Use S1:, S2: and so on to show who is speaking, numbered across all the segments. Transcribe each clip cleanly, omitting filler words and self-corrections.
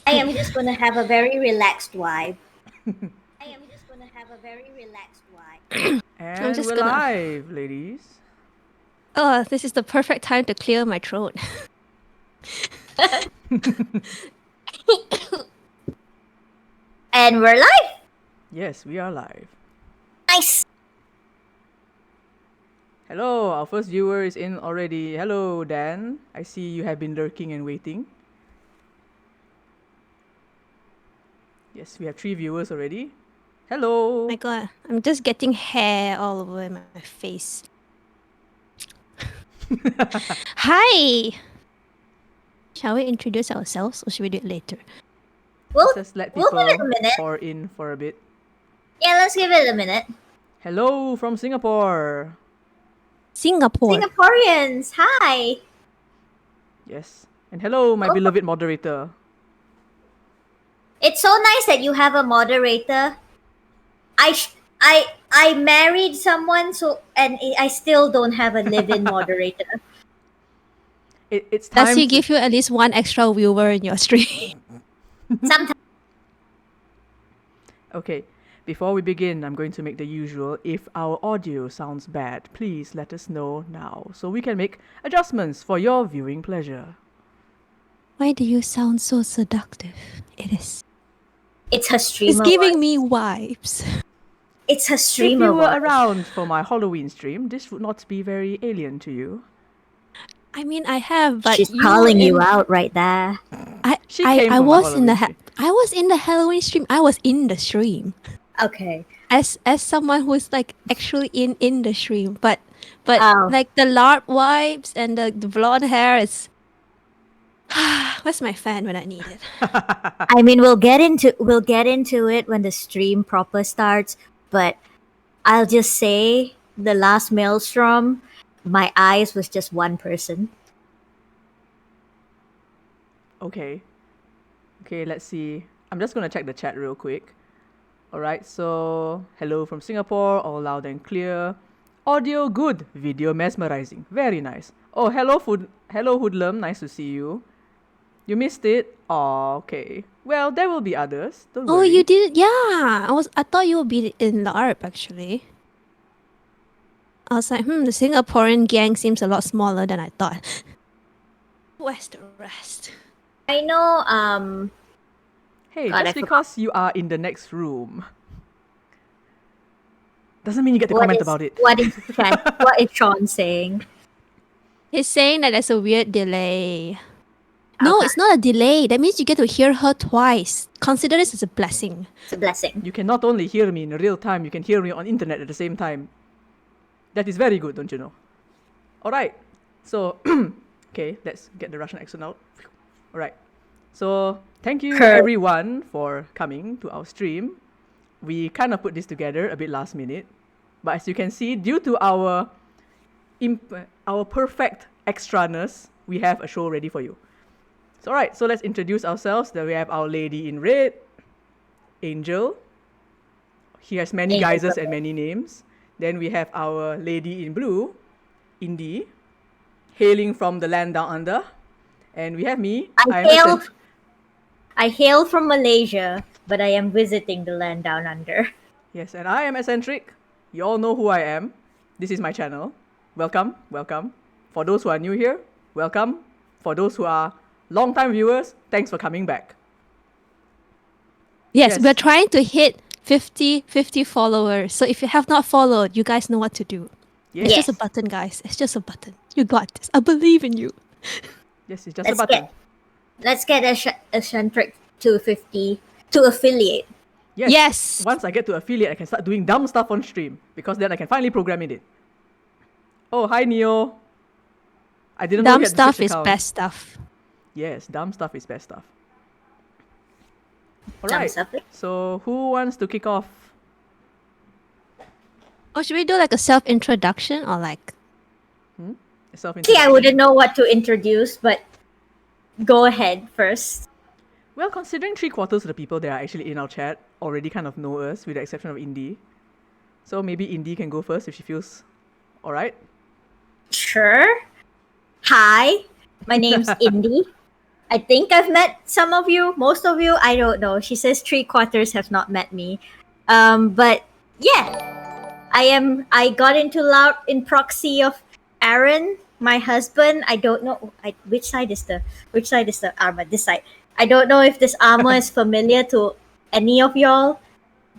S1: I am just gonna have a very relaxed vibe.
S2: I'm
S3: And
S2: just
S3: we're
S2: gonna.
S3: live, ladies.
S2: Oh, this is the perfect time to clear my throat.
S1: And we're live!
S3: Yes, we are live.
S1: Nice!
S3: Hello, our first viewer is in already. Hello, Dan. I see you have been lurking and waiting. Yes, we have 3 viewers already. Hello.
S2: My God, I'm just getting hair all over my face. Hi! Shall we introduce ourselves or should we do it later?
S1: We'll
S3: Let's just let
S1: give it a
S3: people
S1: minute.
S3: pour in for a bit.
S1: Yeah, let's give it a minute.
S3: Hello from Singapore.
S2: Singapore.
S1: Singaporeans, hi!
S3: Yes. And hello, my
S1: Oh.
S3: beloved moderator.
S1: It's so nice that you have a moderator. I married someone, and I still don't have a live-in moderator.
S3: It's time.
S2: Does he give you at least one extra viewer in your stream?
S1: Sometimes.
S3: Okay, before we begin, I'm going to make the usual. If our audio sounds bad, please let us know now so we can make adjustments for your viewing pleasure.
S2: Why do you sound so seductive? It is.
S1: It's her streamer.
S2: It's giving me vibes.
S1: It's her
S3: If
S1: streamer.
S3: you were
S1: voice.
S3: around for my Halloween stream, this would not be very alien to you.
S2: I mean, I have, but
S1: She's
S2: you
S1: calling you
S2: in-
S1: out right there.
S3: She came from my Halloween stream.
S2: I was in the Halloween stream. I was in the stream.
S1: Okay.
S2: As someone who's like actually in the stream, but
S1: Oh.
S2: like the LARP vibes and the blonde hair is. Where's my fan when I need it?
S1: I mean, we'll get into it when the stream proper starts. But I'll just say, the last Maelstrom, my eyes was just one person.
S3: Okay, let's see. I'm just gonna check the chat real quick. Alright, so hello from Singapore, all loud and clear. Audio good, video mesmerizing. Very nice. Oh, hello Hoodlum, nice to see you. You missed it? Oh, okay. Well, there will be others. Don't
S2: Oh,
S3: worry.
S2: you did? Yeah, I thought you would be in LARP actually. I was like, the Singaporean gang seems a lot smaller than I thought. Where's the rest?
S1: I know,
S3: Hey,
S1: God,
S3: just because you are in the next room doesn't mean you get to comment about it.
S1: What is Sean saying?
S2: He's saying that there's a weird delay. No,
S1: Okay.
S2: it's not a delay. That means you get to hear her twice. Consider this as a blessing.
S1: It's a blessing.
S3: You can not only hear me in real time, you can hear me on internet at the same time. That is very good, don't you know? Alright, so, okay, let's get the Russian accent out. Alright, so thank you everyone for coming to our stream. We kind of put this together a bit last minute, but as you can see, due to our perfect extraness, we have a show ready for you. So alright, so let's introduce ourselves. Then we have our lady in red, Angel. He has many guises and many names. Then we have our lady in blue, Indie, hailing from the land down under. And we have me.
S1: I hail from Malaysia, but I am visiting the land down under.
S3: Yes, and I am eccentric. You all know who I am. This is my channel. Welcome. For those who are new here, welcome. For those who are long-time viewers, thanks for coming back.
S2: Yes, we're trying to hit 50 followers. So if you have not followed, you guys know what to do.
S3: Yes.
S2: It's just a button, guys. It's just a button. You got this. I believe in you.
S3: Yes, it's just a button.
S1: Let's get eccentric to 50 to affiliate.
S3: Yes. Once I get to affiliate, I can start doing dumb stuff on stream because then I can finally program in it. Oh, hi Neo. I didn't know you had the Twitch account.
S2: Dumb stuff is best stuff.
S3: Yes, dumb stuff is best stuff. Alright,
S1: Dumb stuff.
S3: so who wants to kick off?
S2: Or should we do like a self-introduction or like...
S1: See, I wouldn't know what to introduce, but go ahead first.
S3: Well, considering 3/4 of the people that are actually in our chat already kind of know us, with the exception of Indie. So maybe Indie can go first if she feels alright.
S1: Sure. Hi, my name's Indie. I think I've met some of you, most of you. I don't know. She says 3/4 have not met me. But yeah, I got into LARP in proxy of Aaron, my husband. I don't know. Which side is the armor? This side. I don't know if this armor is familiar to any of y'all,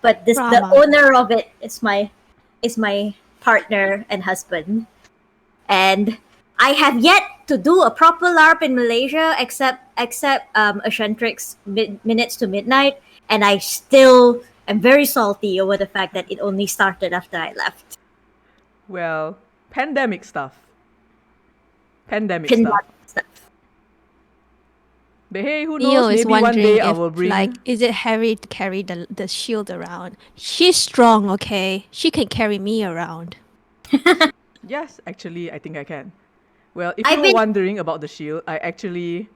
S1: but the
S2: Drama.
S1: owner of it is my partner and husband. And I have yet to do a proper LARP in Malaysia, except Ashentrix minutes to midnight, and I still am very salty over the fact that it only started after I left.
S3: Well, pandemic stuff. Pandemic
S1: Pin
S3: stuff.
S1: stuff.
S3: But hey, who
S2: Neo
S3: knows?
S2: is
S3: Maybe one
S2: wondering
S3: day I
S2: if,
S3: will bring.
S2: like, is it Harry to carry the shield around? She's strong, okay? She can carry me around.
S3: Yes, actually, I think I can. Well, if
S1: I've
S3: you were
S1: been-
S3: wondering about the shield, I actually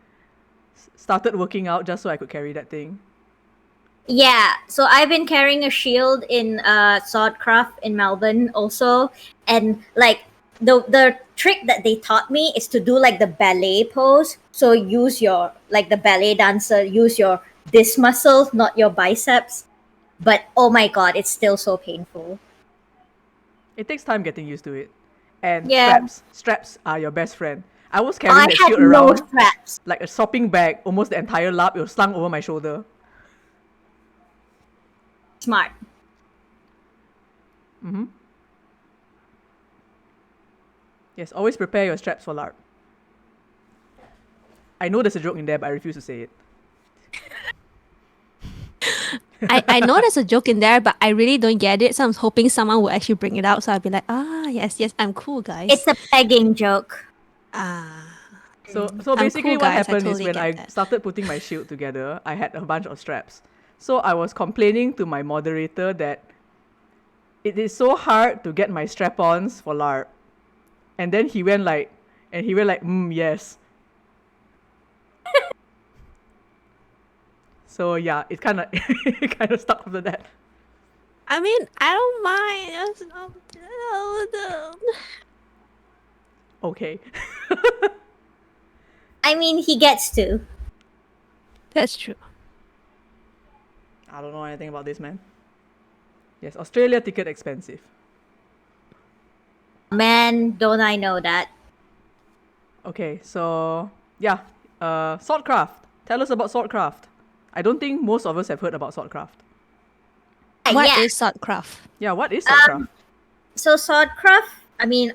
S3: started working out just so I could carry that thing.
S1: Yeah, so I've been carrying a shield in Swordcraft in Melbourne also, and like the trick that they taught me is to do like the ballet pose. So use your like the ballet dancer, use your this muscle, not your biceps. But oh my god, it's still so painful.
S3: It takes time getting used to it. And
S1: Yeah.
S3: straps are your best friend. I was
S1: I
S3: carrying that
S1: had
S3: shield
S1: no
S3: around
S1: straps.
S3: like a shopping bag, almost the entire lap. It was slung over my shoulder.
S1: Smart.
S3: Yes, always prepare your straps for LARP. I know there's a joke in there, but I refuse to say it.
S2: I know there's a joke in there, but I really don't get it. So I'm hoping someone will actually bring it out. So I'll be like, yes, I'm cool, guys.
S1: It's a pegging joke.
S3: So
S2: I'm
S3: basically
S2: cool,
S3: what
S2: guys. I
S3: happened is
S2: totally
S3: when
S2: get
S3: I
S2: that.
S3: started putting my shield together, I had a bunch of straps. So I was complaining to my moderator that it is so hard to get my strap-ons for LARP. And then he went like, yes. So yeah, it kind of stuck after that.
S2: I mean, I don't mind.
S3: Okay.
S1: I mean, he gets to.
S2: That's true.
S3: I don't know anything about this, man. Yes, Australia ticket expensive.
S1: Man, don't I know that?
S3: Okay, so yeah, Swordcraft. Tell us about Swordcraft. I don't think most of us have heard about Swordcraft.
S2: What
S1: yeah.
S2: is Swordcraft?
S3: Yeah, what is Swordcraft?
S1: So Swordcraft, I mean,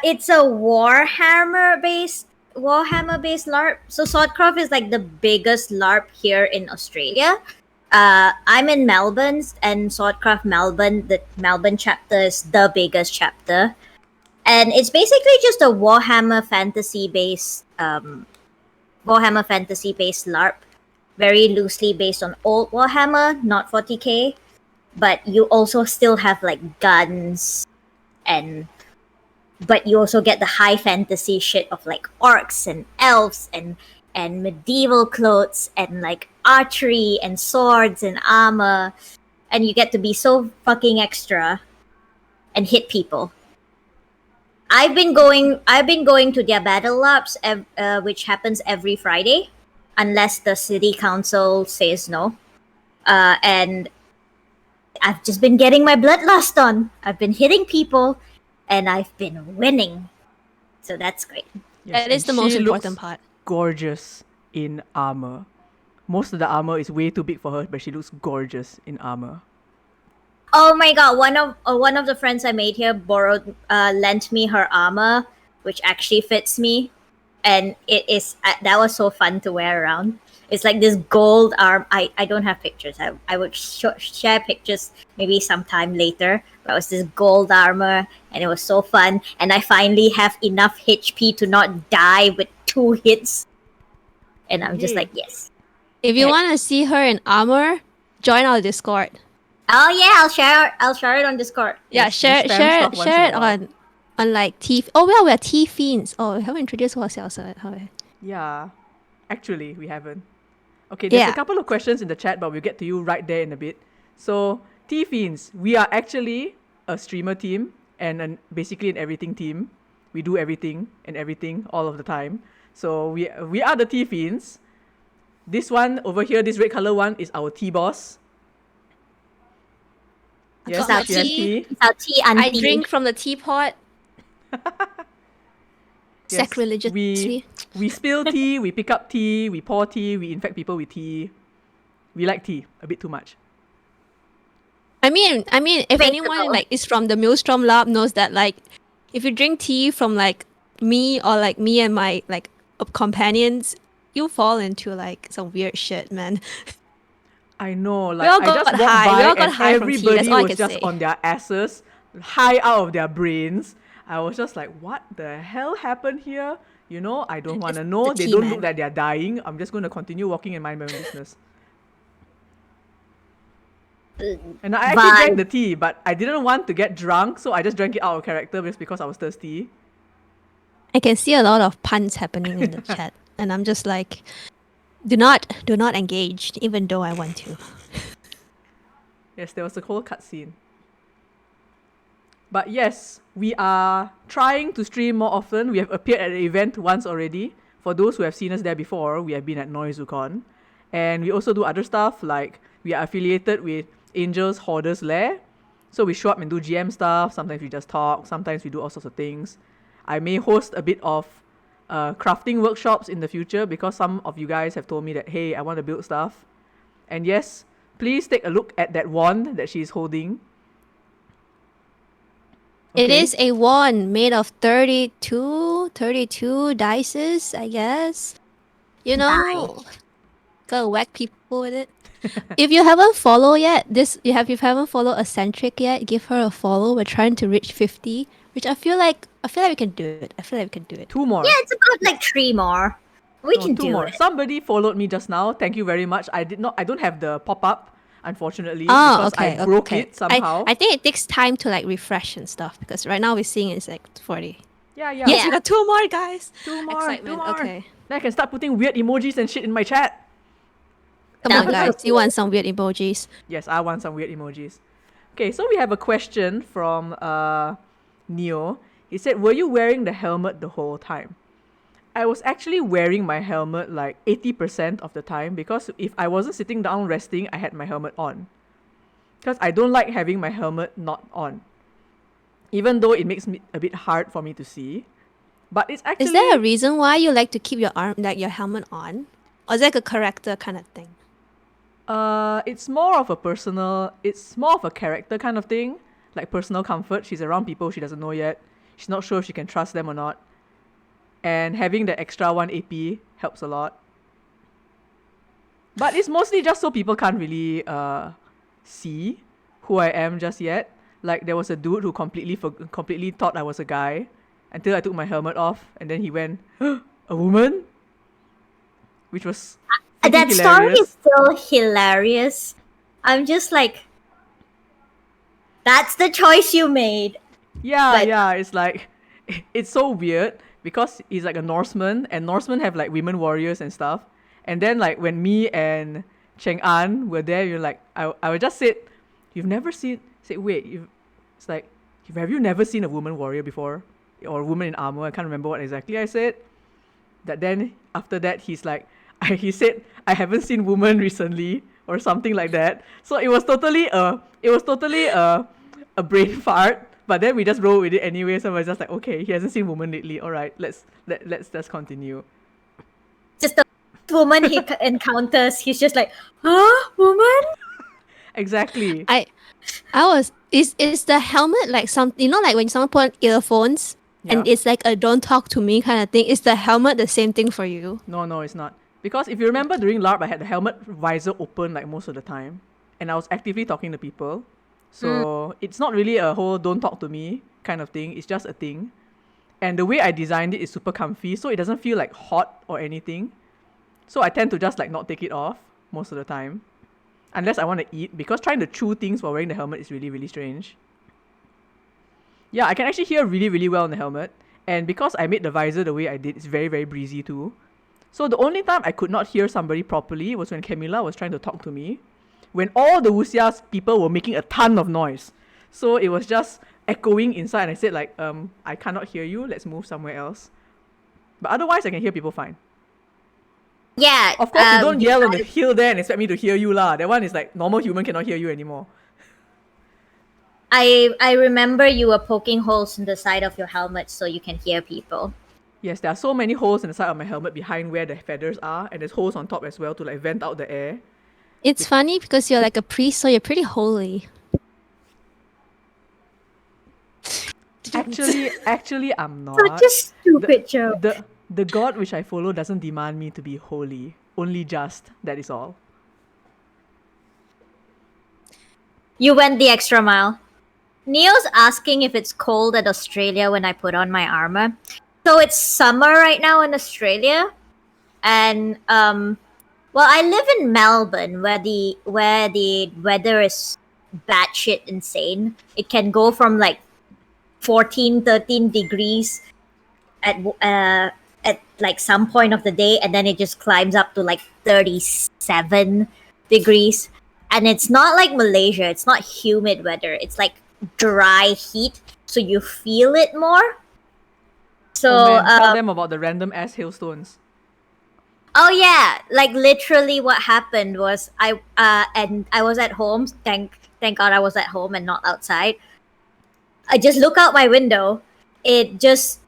S1: it's a Warhammer based LARP. So Swordcraft is like the biggest LARP here in Australia. I'm in Melbourne, and Swordcraft Melbourne, the Melbourne chapter is the biggest chapter, and it's basically just a Warhammer fantasy based LARP, very loosely based on old Warhammer, not 40k, but you also still have like guns but you also get the high fantasy shit of like orcs and elves and medieval clothes and like archery and swords and armor, and you get to be so fucking extra and hit people. I've been going to their battle labs, which happens every Friday, unless the city council says no. And I've just been getting my bloodlust on. I've been hitting people, and I've been winning. So that's great.
S3: Yes,
S2: That is the
S3: and
S2: most
S3: she
S2: important
S3: looks
S2: part.
S3: gorgeous in armor. Most of the armor is way too big for her, but she looks gorgeous in armor.
S1: Oh my god! One of the friends I made here lent me her armor, which actually fits me, and it is that was so fun to wear around. It's like this gold arm. I don't have pictures. I would share pictures maybe sometime later. But it was this gold armor, and it was so fun. And I finally have enough HP to not die with 2 hits. And I'm just
S3: Yay.
S1: like, yes.
S2: If you
S1: Yeah.
S2: want to see her in armor, join our Discord.
S1: Oh yeah, I'll share it on Discord.
S2: Yeah,
S3: Yes, we spam stuff once
S2: share
S3: in
S2: it
S3: a while.
S2: on like T. Oh well, we're T fiends. Oh, we haven't introduced ourselves.
S3: Yeah, actually, we haven't. Okay, there's
S2: Yeah.
S3: a couple of questions in the chat, but we'll get to you right there in a bit. So, T-Fiends, we are actually a streamer team and basically an everything team. We do everything and everything all of the time. So we are the tea fiends. This one over here, this red color one, is our tea boss. Yes,
S2: got my
S3: she has
S2: tea.
S3: tea.
S1: It's our tea
S2: I
S1: auntie.
S2: drink from the teapot.
S3: Yes,
S2: Sacrilegiously.
S3: we spill tea, we pick up tea, we pour tea, we infect people with tea. We like tea a bit too much.
S2: I mean, if anyone
S1: Debatable.
S2: like is from the Maelstrom LARP knows that like, if you drink tea from like me or like me and my like companions, you fall into like some weird shit, man.
S3: I know,
S2: all
S3: like I
S2: got
S3: just walked
S2: high.
S3: by
S2: We all got
S3: and
S2: high from tea,
S3: everybody
S2: that's all I
S3: was
S2: can
S3: just
S2: say.
S3: on their asses, high out of their brains. I was just like, what the hell happened here? You know, I don't want to
S2: It's
S3: know.
S2: the
S3: They
S2: tea,
S3: don't
S2: man.
S3: look like they're dying. I'm just going to continue walking and mind my own business. And I actually
S1: Bye.
S3: drank the tea, but I didn't want to get drunk, so I just drank it out of character just because I was thirsty.
S2: I can see a lot of puns happening in the chat, and I'm just like, do not engage, even though I want to.
S3: Yes, there was a whole cutscene. But yes, we are trying to stream more often. We have appeared at the event once already. For those who have seen us there before, we have been at NoizuCon. And we also do other stuff, like we are affiliated with Angel's Hoarder's Lair. So we show up and do GM stuff. Sometimes we just talk. Sometimes we do all sorts of things. I may host a bit of crafting workshops in the future because some of you guys have told me that, hey, I want to build stuff. And yes, please take a look at that wand that she's holding.
S2: It
S3: Okay.
S2: is a wand made of 32 dices, I guess. You know, gotta whack people with it. If you haven't followed yet, if you haven't followed Eccentric yet, give her a follow. We're trying to reach 50, which I feel like we can do it.
S3: 2 more.
S1: Yeah, it's about like 3 more. We
S3: No,
S1: can
S3: 2
S1: do
S3: more.
S1: it.
S3: Somebody followed me just now. Thank you very much. I don't have the pop-up, unfortunately,
S2: Oh,
S3: because
S2: okay.
S3: I broke
S2: okay.
S3: it somehow.
S2: I think it takes time to like refresh and stuff because right now we're seeing it's like 40.
S3: yeah.
S2: Yes, we got 2 more, guys.
S3: 2 more.
S2: Excitement.
S3: 2 more.
S2: Okay.
S3: Then I can start putting weird emojis and shit in my chat.
S2: Come on,
S1: That'd be so
S2: guys. You want some weird emojis?
S3: Yes, I want some weird emojis. Okay, so we have a question from Neo. He said, were you wearing the helmet the whole time? I was actually wearing my helmet like 80% of the time because if I wasn't sitting down resting, I had my helmet on. Because I don't like having my helmet not on. Even though it makes me a bit hard for me to see. But it's actually...
S2: Is there a reason why you like to keep your your helmet on? Or is that like a character kind of thing?
S3: It's more of a character kind of thing, like personal comfort. She's around people she doesn't know yet. She's not sure if she can trust them or not. And having the extra 1 AP helps a lot. But it's mostly just so people can't really see who I am just yet. Like there was a dude who completely thought I was a guy until I took my helmet off, and then he went, "A woman?" Which was
S1: That
S3: freaking
S1: story
S3: hilarious.
S1: is still hilarious. I'm just like, that's the choice you made.
S3: Yeah,
S1: But-
S3: yeah, it's like, it's so weird because he's like a Norseman, and Norsemen have like women warriors and stuff. And then like when me and Cheng An were there, you're like, I would just say, you've never seen, say, wait, it's like, have you never seen a woman warrior before? Or a woman in armor? I can't remember what exactly I said. That then after that, he's like, he said, I haven't seen woman recently or something like that. So it was totally a brain fart. But then we just roll with it anyway. So I was just like, okay, he hasn't seen woman lately. All right, let's continue.
S1: Just the woman he encounters, he's just like, huh, woman?
S3: Exactly.
S2: I was is the helmet like something, like when someone put on earphones and
S3: Yeah.
S2: it's like a don't talk to me kind of thing. Is the helmet the same thing for you?
S3: No, it's not. Because if you remember during LARP, I had the helmet visor open like most of the time. And I was actively talking to people. So it's not really a whole don't talk to me kind of thing. It's just a thing. And the way I designed it is super comfy. So it doesn't feel like hot or anything. So I tend to just like not take it off most of the time. Unless I want to eat. Because trying to chew things while wearing the helmet is really, really strange. Yeah, I can actually hear really, really well in the helmet. And because I made the visor the way I did, it's very, very breezy too. So the only time I could not hear somebody properly was when Camilla was trying to talk to me. When all the Wuxia's people were making a ton of noise. So it was just echoing inside, and I said like, I cannot hear you, let's move somewhere else. But otherwise, I can hear people fine.
S1: Yeah.
S3: Of course, you don't yell on the hill there and expect me to hear you lah. That one is like normal human cannot hear you anymore.
S1: I remember you were poking holes in the side of your helmet so you can hear people.
S3: Yes, there are so many holes in the side of my helmet behind where the feathers are, and there's holes on top as well to like vent out the air.
S2: It's funny because you're like a priest, so you're pretty holy.
S3: Actually, I'm not.
S1: Such a stupid joke.
S3: The god which I follow doesn't demand me to be holy, only just. That is all.
S1: You went the extra mile. Neo's asking if it's cold at Australia when I put on my armor. So it's summer right now in Australia, and well, I live in Melbourne where the weather is batshit insane. It can go from like 14, 13 degrees at like some point of the day, and then it just climbs up to like 37 degrees. And it's not like Malaysia. It's not humid weather. It's like dry heat, so you feel it more. So
S3: Oh man, tell them about the random ass hailstones.
S1: oh yeah, like literally what happened was I was at home. Thank God I was at home and not outside. I just look out my window. It just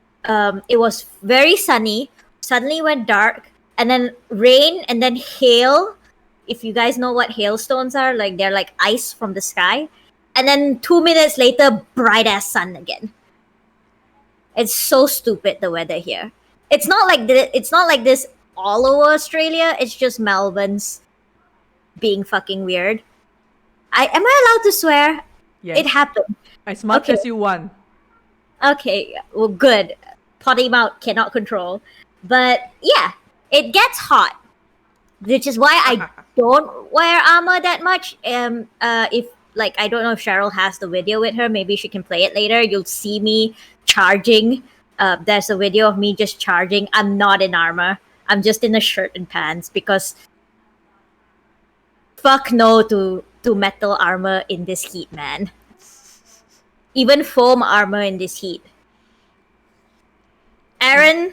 S1: it was very sunny. Suddenly went dark, and then rain, and then hail. If you guys know what hailstones are, like they're like ice from the sky. And then 2 minutes later, bright ass sun again. It's so stupid, the weather here. It's not like this all over Australia. It's just Melbourne's being fucking weird. Am I allowed to swear?
S3: Yes.
S1: It happened.
S3: As much
S1: Okay.
S3: as you want.
S1: Okay, well, good. Potty mouth cannot control. But yeah, it gets hot, which is why I don't wear armor that much. If like I don't know if Cheryl has the video with her, maybe she can play it later. You'll see me charging. There's a video of me just charging. I'm not in armor. I'm just in a shirt and pants because fuck no to metal armor in this heat, man. Even foam armor in this heat. Aaron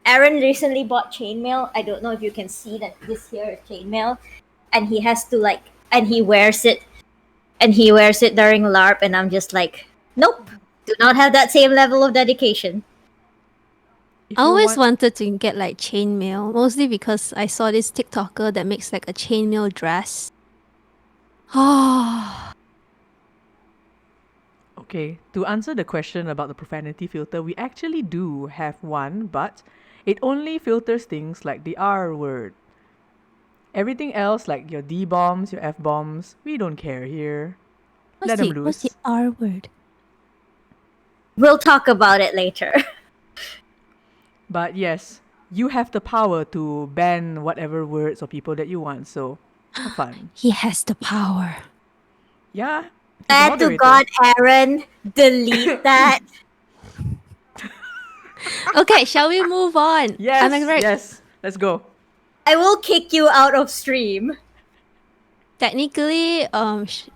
S1: recently bought chainmail. I don't know if you can see that this here is chainmail, and he has to like, and he wears it during LARP, and I'm just like, nope, do not have that same level of dedication.
S3: If
S2: I
S3: you
S2: always
S3: want-
S2: wanted to get like chainmail, mostly because I saw this TikToker that makes like a chainmail dress. Oh,
S3: Okay, to answer the question about the profanity filter, we actually do have one, but it only filters things like the R word. Everything else, like your D bombs, your F bombs, we don't care here. Let them
S2: what's the
S3: loose.
S2: R word?
S1: We'll talk about it later.
S3: But yes, you have the power to ban whatever words or people that you want, so have fun.
S2: He has the power.
S3: Yeah. he's a
S1: Glad to
S3: moderator.
S1: God, Aaron, delete that.
S2: Okay, shall we move on?
S3: Yes,
S2: I'm like, right.
S3: yes. Let's go.
S1: I will kick you out of stream.
S2: Technically,
S1: Yes.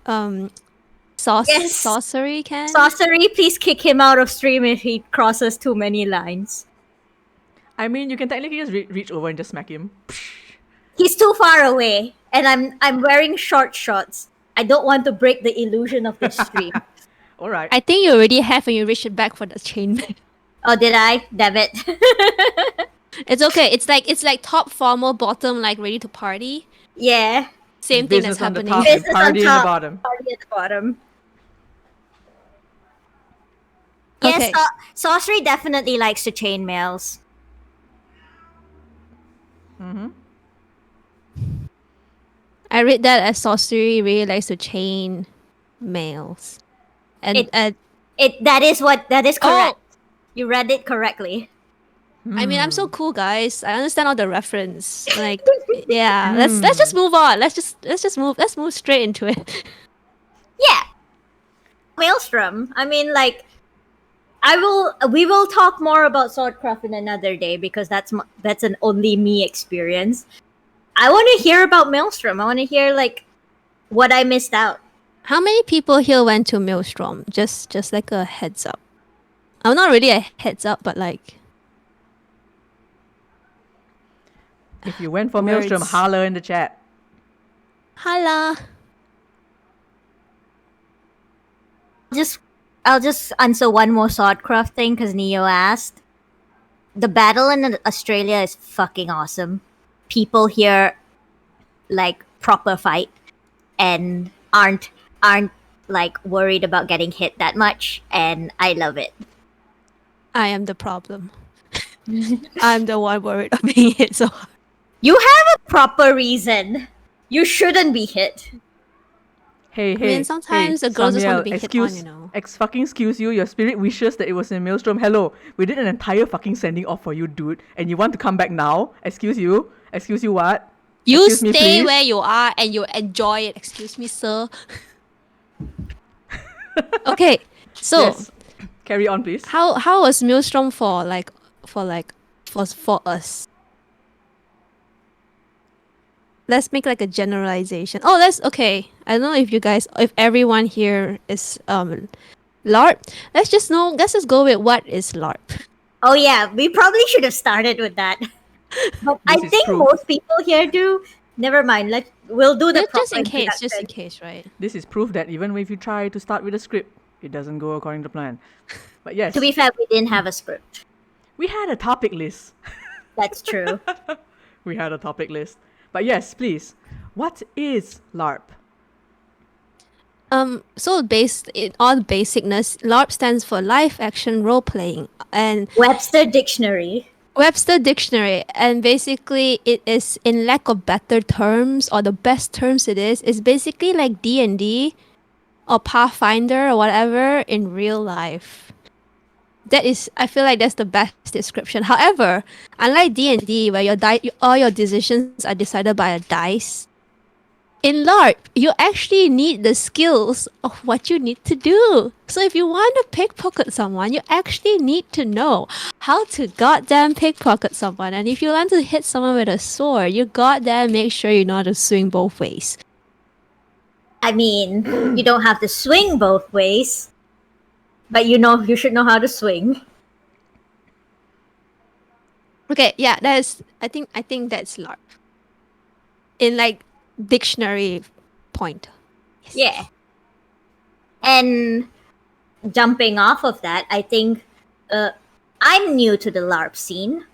S2: sorcery can.
S1: Sorcery, please kick him out of stream if he crosses too many lines.
S3: I mean, you can technically just reach over and just smack him.
S1: He's too far away, and I'm wearing short shorts. I don't want to break the illusion of the stream.
S3: All right.
S2: I think you already have when you reach it back for the chainmail.
S1: Oh, did I? Damn it.
S2: It's okay. It's like top formal, bottom like ready to party.
S1: Yeah.
S2: Same thing
S3: Business
S2: that's
S3: on the
S2: happening.
S3: top and
S1: Business on
S3: party in the
S1: top.
S3: bottom.
S1: Party at the bottom.
S2: Okay.
S1: Yes, sorcery definitely likes to chain mails.
S3: Mm-hmm.
S2: I read that as sorcery really likes to chain males. And
S1: That is correct.
S2: Oh!
S1: You read it correctly.
S2: I mean, I'm so cool, guys. I understand all the reference. Like, yeah. Let's just move on. Let's move straight into it.
S1: Yeah. Maelstrom. I mean, like, we will talk more about Swordcraft in another day because that's an only me experience. I want to hear about Maelstrom. I want to hear like what I missed out.
S2: How many people here went to Maelstrom? Just like a heads up. Oh, not really a heads up, but like
S3: If you went for Maelstrom,
S2: Words.
S3: holler in the chat.
S2: Holla.
S1: I'll just answer one more Swordcraft thing because Neo asked. The battle in Australia is fucking awesome. People here like proper fight and aren't like worried about getting hit that much, and I love it.
S2: I am the problem. I'm the one worried of being hit so hard.
S1: You have a proper reason. You shouldn't be hit.
S3: Hey,
S2: mean, sometimes the girls just want to
S3: Samuel,
S2: be hit on, you know.
S3: Excuse you. Your spirit wishes that it was in Maelstrom. Hello, we did an entire fucking sending off for you, dude, and you want to come back now? Excuse you? Excuse you what?
S2: You
S3: Excuse me,
S2: stay
S3: please?
S2: where you are and you enjoy it. Excuse me, sir. Okay, so
S3: Yes. Carry on, please.
S2: how was Maelstrom for us? Let's make like a generalization. Oh, let's okay. I don't know if everyone here is LARP. Let's just go with what is LARP.
S1: Oh yeah, we probably should have started with that. But I
S3: This is
S1: think
S3: proof.
S1: most people here do. Never mind. We'll do the
S2: Just in
S1: proper
S2: case,
S1: introduction.
S2: right?
S3: This is proof that even if you try to start with a script, it doesn't go according to plan. But yes,
S1: To be fair, we didn't have a script.
S3: we had a topic list.
S1: That's true.
S3: We had a topic list. But yes, please. What is LARP?
S2: So based in all basicness, LARP stands for live action role playing, and
S1: Webster Dictionary.
S2: Webster Dictionary, and basically it is, in lack of better terms or the best terms it is basically like D&D or Pathfinder or whatever in real life. I feel like that's the best description. However, unlike D&D where all your decisions are decided by a dice, in LARP, you actually need the skills of what you need to do. So if you want to pickpocket someone, you actually need to know how to goddamn pickpocket someone. And if you want to hit someone with a sword, you goddamn make sure you know how to swing both ways.
S1: I mean, you don't have to swing both ways, but you should know how to swing.
S2: Okay, yeah, I think that's LARP. In like dictionary point. Yes.
S1: Yeah. And jumping off of that, I think I'm new to the LARP scene,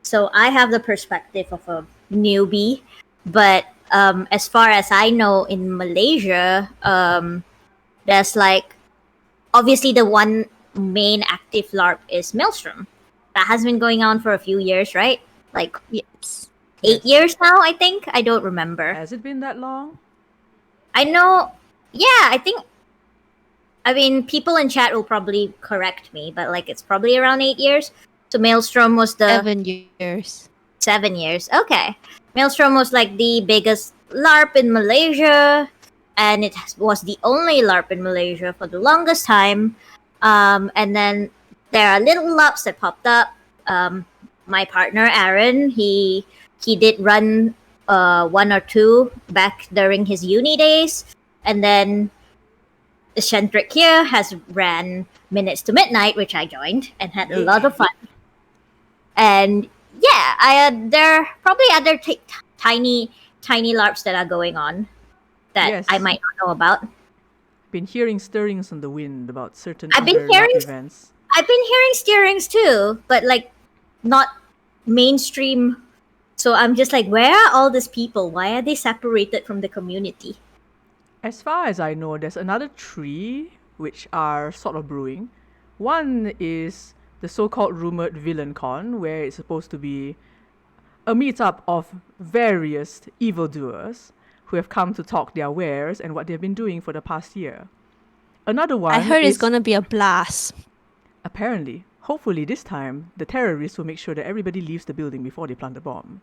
S1: so I have the perspective of a newbie. But as far as I know, in Malaysia, there's like obviously the one main active LARP is Maelstrom. That has been going on for a few years, right? Like
S2: Yes.
S1: 8 years now, I think. I don't remember.
S3: Has it been that long?
S1: I know. Yeah, I mean, people in chat will probably correct me, but like it's probably around 8 years. So Maelstrom was the
S2: 7 years.
S1: 7 years. Okay. Maelstrom was like the biggest LARP in Malaysia, and it was the only LARP in Malaysia for the longest time. And then there are little LARPs that popped up. My partner Aaron, he did run one or two back during his uni days, and then Shentrick here has ran Minutes to Midnight, which I joined and had a lot of fun. And yeah, there are probably other tiny LARPs that are going on that
S3: Yes.
S1: I might not know about.
S3: Been hearing stirrings on the wind about certain
S1: I've been
S3: other
S1: hearing-
S3: LARP events.
S1: I've been hearing steerings too, but like not mainstream. So I'm just like, where are all these people? Why are they separated from the community?
S3: As far as I know, there's another three which are sort of brewing. One is the so-called rumored Villain Con, where it's supposed to be a meetup of various evildoers who have come to talk their wares and what they've been doing for the past year. Another one
S2: I heard it's
S3: is-
S2: gonna be a blast.
S3: Apparently, hopefully this time, the terrorists will make sure that everybody leaves the building before they plant the bomb.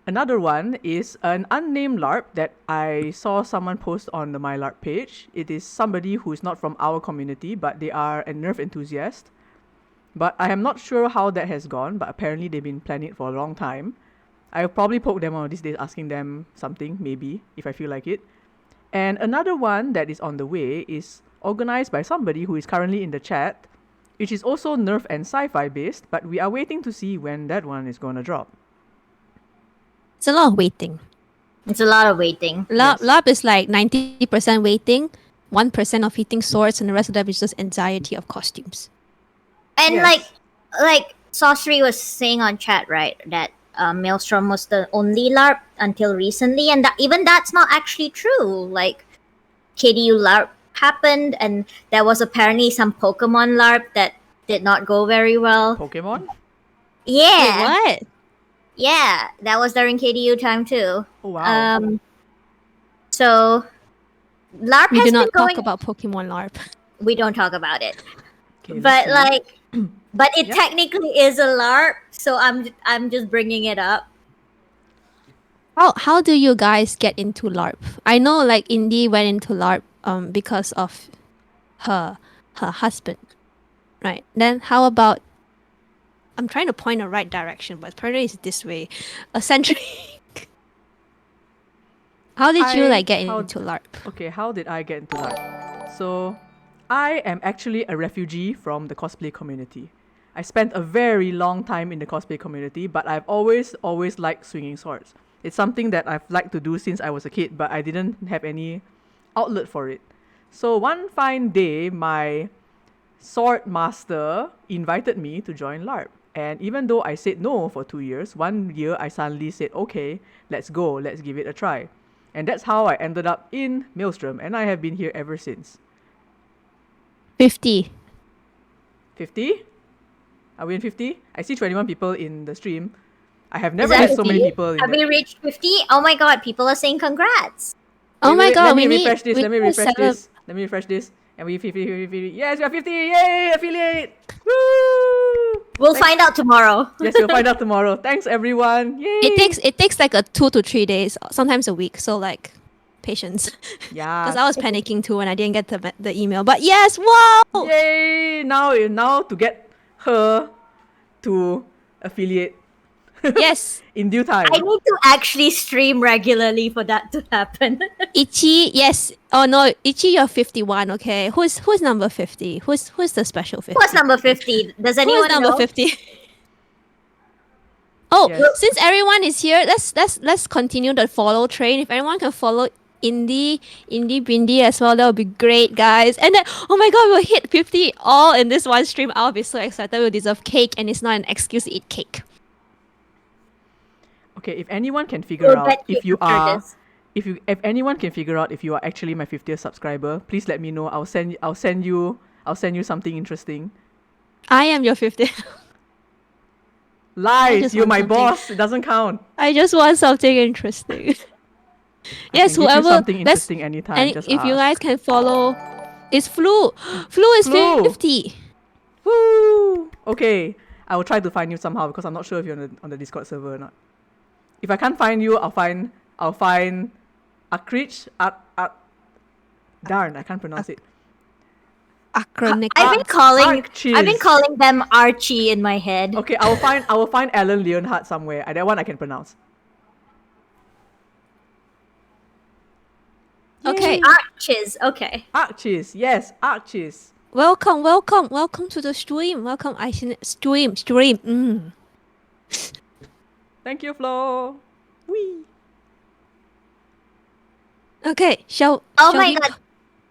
S3: Another one is an unnamed LARP that I saw someone post on the My LARP page. It is somebody who is not from our community, but they are a Nerf enthusiast. But I am not sure how that has gone, but apparently they've been planning it for a long time. I'll probably poke them on these days, asking them something, maybe, if I feel like it. And another one that is on the way is organized by somebody who is currently in the chat, which is also Nerf and sci-fi based, but we are waiting to see when that one is gonna drop.
S2: It's a lot of waiting.
S1: It's a lot of waiting.
S3: Yes.
S2: LARP is like 90% waiting, 1% of hitting swords, and the rest of them is just anxiety of costumes.
S1: And
S3: Yes.
S1: like Sorcery was saying on chat, right, that Maelstrom was the only LARP until recently, and even that's not actually true. Like KDU LARP happened, and there was apparently some Pokemon LARP that did not go very well.
S3: Pokemon?
S1: Yeah,
S2: Wait, what?
S1: yeah, that was during KDU time too.
S3: Oh wow.
S1: So LARP
S2: We
S1: has
S2: do
S1: been
S2: not
S1: going.
S2: talk about Pokemon LARP.
S1: We don't talk about it,
S3: Okay,
S1: but
S3: let's see.
S1: but it
S3: Yep.
S1: technically is a LARP. So I'm just bringing it up.
S2: How do you guys get into LARP? I know like Indy went into LARP because of her husband, right? Then how about I'm trying to point the right direction, but apparently it's this way. Essentially, how did you like get into LARP?
S3: Okay, how did I get into LARP? So, I am actually a refugee from the cosplay community. I spent a very long time in the cosplay community, but I've always liked swinging swords. It's something that I've liked to do since I was a kid, but I didn't have any outlet for it. So one fine day, my sword master invited me to join LARP. And even though I said no for 2 years, 1 year I suddenly said, okay, let's go, let's give it a try. And that's how I ended up in Maelstrom, and I have been here ever since.
S2: 50.
S3: 50? Are we in 50? I see 21 people in the stream. I have
S1: Is
S3: never
S1: that
S3: had so many
S1: 50?
S3: people in
S1: Have
S3: the...
S1: we reached 50? Oh my god, people are saying congrats.
S2: Oh my god,
S3: Let me
S2: we need.
S3: refresh this.
S2: we
S3: Let me
S2: need to
S3: refresh
S2: set up-
S3: this. Let me refresh this. And we 50. Yes, we are 50. Yay, affiliate. Woo!
S1: We'll find out tomorrow.
S3: Yes, we'll find out tomorrow. Thanks, everyone. Yay.
S2: It takes like a 2 to 3 days, sometimes a week. So like, patience.
S3: Yeah.
S2: Because I was panicking too when I didn't get the email. But yes, wow!
S3: Yay! Now to get her to affiliate
S2: Yes,
S3: in due time.
S1: I need to actually stream regularly for that to happen.
S2: Ichi. Yes. Oh no, Ichi, you're 51. Okay, who's number 50? Who's the special 50?
S1: What's number 50? Does
S2: Who is
S1: anyone
S2: number
S1: know?
S2: 50? Oh,
S3: Yes.
S2: since everyone is here, let's continue the follow train. If anyone can follow Indibindii as well, that would be great, guys. And then, oh my god, we'll hit 50 all in this one stream. I'll be so excited. We'll deserve cake, and it's not an excuse to eat cake.
S3: Okay, if anyone can figure
S1: We'll
S3: out
S1: bet
S3: if
S1: you
S3: you
S1: after
S3: are
S1: this.
S3: if anyone can figure out if you are actually my 50th subscriber, please let me know. I'll send you something interesting.
S2: I am your 50th.
S3: Lies,
S2: just
S3: you're
S2: want
S3: my
S2: something.
S3: boss. It doesn't count.
S2: I just want something interesting.
S3: I
S2: Yes,
S3: can give you
S2: whoever.
S3: something
S2: let's-
S3: interesting anytime.
S2: And
S3: Just
S2: if you
S3: ask.
S2: guys can follow, it's Flu. Flu is
S3: Flu.
S2: 50.
S3: Woo! Okay, I will try to find you somehow because I'm not sure if you're on the Discord server or not. If I can't find you, I'll find Akrich. Darn, I can't pronounce it.
S2: Acronic.
S1: I've been
S3: Archis.
S1: calling them Archie in my head.
S3: Okay, I will find Alan Leonhardt somewhere. That one I can pronounce.
S2: Okay.
S1: Arches. Okay.
S3: Archis, yes, Archis.
S2: Welcome to the stream. Welcome, I stream.
S3: Thank you, Flo. Wee.
S2: Okay,
S1: Oh
S2: shall
S1: my
S2: we-
S1: god.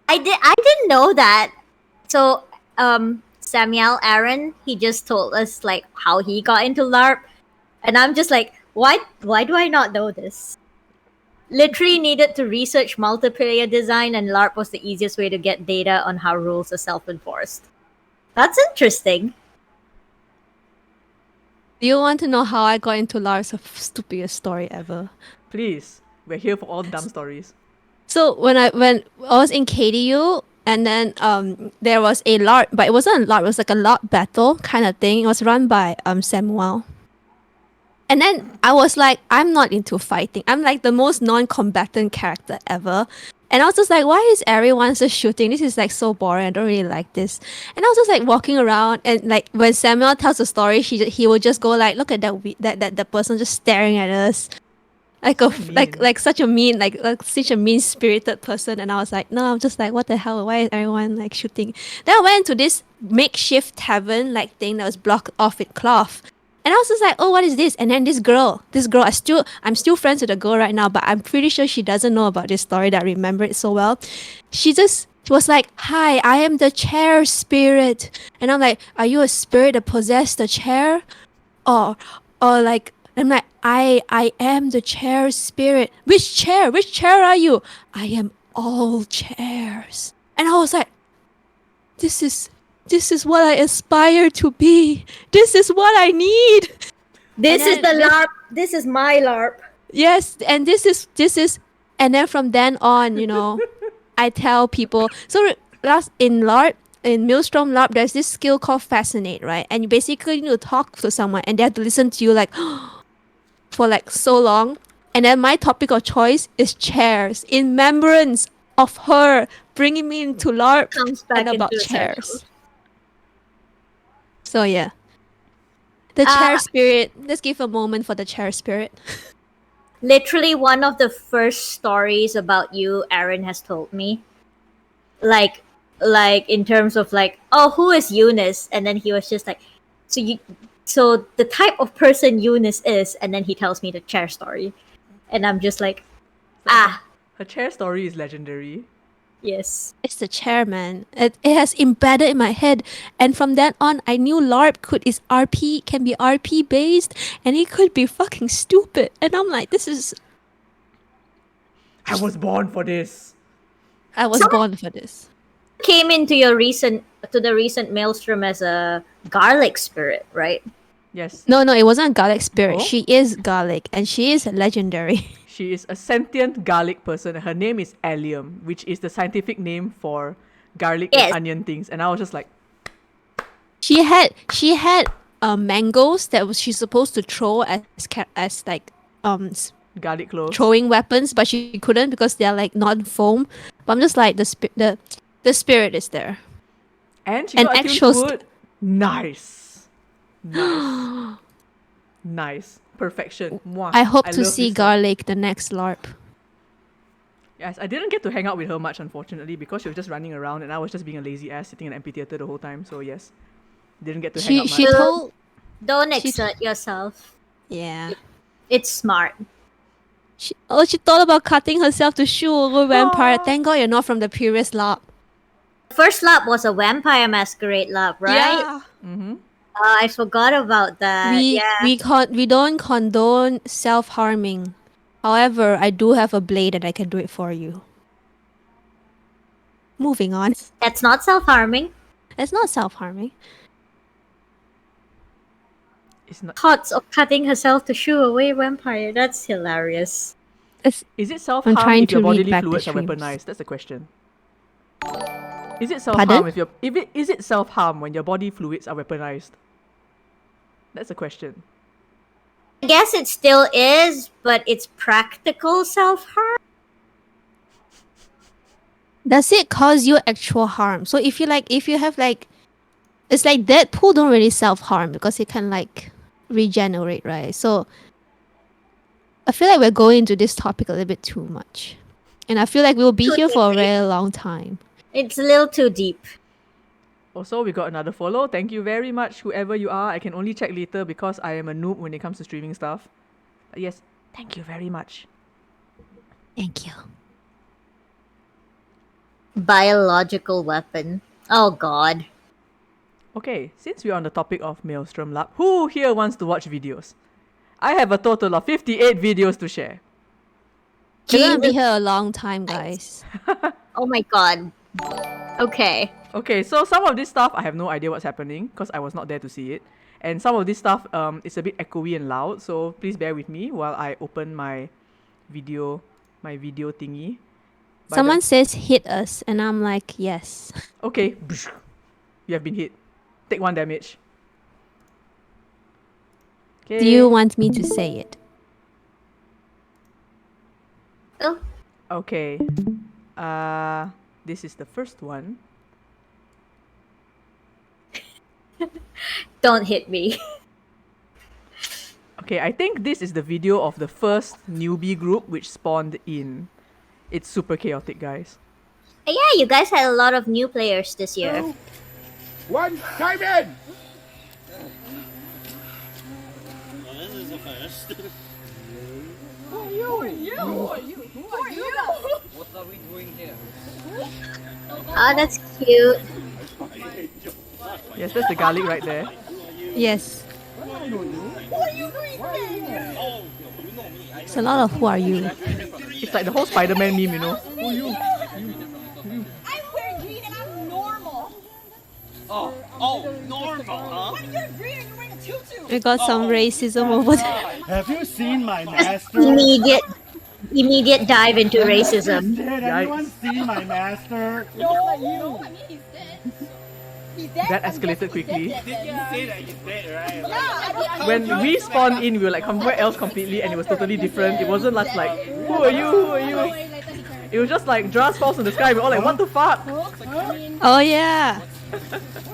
S1: I didn't know that. So Samuel Aaron, he just told us like how he got into LARP. And I'm just like, why do I not know this? Literally needed to research multiplayer design, and LARP was the easiest way to get data on how rules are self-enforced. That's interesting.
S2: Do you want to know how I got into LARP? It's the stupidest story ever.
S3: Please, we're here for all dumb stories.
S2: So when I was in KDU, and then there was a LARP, but it wasn't a LARP. It was like a LARP battle kind of thing. It was run by Samuel. And then I was like, I'm not into fighting. I'm like the most non-combatant character ever. And I was just like, why is everyone just shooting? This is like so boring. I don't really like this. And I was just like walking around, and like when Samuel tells a story, he will just go like, look at that person just staring at us. like such a mean like such a mean spirited person, and I was like, no, I'm just like, what the hell, why is everyone like shooting? Then I went to this makeshift tavern like thing that was blocked off with cloth, and I was just like, oh, what is this? And then this girl I'm still friends with the girl right now, but I'm pretty sure she doesn't know about this story that I remember it so well. She was like, hi, I am the chair spirit. And I'm like, are you a spirit that possessed the chair? Or like, I'm like, I am the chair spirit. Which chair? Which chair are you? I am all chairs. And I was like, this is what I aspire to be. This is what I need.
S1: This
S2: And
S1: is the
S2: then
S1: LARP. This is my LARP.
S2: Yes, and this is, and then from then on, I tell people. So last in LARP, in Maelstrom LARP, there's this skill called Fascinate, right? And you basically need to talk to someone, and they have to listen to you like for like so long. And then my topic of choice is chairs, in remembrance of her bringing me into LARP
S1: Comes back
S2: and about
S1: into
S2: chairs.
S1: essentials.
S2: So yeah, the chair spirit. Let's give a moment for the chair spirit.
S1: Literally one of the first stories about you Aaron has told me, like in terms of like, oh, who is Eunice? And then he was just like, so the type of person Eunice is, and then he tells me the chair story, and I'm just like,
S3: Her chair story is legendary.
S1: yes.
S2: It's the chair, man. It has embedded in my head, and from then on, I knew LARP can be RP based, and it could be fucking stupid. And I'm like,
S3: I was born for this.
S2: I was born for this.
S1: Came into the recent Maelstrom as a garlic spirit, right?
S3: Yes.
S2: No, it wasn't a garlic spirit.
S3: Oh?
S2: She is garlic, and she is legendary.
S3: She is a sentient garlic person. Her name is allium, which is the scientific name for garlic
S1: Yes.
S3: and onion things. And I was just like,
S2: She had mangoes that she's supposed to throw as like
S3: garlic cloves.
S2: throwing weapons, but she couldn't because they're like non-foam. But I'm just like, the spirit is there.
S3: And she
S2: And
S3: got
S2: actual
S3: attuned to wood. Nice. Nice. Perfection. Mwah.
S2: I hope to
S3: love
S2: see
S3: this stuff.
S2: garlic the next LARP.
S3: Yes, I didn't get to hang out with her much, unfortunately, because she was just running around and I was just being a lazy ass sitting in an amphitheater the whole time. So yes, didn't get to hang out much.
S2: She told
S1: Don't
S2: She-
S1: exert yourself.
S2: yeah.
S1: It's smart.
S2: She thought about cutting herself to shoot over vampire.
S3: Aw.
S2: Thank God you're not from the previous LARP.
S1: First lap was a vampire masquerade lap, right?
S2: Yeah.
S3: Mm-hmm.
S1: I forgot about that.
S2: We don't condone self-harming. However, I do have a blade and I can do it for you. Moving on.
S1: That's not self-harming.
S2: It's not self-harming.
S3: It's not.
S1: Thoughts of cutting herself to shoo away vampire. That's hilarious.
S2: It's
S3: Is it self-harm
S2: trying
S3: if your
S2: to read
S3: bodily
S2: back the
S3: fluids are
S2: streams.
S3: weaponized? That's the question. Is it self-harm
S2: Pardon?
S3: is it self-harm when your body fluids are weaponized? That's the question.
S1: I guess it still is, but it's practical self-harm.
S2: Does it cause you actual harm? So if you have like, it's like Deadpool don't really self-harm because it can like regenerate, right? So I feel like we're going into this topic a little bit too much. And I feel like we'll be
S1: Too
S2: here for a
S1: deep.
S2: very long time.
S1: It's a little too deep.
S3: Also, we got another follow. Thank you very much, whoever you are. I can only check later because I am a noob when it comes to streaming stuff. But yes, thank you very much.
S2: Thank you.
S1: Biological weapon. Oh god.
S3: Okay, since we're on the topic of Maelstrom LARP, who here wants to watch videos? I have a total of 58 videos to share.
S2: We're gonna be
S1: Jesus.
S2: here a long time, guys.
S1: Oh my god. Okay.
S3: Okay, so some of this stuff I have no idea what's happening because I was not there to see it. And some of this stuff is a bit echoey and loud, so please bear with me while I open my video thingy. By
S2: Someone says hit us, and I'm like, yes.
S3: Okay, you have been hit. Take 1 damage. Okay.
S2: Do you want me to say it?
S1: Oh,
S3: Okay. This is the first one.
S1: don't hit me.
S3: Okay, I think this is the video of the first newbie group which spawned in. It's super chaotic, guys.
S1: Yeah, you guys had a lot of new players this year.
S4: One, time in!
S5: This is the first.
S4: Who are you?
S6: What are we doing here?
S1: Oh, that's cute.
S3: Yes, that's the garlic right there.
S2: Yes.
S4: Who are you doing here?
S5: Oh, you know me.
S2: It's a lot of who are you?
S3: It's like the whole Spider-Man meme, you know.
S4: Who are you?
S7: I'm wearing green and I'm normal.
S5: Oh, normal, huh?
S7: What? You're green and you're wearing a tutu.
S2: We got some racism over there.
S4: Have you seen my master?
S1: Immediate dive into racism.
S4: Did anyone see my master?
S7: No, I mean he's dead. He's dead.
S3: That escalated quickly.
S5: Did you say that he's dead, right?
S7: Yeah,
S3: When we spawned in, we were like somewhere else completely, and it was totally different. It wasn't just like, who are you? Who are you? It was just like Dras falls in the sky. We're all like, what the fuck?
S2: Oh yeah.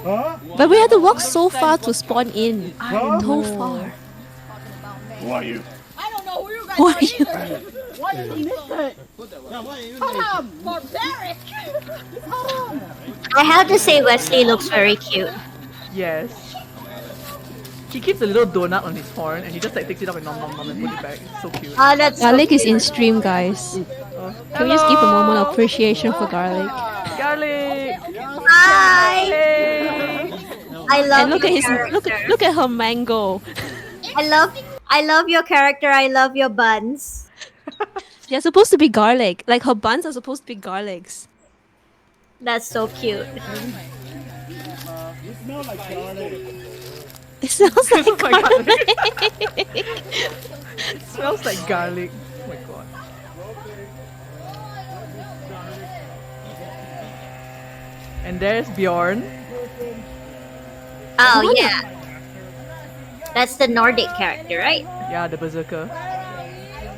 S4: Huh?
S2: But we had to walk so far to spawn in.
S4: Huh?
S2: So far.
S4: Who are you?
S7: I don't know who you guys
S2: Who
S7: are
S2: are you?
S7: either. Why did you miss it? Barbaric.
S1: I have to say, Wesley looks very cute.
S3: Yes. He keeps a little donut on his horn, and he just like takes it up and nom nom nom and put it back. It's so cute.
S1: Oh, that's so
S2: Garlic is
S1: cute.
S2: in stream, guys. Can we just give a moment of appreciation for garlic?
S3: Garlic!
S1: Hi.
S3: Hey!
S1: I love
S2: And look
S1: your
S2: at his
S1: character.
S2: look at her mango.
S1: I love your character. I love your buns.
S2: They're supposed to be garlic. Like her buns are supposed to be garlics.
S1: That's so cute.
S4: You smell like garlic.
S2: It smells like
S3: Oh my God.
S2: garlic.
S3: It smells like garlic. Oh my god. And there's Bjorn.
S1: Oh yeah, that's the Nordic character, right?
S3: Yeah, the berserker.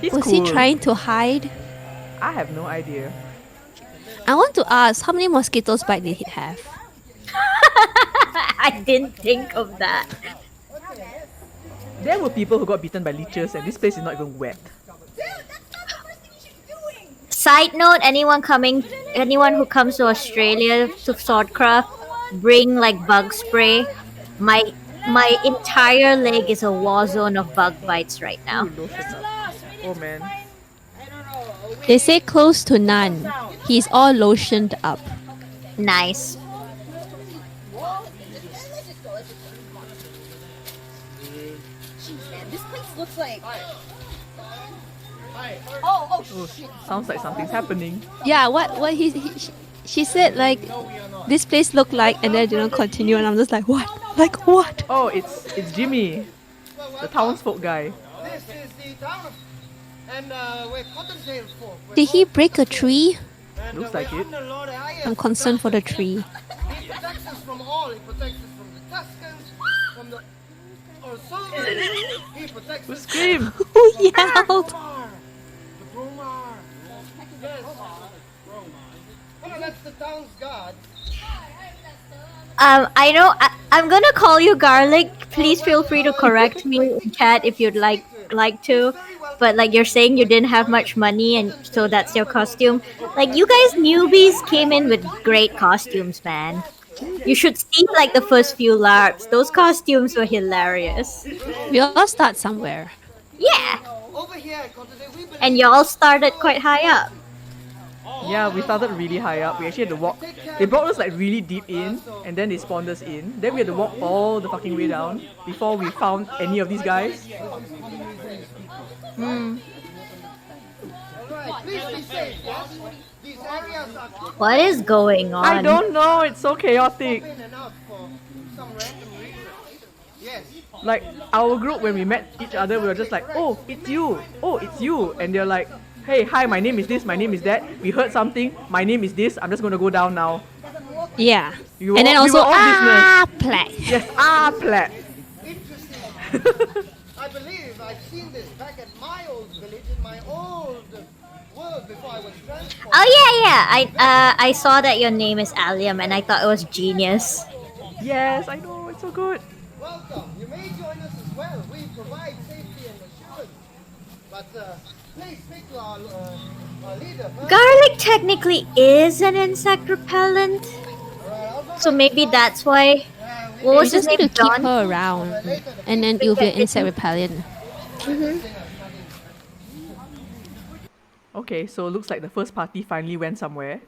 S3: He's
S2: Was
S3: cool.
S2: he trying to hide?
S3: I have no idea.
S2: I want to ask, how many mosquitoes bite did he have?
S1: I didn't think of that.
S3: There were people who got bitten by leeches, and this place is not even wet.
S7: Dude, that's not the first thing you should be doing.
S1: Side note: anyone who comes to Australia to Swordcraft, bring like bug spray. My entire leg is a war zone of bug bites right now.
S3: Ooh, lotion up. Oh man.
S2: They say close to none. He's all lotioned up.
S1: Nice.
S7: Jeez, man, this place looks like. Oh
S3: Ooh,
S7: shit.
S3: sounds like something's happening.
S2: Yeah, what she said like this place looked like, and then didn't continue, and I'm just like, what? Like what?
S3: Oh, it's Jimmy, the townsfolk guy.
S8: This is the town of, and where Cottontail's folk.
S2: Did he break a tree?
S3: Looks like it.
S2: I'm concerned for the tree.
S8: He protects us from all. He protects us from the Tuscans, from the Ursula. He protects
S3: Who
S8: us
S3: screamed?
S2: Who yelled?
S8: from the Bromar. Yes. Oh, that's the town's god.
S1: I know. I'm gonna call you Garlic. Please feel free to correct me in chat if you'd like to. But like you're saying, you didn't have much money, and so that's your costume. Like you guys newbies came in with great costumes, man. You should see like the first few LARPs. Those costumes were hilarious.
S2: We all start somewhere.
S1: Yeah,
S8: Over here at Cottontail, we believe
S1: and y'all started quite high up.
S3: Yeah, we started really high up. We actually had to walk. They brought us like really deep in, and then they spawned us in. Then we had to walk all the fucking way down before we found any of these guys.
S8: Alright, please be safe, yes? These areas are
S1: What is going on?
S3: I don't know. It's so chaotic.
S8: in and out for some random reason. Yes.
S3: Like our group, when we met each other, we were just like, "Oh, it's you. Oh, it's you," and they're like, "Hey, hi, my name is this. My name is that. We heard something. My name is this. I'm just gonna go down now."
S2: Yeah.
S3: We were
S2: And then
S3: all- we
S2: also
S3: were all business.
S2: play.
S3: Yes, plat.
S8: Interesting. I believe I've seen this back at my old village in my old world before I was transformed.
S1: Oh yeah. I saw that your name is Allium, and I thought it was genius.
S3: Yes, I know. It's so good.
S8: Welcome. You may join us as well. We provide safety and But please speak to our leader first.
S1: Garlic technically is an insect repellent, so maybe that's why. What
S2: You
S1: was his
S2: just need
S1: name?
S2: to keep
S1: John?
S2: her around, and then you'll be an insect repellent.
S3: Okay, so looks like the first party finally went somewhere.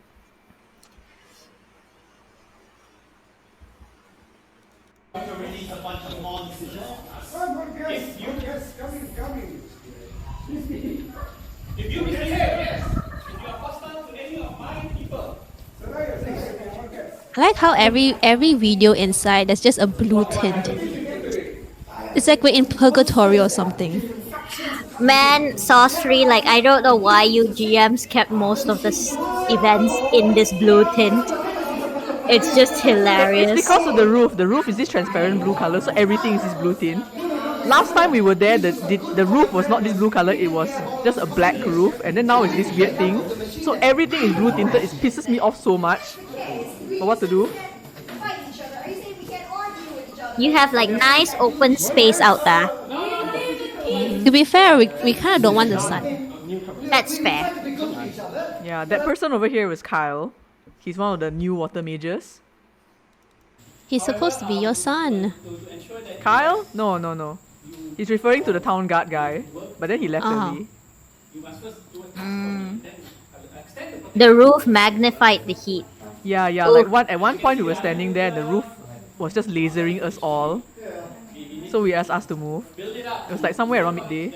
S2: I like how every video inside there's just a blue tint. It's like we're in purgatory or something.
S1: Man, sorcery, like I don't know why you GMs kept most of the events in this blue tint. It's just hilarious.
S3: It's because of the roof. The roof is this transparent blue color, so everything is this blue tint. Last time we were there, the roof was not this blue color, it was just a black roof, and then now it's this weird thing. So everything is blue tinted, it pisses me off so much. But what to do?
S1: You have like nice open space out there.
S2: To be fair, we kind of don't want the sun.
S1: That's fair.
S3: Yeah, that person over here was Kyle. He's one of the new water mages.
S2: He's supposed to be your son.
S3: Kyle? No. He's referring to the town guard guy, but then he left early.
S1: The roof magnified the heat.
S3: Yeah, like at one point we were standing there and the roof was just lasering us all. So we asked to move. It was like somewhere around midday.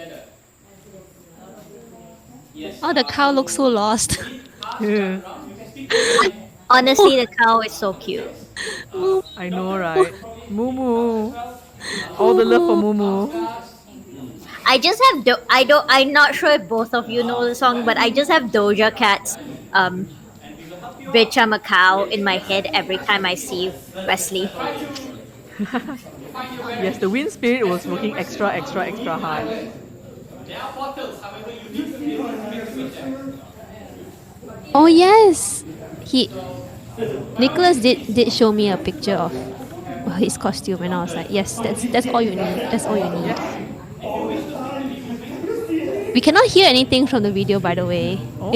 S2: Oh, the cow looks so lost.
S1: Honestly, the cow is so cute.
S3: I know, right? Moo. All the love for Moo.
S1: I just have I'm not sure if both of you know the song, but I just have Doja Cat's Bitch I'm a Cow in my head every time I see Wesley.
S3: Yes, the wind spirit was working extra hard.
S2: Oh yes, Nicholas did show me a picture of his costume, and I was like, yes, that's all you need. That's all you need. We cannot hear anything from the video, by the way.
S3: Oh.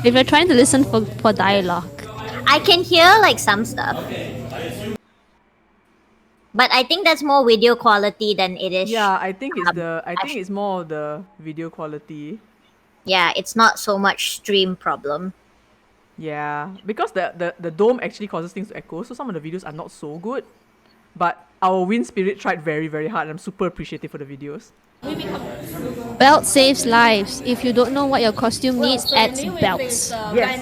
S2: If you're trying to listen for dialogue.
S1: I can hear like some stuff. But I think that's more video quality than it is.
S3: Yeah, I think it's more of the video quality.
S1: Yeah, it's not so much stream problem.
S3: Yeah, because the dome actually causes things to echo, so some of the videos are not so good. But our wind spirit tried very, very hard, and I'm super appreciative for the videos.
S2: Belt saves lives. If you don't know what your costume needs, add belts.
S3: Yes,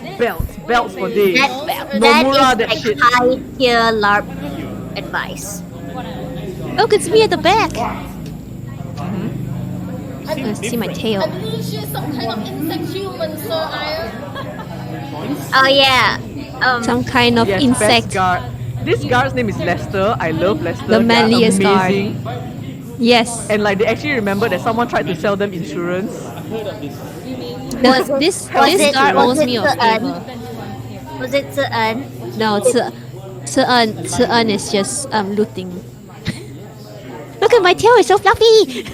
S3: belts for days.
S1: That
S3: Nomura,
S1: is
S3: that
S1: like
S3: shit.
S1: high tier LARP advice.
S2: Look, it's me at the back. See my tail.
S7: I believe she's some kind of insect human, Sir Iron.
S1: Oh yeah.
S2: Some kind of
S3: Yes,
S2: insect.
S3: best guard. This guard's name is Lester. I love Lester.
S2: The
S3: They are
S2: manliest guard.
S3: amazing.
S2: Yes.
S3: And like they actually remember that someone tried to sell them insurance.
S2: This guard owes me a favor.
S1: Was it Tse-en?
S2: No, Tse-en is just looting. Look at my tail, it's so fluffy.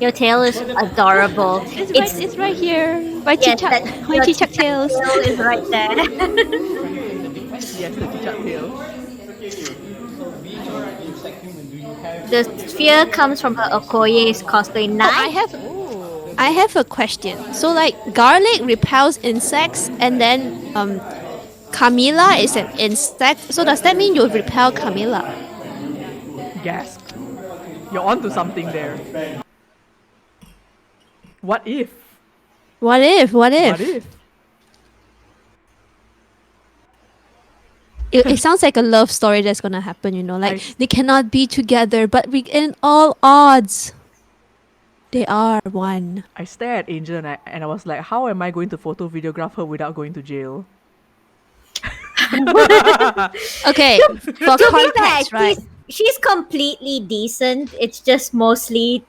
S1: Your tail is adorable.
S2: It's right here. My
S1: Yes,
S2: chichak,
S1: that-
S2: my
S1: your
S2: chichak tails.
S1: tail is right there.
S3: Yes, the chichat tail.
S1: The sphere comes from her Okoye's cosplay.
S2: Oh,
S1: Nice.
S2: I have a question. So like garlic repels insects, and then Camilla is an insect. So does that mean you repel Camilla?
S3: Gasp. You're onto something there. What if?
S2: What if?
S3: What if?
S2: It sounds like a love story that's gonna happen, you know, like
S3: I-
S2: they cannot be together, but in all odds, they are one.
S3: I stared at Angel and I was like, how am I going to photo videograph her without going to jail?
S2: Okay, for
S1: To be fair,
S2: context, right?
S1: she's completely decent. It's just mostly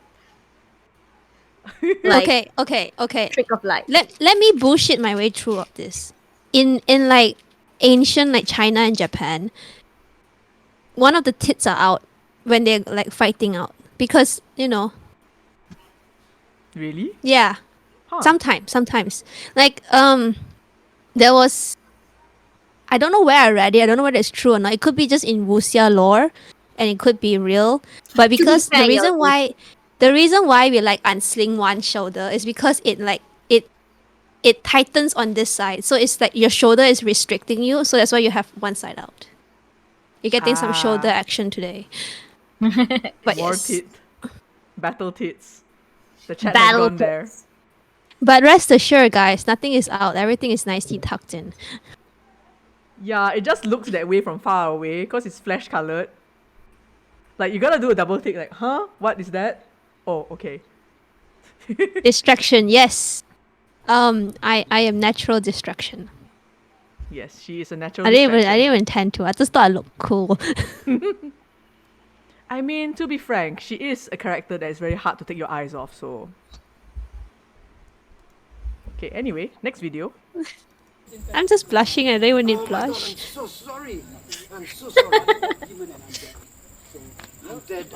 S1: like
S2: Okay.
S1: trick of life.
S2: Let me bullshit my way through of this. In like ancient like China and Japan, one of the tits are out when they're like fighting out because
S3: Really?
S2: Yeah.
S3: Huh.
S2: Sometimes. Like, there was, I don't know where I read it. I don't know whether it's true or not. It could be just in wuxia lore, and it could be real. But because
S1: fair,
S2: the reason why we like unsling one shoulder is because it tightens on this side, so it's like your shoulder is restricting you. So that's why you have one side out. You're getting some shoulder action today. But
S3: War
S2: yes.
S3: tit. Battle tits. The chat has
S1: Battle
S3: gone there.
S1: tits.
S2: But rest assured, guys, nothing is out. Everything is nicely tucked in.
S3: Yeah, it just looks that way from far away because it's flesh colored. Like you gotta do a double take. Like, huh? What is that? Oh, okay.
S2: Distraction, yes. I am natural distraction.
S3: Yes, she is a natural.
S2: I didn't
S3: distraction.
S2: even intend to. I just thought I looked cool.
S3: I mean, to be frank, she is a character that is very hard to take your eyes off. So. Okay. Anyway, next video.
S2: I'm just blushing. I don't even need
S8: Oh my God,
S2: blush.
S8: I'm so sorry. I'm so sorry. Undead,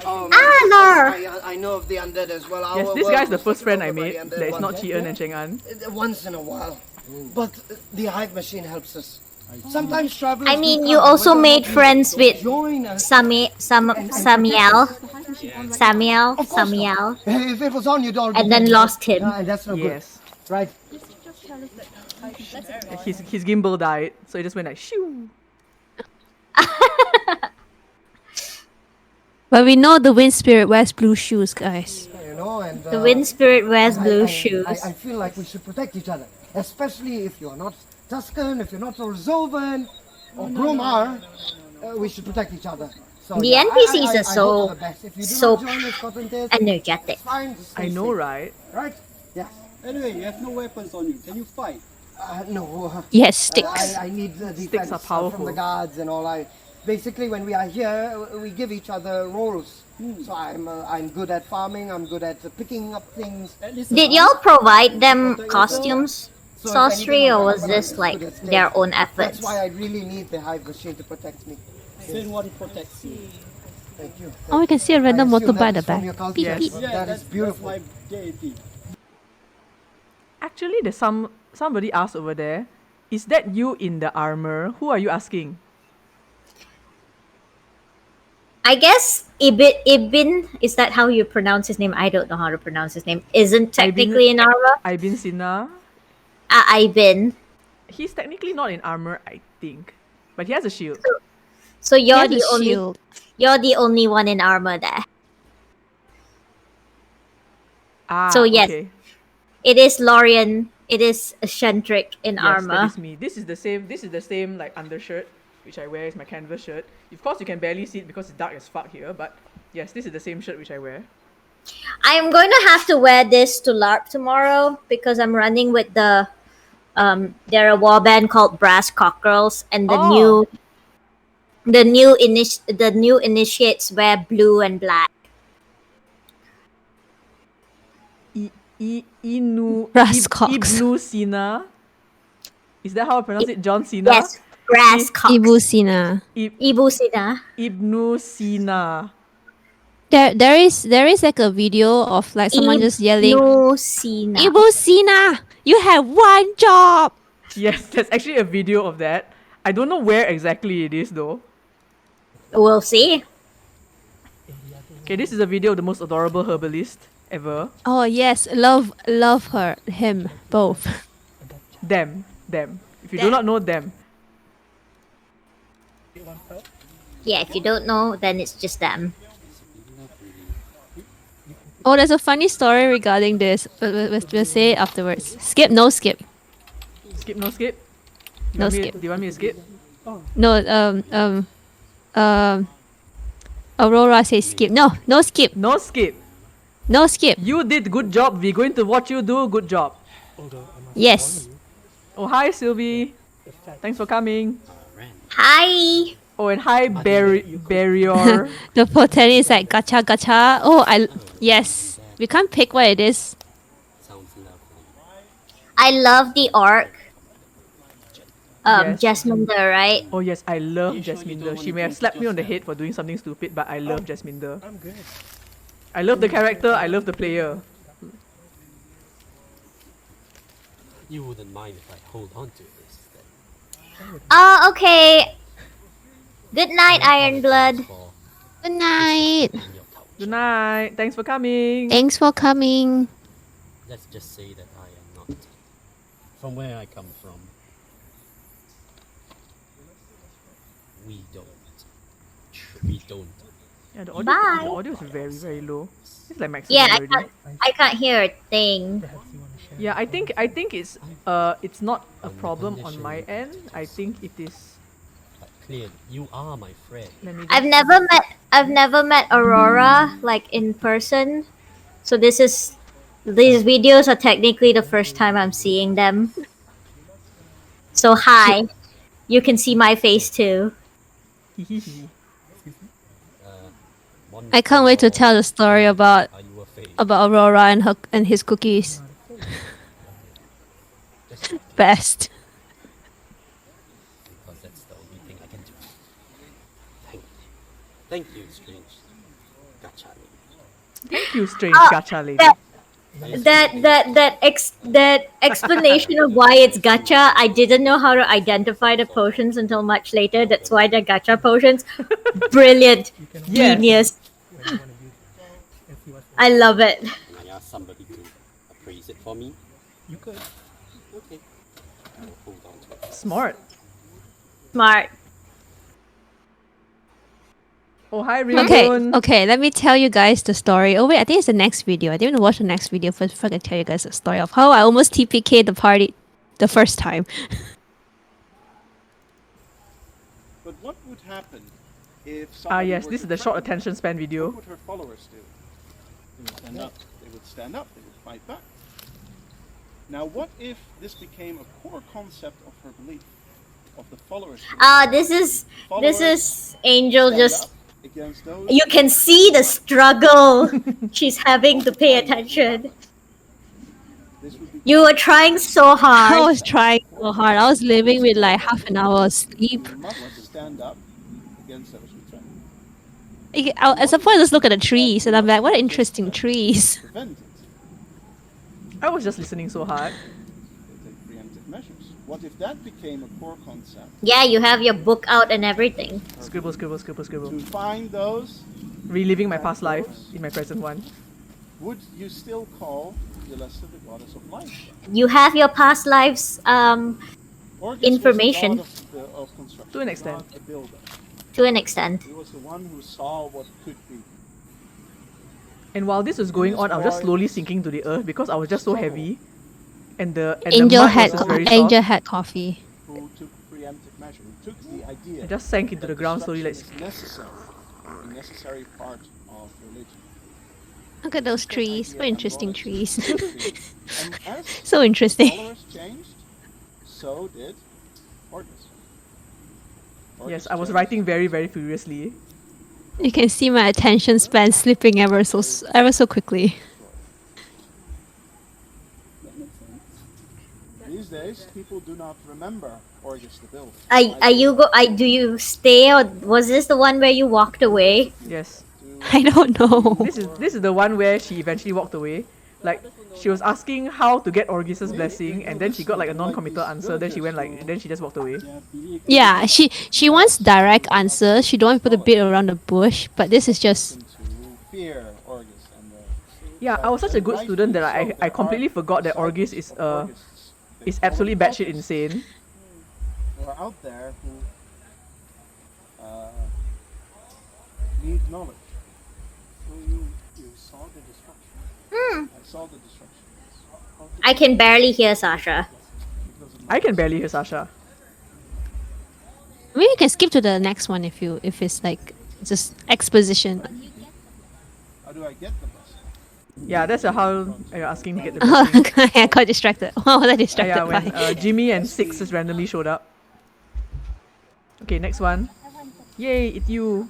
S8: I know of the undead as well.
S3: Yes,
S8: Our
S3: this
S8: world
S3: guy's the
S8: was
S3: first
S8: taken
S3: friend I
S8: over by
S3: made.
S8: the undead
S3: That is not
S8: once.
S3: Chi-En and Cheng-An.
S8: Once in a while. But the hive machine helps us. Sometimes travelers
S1: I
S8: do
S1: mean,
S8: come,
S1: you also
S8: whether or
S1: made
S8: not you
S1: friends with
S8: join us.
S1: Samuel.
S8: If it was on, you'd already
S1: And then
S8: been-
S1: lost him.
S8: Yeah, and that's no
S3: Yes.
S8: good. Right.
S3: His gimbal died, so it just went like shoo.
S2: But we know the wind spirit wears blue shoes, guys.
S8: You know, and
S1: The wind spirit wears blue shoes.
S8: I feel like we should protect each other, especially if you're not Tuscan, if you're not Rozovan or Bromar. We should protect each other. So,
S1: The
S8: yeah,
S1: NPCs are
S8: I
S1: so-
S8: hope for the best. If you do
S1: so
S8: not join us, Cottontails,
S1: energetic.
S8: it's fine, just stay
S3: I know,
S8: safe,
S3: right?
S8: right? Yes.
S4: Anyway, you have no weapons on you. Can you fight?
S8: No.
S2: Yes, sticks.
S8: I need the
S3: Sticks
S8: defense
S3: are
S8: from
S3: powerful.
S8: the guards and all. Basically, when we are here, we give each other roles. So I'm good at farming. I'm good at picking up things.
S4: At least
S1: Did y'all provide them costumes,
S8: So if
S1: sorcery,
S8: anything,
S1: or
S8: I'm
S1: was
S8: gonna
S1: this
S8: just
S1: like
S8: put it
S1: their
S8: straight.
S1: own
S8: That's
S1: efforts?
S8: why I really need the hive machine to protect me.
S4: Same one protects you.
S8: Thank you.
S2: Oh, we can see a random
S8: I assume
S2: motorbike at
S8: that
S2: the
S8: is from
S2: back.
S8: your culture.
S2: Beep,
S3: Yes.
S2: beep.
S4: Yeah,
S8: That
S4: that's
S8: is beautiful.
S4: That's my deity.
S3: Actually, there's somebody asked over there. Is that you in the armor? Who are you asking?
S1: I guess Ibin, is that how you pronounce his name? I don't know how to pronounce his name. Isn't technically in armor.
S3: Ibin Sina.
S1: Ibin.
S3: He's technically not in armor, I think, but he has a shield.
S1: So
S2: He
S1: you're
S2: has
S1: the
S2: a
S1: only
S2: shield.
S1: you're the only one in armor there.
S3: Ah,
S1: So yes.
S3: okay.
S1: It is Lorian. It is Shentrick in
S3: Yes,
S1: armor.
S3: that is me. This is the same like undershirt which I wear. Is my canvas shirt. Of course, you can barely see it because it's dark as fuck here. But yes, this is the same shirt which I wear.
S1: I'm going to have to wear this to LARP tomorrow because I'm running with the they're a warband called Brass Cockerels, and the
S3: Oh.
S1: new initiates wear blue and black.
S2: Brasscocks.
S3: Ibnu Sina. Is that how I pronounce it? John Cena?
S1: Yes, Brass Cocks.
S2: Ibu Sina.
S1: Ibu Sina.
S3: Ibnu Sina.
S2: There is like a video of like someone just yelling,
S1: Ibnu Sina.
S2: Ibu Sina, you have one job.
S3: Yes, there's actually a video of that. I don't know where exactly it is though.
S1: We'll see.
S3: Okay, this is a video of the most adorable herbalist ever.
S2: Oh yes, love him both.
S3: Them. If you do
S2: Them.
S3: not know them,
S1: Yeah, if you don't know, then it's just them.
S2: Oh, there's a funny story regarding this. We'll say it afterwards. Skip, no skip.
S3: skip, no skip.
S2: No
S3: Do
S2: skip.
S3: you want me to skip?
S2: No, Aurora says skip. No skip.
S3: No skip.
S2: No skip.
S3: You did good job. We're going to watch you do good job.
S2: Yes.
S3: Oh, hi Sylvie. Thanks for coming.
S1: Hi.
S3: Oh, and hi Barrier.
S2: The potential is like gacha gacha. Oh, yes. We can't pick what it is.
S1: I love the orc.
S3: Yes.
S1: Jasminder, right?
S3: Oh yes, I love Jasminder. She may have slapped me on the head for doing something stupid, but I love Jasminder.
S4: I'm good.
S3: I love the character. I love the player.
S6: You wouldn't mind if I hold on to this then.
S1: Oh, okay. Good night, Ironblood.
S6: For
S2: Good night.
S6: disrespecting your culture.
S3: Good night. Thanks for coming.
S2: Thanks for coming.
S6: Let's just say that I am not. From where I come from, we don't. We don't.
S3: Yeah, the audio,
S1: Bye.
S3: the audio is very, very low. It's like maximum
S1: Yeah,
S3: already.
S1: I can't hear a thing.
S3: Yeah, I think it's not a problem on my end. I think it is.
S6: But clearly, you are my friend.
S3: Let me.
S1: I've never met Aurora like in person. So these videos are technically the first time I'm seeing them. So hi. You can see my face too.
S6: One
S2: I can't wait to
S6: for
S2: tell the story about
S6: Are you a fake?
S2: Aurora and his cookies.
S6: Just
S2: Best.
S6: because that's the only thing I can do. Thank you. Thank you, strange gacha lady.
S3: Thank you, strange gacha lady.
S1: That explanation of why it's gacha, I didn't know how to identify the potions until much later. That's why they're gacha potions. Brilliant.
S3: Yes.
S1: Genius. I love it.
S6: Can I ask somebody to appraise it for me?
S4: You could.
S6: Okay. I will hold on to it.
S3: Smart.
S1: Smart.
S3: Oh, hi,
S2: Okay,
S3: Ryun.
S2: okay, let me tell you guys the story. Oh wait, I think it's the next video. I didn't watch the next video first before I can tell you guys the story of how I almost TPK'd the party the first time.
S9: But what would happen if
S3: Ah,
S9: somebody
S3: yes,
S9: were
S3: this
S9: to
S3: is the short
S9: threaten her?
S3: attention span video.
S9: What would her followers do? They would stand up. They would stand up. They would fight back. Now, what if this became a core concept of her belief, of the followers?
S1: This is
S9: Followers
S1: Angel
S9: stand
S1: just
S9: up against those.
S1: you can see the struggle she's having to pay attention.
S9: This would be
S1: You were trying so
S2: I
S1: hard.
S2: was trying so hard. I was living with like half an hour of sleep.
S9: you must stand up against those who threaten.
S2: At some point, I just look at the trees and I'm like, what interesting trees.
S9: Prevent it.
S3: I was just listening so hard.
S9: They take preemptive measures. What if that became a core concept?
S1: Yeah, you have your book out and everything.
S3: Scribble, scribble, scribble, scribble.
S9: To find those,
S3: Reliving my past life in my present one.
S9: would you still call Yelesta the goddess of life?
S1: You have your past lives
S9: Orgus
S1: Information.
S9: was the god of construction,
S3: To an extent.
S9: not a builder.
S1: to an extent.
S9: He was the one who saw what could be.
S3: And while this was going on, I was just slowly sinking to the earth because I was just so heavy. And the
S2: Angel
S3: mud
S2: had
S3: was just very
S2: Angel
S3: soft.
S2: had coffee.
S9: Who took preemptive measure? Who took the idea?
S3: I just sank into
S9: that
S3: the ground slowly, like
S9: destruction is necessary, a necessary part of religion.
S2: Look at those trees. So interesting trees.
S9: And as
S2: So interesting.
S9: followers changed, so did Orgus.
S3: yes,
S9: Orgus
S3: I was
S9: changed.
S3: writing very, very furiously.
S2: You can see my attention span slipping ever so quickly.
S9: These days, people do not remember Orgus the builder.
S1: Do you stay, or was this the one where you walked away?
S3: Yes.
S2: I don't know.
S3: This is the one where she eventually walked away. Like she was asking how to get Orgus's blessing, and then she got like a non-committal answer. Then she went like, then she just walked away.
S2: Yeah, she wants direct answers. She don't want people to beat around the bush. But this is just
S9: To fear Orgus and the
S3: Yeah, I was such a good student that I completely forgot that Orgus is absolutely batshit insane.
S9: who are out there who need knowledge. So you saw the destruction. I saw the destruction.
S1: I can barely hear Sasha.
S3: I can barely hear Sasha.
S2: maybe you can skip to the next one if it's like just exposition.
S9: How do I get the blessing?
S3: Yeah, that's how you're asking to get the blessing.
S2: I got distracted. What was I distracted
S3: Yeah, when
S2: by?
S3: Jimmy and Six just randomly showed up. Okay, next one. Yay, it's you.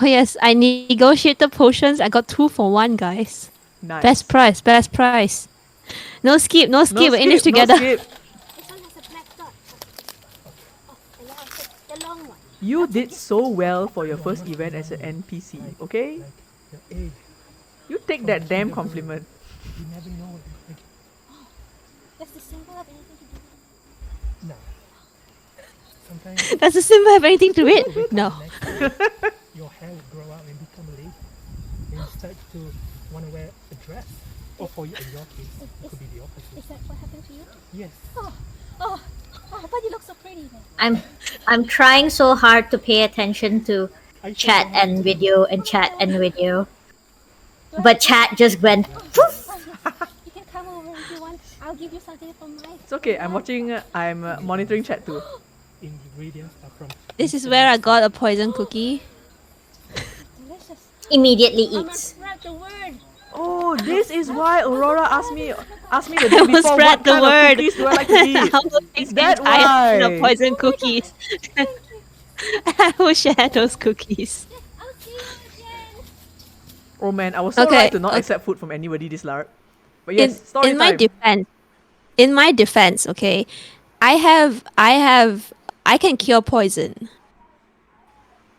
S2: Oh yes, I negotiated potions. I got 2 for 1, guys.
S3: Nice.
S2: Best price, best price. No skip, no skip. We're in this together.
S3: No skip.
S7: This one has a black dot. Oh, and now I'll take the long one.
S3: You did so well for your first event as an NPC, okay? You take that damn compliment.
S10: You never know what you're going
S7: Does the symbol have anything to do with it?
S10: No. Sometimes
S2: Does the symbol have anything to do with it? No.
S10: your hair will grow out and become a lady. And you start to want to wear a dress. Or for you, in your case, it could be the opposite.
S7: Is that what happened to you?
S10: Yes.
S7: Oh, but you look so pretty then.
S1: I'm trying so hard to pay attention to
S10: Are you
S1: chat
S10: sure?
S1: and video and chat and video. But chat just went poof.
S7: You can come over if you want. I'll give you something from mine.
S3: It's okay. I'm watching. I'm monitoring chat too.
S10: Ingredients are from.
S2: This is where I got a poison cookie.
S7: Delicious.
S1: Immediately
S7: I'm gonna
S1: eats.
S7: spread the word.
S3: Oh, this is why Aurora asked me the
S2: I
S3: day
S2: will
S3: before
S2: spread
S3: what
S2: the
S3: kind
S2: word.
S3: of cookies do I like to eat.
S2: I will
S3: Is
S2: take
S3: that
S2: the entire tin
S3: why?
S2: of poison cookies. I will share those cookies.
S7: I'll see you again.
S3: Oh man, I was so
S2: Okay,
S3: right to not
S2: okay.
S3: accept food from anybody this LARP. But yes, story
S2: in
S3: time.
S2: my defense, okay, I can cure poison.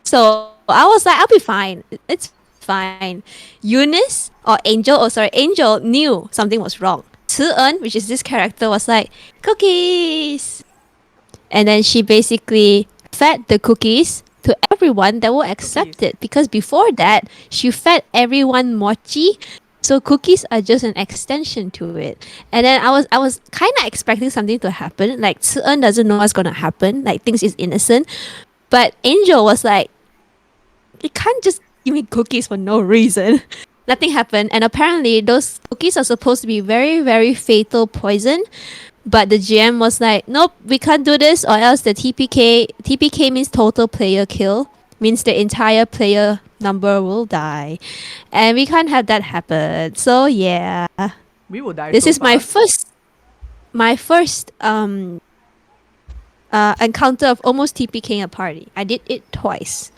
S2: So I was like, I'll be fine. It's fine. Eunice or Angel knew something was wrong. Ci-En, which is this character, was like, cookies. And then she basically fed the cookies to everyone that will accept
S3: Cookies.
S2: it. Because before that, she fed everyone mochi. So cookies are just an extension to it. And then I was kind of expecting something to happen. Like Ci-En doesn't know what's gonna happen. Like thinks it's innocent. But Angel was like, you can't just give me cookies for no reason. Nothing happened. And apparently those cookies are supposed to be very, very fatal poison. But the GM was like, nope, we can't do this or else the TPK means total player kill. Means the entire player number will die. And we can't have that happen. So yeah.
S3: We will die.
S2: This
S3: so
S2: is
S3: fast.
S2: my first encounter of almost TPKing a party. I did it twice.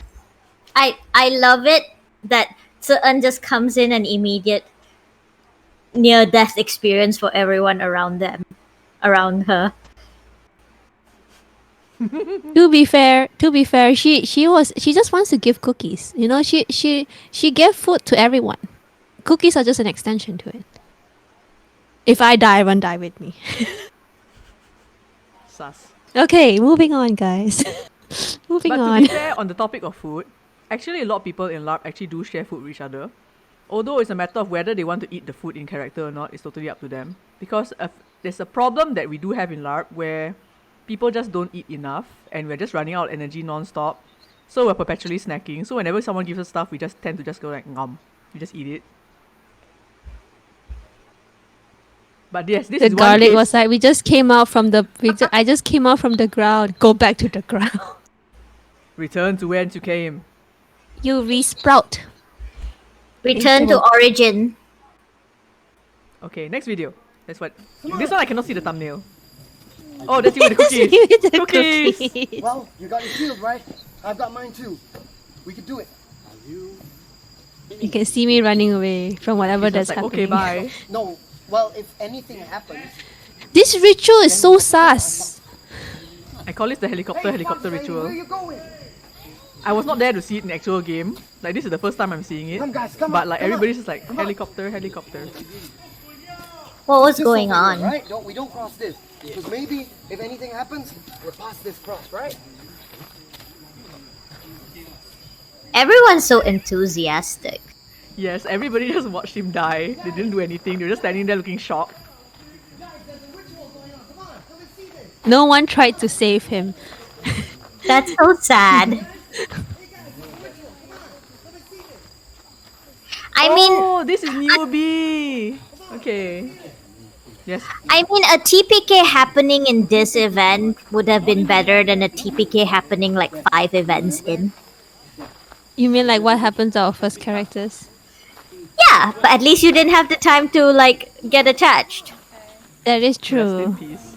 S1: I love it that Ci-En just comes in an immediate near death experience for everyone around her.
S2: To be fair, she just wants to give cookies. You know, she gave food to everyone. Cookies are just an extension to it. If I die, everyone die with me.
S3: Sus.
S2: Okay, moving on, guys. moving
S3: But to
S2: on.
S3: be fair, on the topic of food, actually a lot of people in LARP actually do share food with each other. Although it's a matter of whether they want to eat the food in character or not, it's totally up to them. Because there's a problem that we do have in LARP where people just don't eat enough and we're just running out of energy non-stop. So we're perpetually snacking. So whenever someone gives us stuff, we just tend to just go like, nom. We just eat it. But yes, this
S2: The
S3: is one
S2: garlic
S3: case.
S2: was like, I just came out from the ground. Go back to the ground.
S3: Return to whence you came.
S2: You resprout.
S1: Return to origin.
S3: Okay, next video. That's what. This one I cannot see the thumbnail. Oh, that's you with the cookies.
S2: You with the
S3: Cookies!
S2: cookies.
S8: Well, you got your shield, right? I've got mine too. We can do it.
S2: You can see me running away from whatever
S3: He's
S2: that's
S3: just like,
S2: happening.
S3: okay, bye.
S8: No, well, if anything happens,
S2: This ritual is so sus.
S3: I call it the helicopter
S8: hey, Fox, where
S3: ritual.
S8: you going?
S3: I was not there to see it in actual game. Like this is the first time I'm seeing it.
S8: Come, guys, come
S3: but
S8: on,
S3: like
S8: come on,
S3: everybody's just like
S8: come on.
S3: helicopter.
S1: What was
S8: This
S1: going
S8: over
S1: on?
S8: here, right? We don't cross this. Because maybe if anything happens, we're past this cross, right?
S1: Everyone's so enthusiastic.
S3: Yes, everybody just watched him die. They didn't do anything. They were just standing there looking shocked.
S8: Guys, there's a ritual going on. Come on, come and see this.
S2: No one tried to save him.
S1: That's so sad.
S8: Hey guys, there's a ritual. Come on, come and see this.
S1: I mean,
S3: Oh, this is newbie. Okay. Yes.
S1: a TPK happening in this event would have been better than a TPK happening like 5 events in.
S2: You mean like what happened to our first characters?
S1: Yeah, but at least you didn't have the time to like get attached.
S2: That is
S3: Rest in
S2: true.
S3: peace.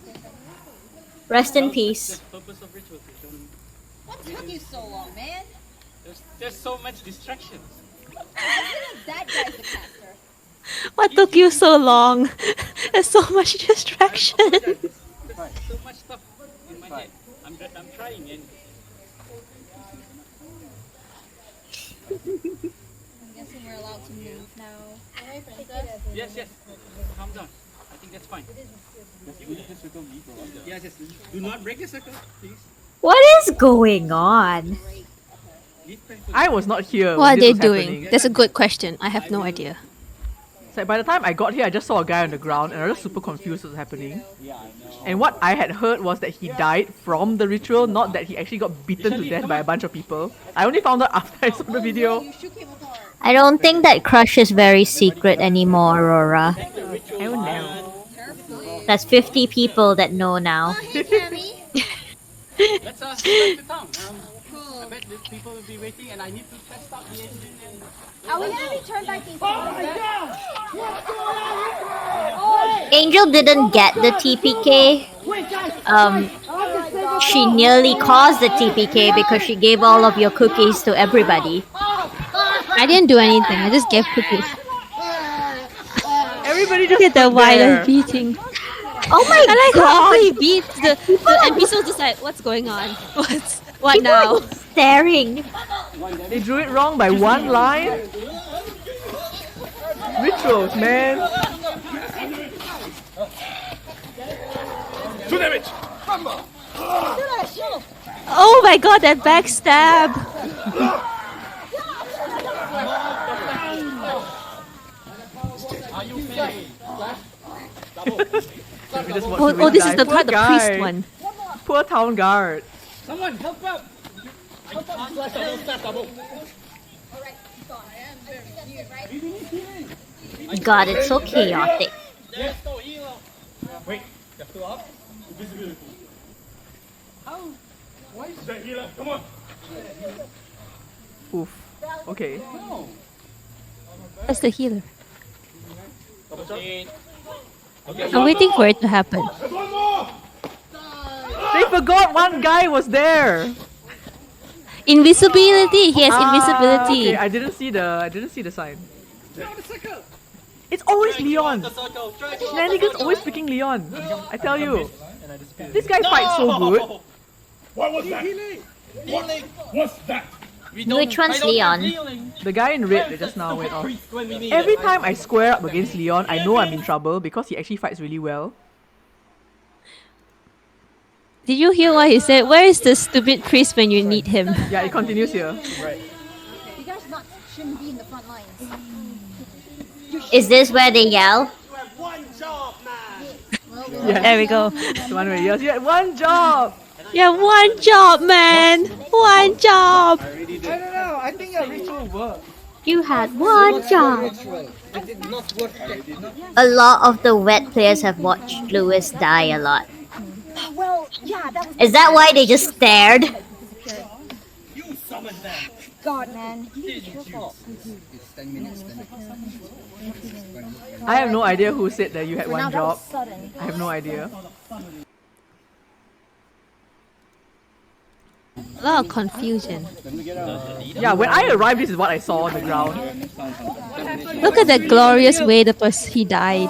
S1: Rest in peace.
S5: Purpose of ritual to show them.
S7: What took you so long, man?
S5: There's so much distraction.
S7: That guy's the caster.
S2: What took you so long? There's so much distraction.
S5: There's so much stuff in my head. I'm trying and
S7: I'm guessing we're allowed to move now.
S5: Yes, yes. Calm down. I think that's fine. Yes, yes. Do not break the circle, please.
S1: What is going on?
S3: I was not here.
S2: What are
S3: when
S2: they
S3: this was
S2: doing?
S3: happening.
S2: That's a good question. I have no idea.
S3: It's like by the time I got here, I just saw a guy on the ground and I was just super confused what was happening. And what I had heard was that he died from the ritual, not that he actually got beaten to death by a bunch of people. I only found out after I saw the video.
S1: I don't think that crush is very secret anymore, Aurora.
S3: Oh no.
S1: That's 50 people that know now.
S5: Let's start the town. I bet the people will be waiting and I need to test out the engine and...
S7: Are we gonna return back to
S1: Angel didn't get the TPK. She nearly caused the TPK because she gave all of your cookies to everybody.
S2: I didn't do anything. I just gave cookies.
S3: Everybody just
S2: Look at the
S3: stood there.
S2: violent beating.
S1: Oh my
S2: I like
S1: god!
S2: how he beats the NPCs just like, what's going on? What
S1: People
S2: now?
S1: are staring.
S3: They drew it wrong by one line. Rituals, man.
S2: Oh my god, that backstab!
S3: We just watched
S2: Oh,
S3: the
S2: oh, this
S3: guy.
S2: is the
S3: Poor
S2: part, the
S3: guy.
S2: priest one.
S3: Poor town guard.
S5: Someone help up!
S1: God, it's so chaotic.
S5: There's no healer. Wait, you have to up? Invisibility. How? Why is that healer? Come on!
S3: Oof. Okay.
S2: That's the healer.
S5: Okay.
S2: I'm waiting for it to happen.
S3: They forgot one guy was there.
S2: Invisibility. He has
S3: Okay,
S2: invisibility.
S3: I didn't see the sign. It's always Leon. Shenanigans always picking Leon. I tell you. This guy fights so good.
S9: What was that? What's that?
S1: Which one's Leon?
S3: The guy in red that just now went off. Every time I square up against Leon, I know I'm in trouble because he actually fights really well.
S2: Did you hear what he said? Where is the stupid priest when you need him?
S3: Yeah, it continues here.
S7: You guys shouldn't be in the front lines.
S1: Is this where they yell?
S8: One job, man.
S3: Yeah.
S2: There we go.
S3: The one where he yells, "You had one job!"
S2: Yeah, one job, man. One job.
S8: I don't know. I think a ritual worked.
S1: You had one job.
S8: It did not work.
S1: A lot of the wet players have watched Lewis die a lot.
S7: Well, yeah, that was.
S1: Is that why they just stared?
S8: You summoned them.
S7: God, man. It's your fault.
S3: I have no idea who said that you had
S7: For now,
S3: one
S7: that was
S3: job.
S7: sudden.
S3: I have no idea.
S2: A lot of confusion.
S3: Yeah, when I arrived, this is what I saw on the ground.
S2: Look at the glorious way he died.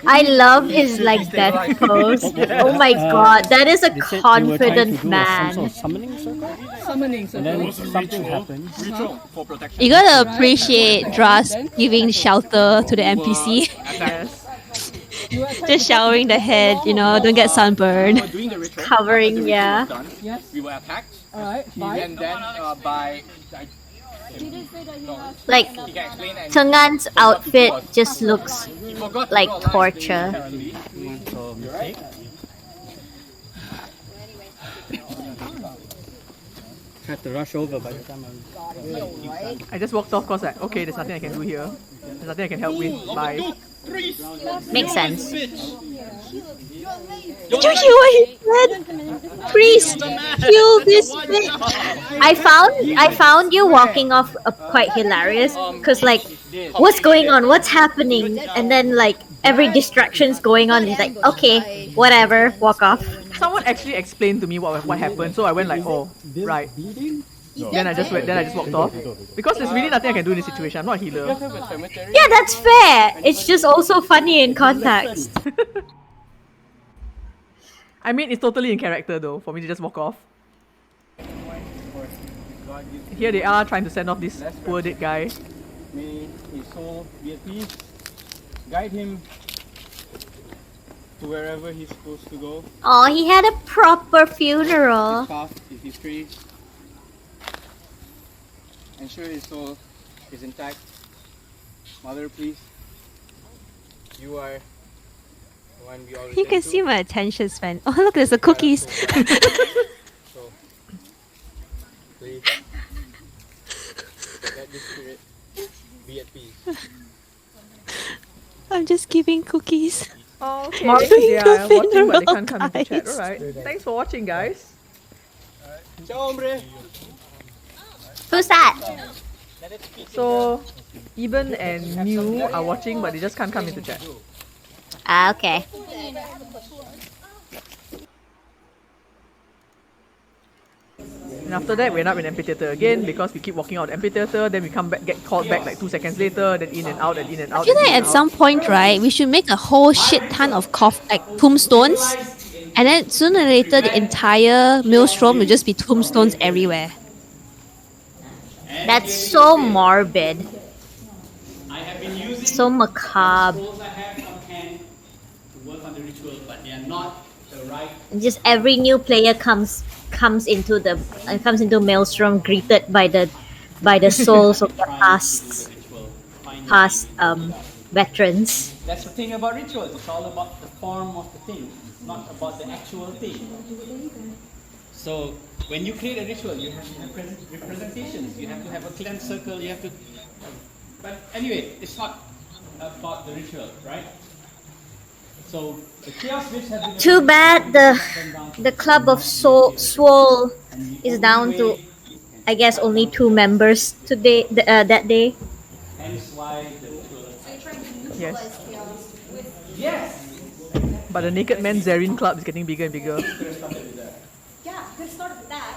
S1: I love his like death pose. Oh my god, that is a confident man.
S4: Summoning circle?
S5: Summoning
S4: And then something happens.
S5: Ritual for protection.
S2: You gotta appreciate Dras giving shelter to the NPC.
S3: Yes.
S2: Just showering the head, you know, don't get sunburned.
S5: Doing the ritual.
S1: Covering, yeah.
S5: We were attacked. Alright, and then by...
S1: Like,
S5: He can explain and
S1: Tungan's outfit just looks
S5: he forgot
S1: like
S5: about
S1: torture.
S5: apparently. Right?
S4: Had to rush over by the time
S3: I just walked off because like, okay, there's nothing I can do here. There's nothing I can help with. Bye.
S1: Makes sense.
S2: Did you hear what he said? Priest, kill this bitch.
S1: I found you walking off quite hilarious because like, what's going on? What's happening? And then like every distraction's going on. It's like, okay, whatever, walk off.
S3: Someone actually explained to me what happened, so I went like, oh, right. Then I just walked off because there's really nothing I can do in this situation. I'm not a healer.
S1: Yeah, that's fair. It's just also funny in context.
S3: I mean, it's totally in character though for me to just walk off. Here they are trying to send off this poor dead guy.
S4: May his soul be at peace. Guide him to wherever he's supposed to go.
S1: Oh, he had a proper funeral.
S4: His path, his history. Ensure his soul is intact. Mother, please. You are the one we all
S2: You can see my attention span. Oh, look, there's the cookies.
S4: So, please, let this spirit be at peace.
S2: I'm just giving cookies.
S3: Oh, okay.
S2: Mark
S3: They are
S2: the
S3: watching, but they
S2: funeral,
S3: can't come into chat.
S2: guys.
S3: Alright. Thanks for watching, guys.
S4: Ciao, hombre.
S1: Who's that?
S3: So, Eben and Mew are watching, but they just can't come into chat.
S1: Ah, okay.
S3: And after that, we end up in amphitheater again because we keep walking out of the amphitheater, then we come back, get called back like 2 seconds later, then in and out and in and out.
S2: I feel
S3: and
S2: like
S3: in and
S2: at
S3: out.
S2: some point, right, we should make a whole shit ton of tombstones, and then sooner or later the entire Maelstrom will just be tombstones everywhere.
S1: That's so morbid. So macabre. Just every new player comes into Maelstrom greeted by the souls of the past veterans.
S4: That's the thing about rituals. It's all about the form of the thing, not about the actual thing. So when you create a ritual, you have to have representations. You have to have a cleansed circle. You have to. But anyway, it's not about the ritual, right? So the chaos bits have been.
S1: Too bad the club of Swole is down to, I guess, only 2 members today. That day.
S4: Hence why the ritual.
S3: Yes. Yes! But the Naked Man Zarin Club is getting bigger and bigger.
S11: Yeah, good start with that.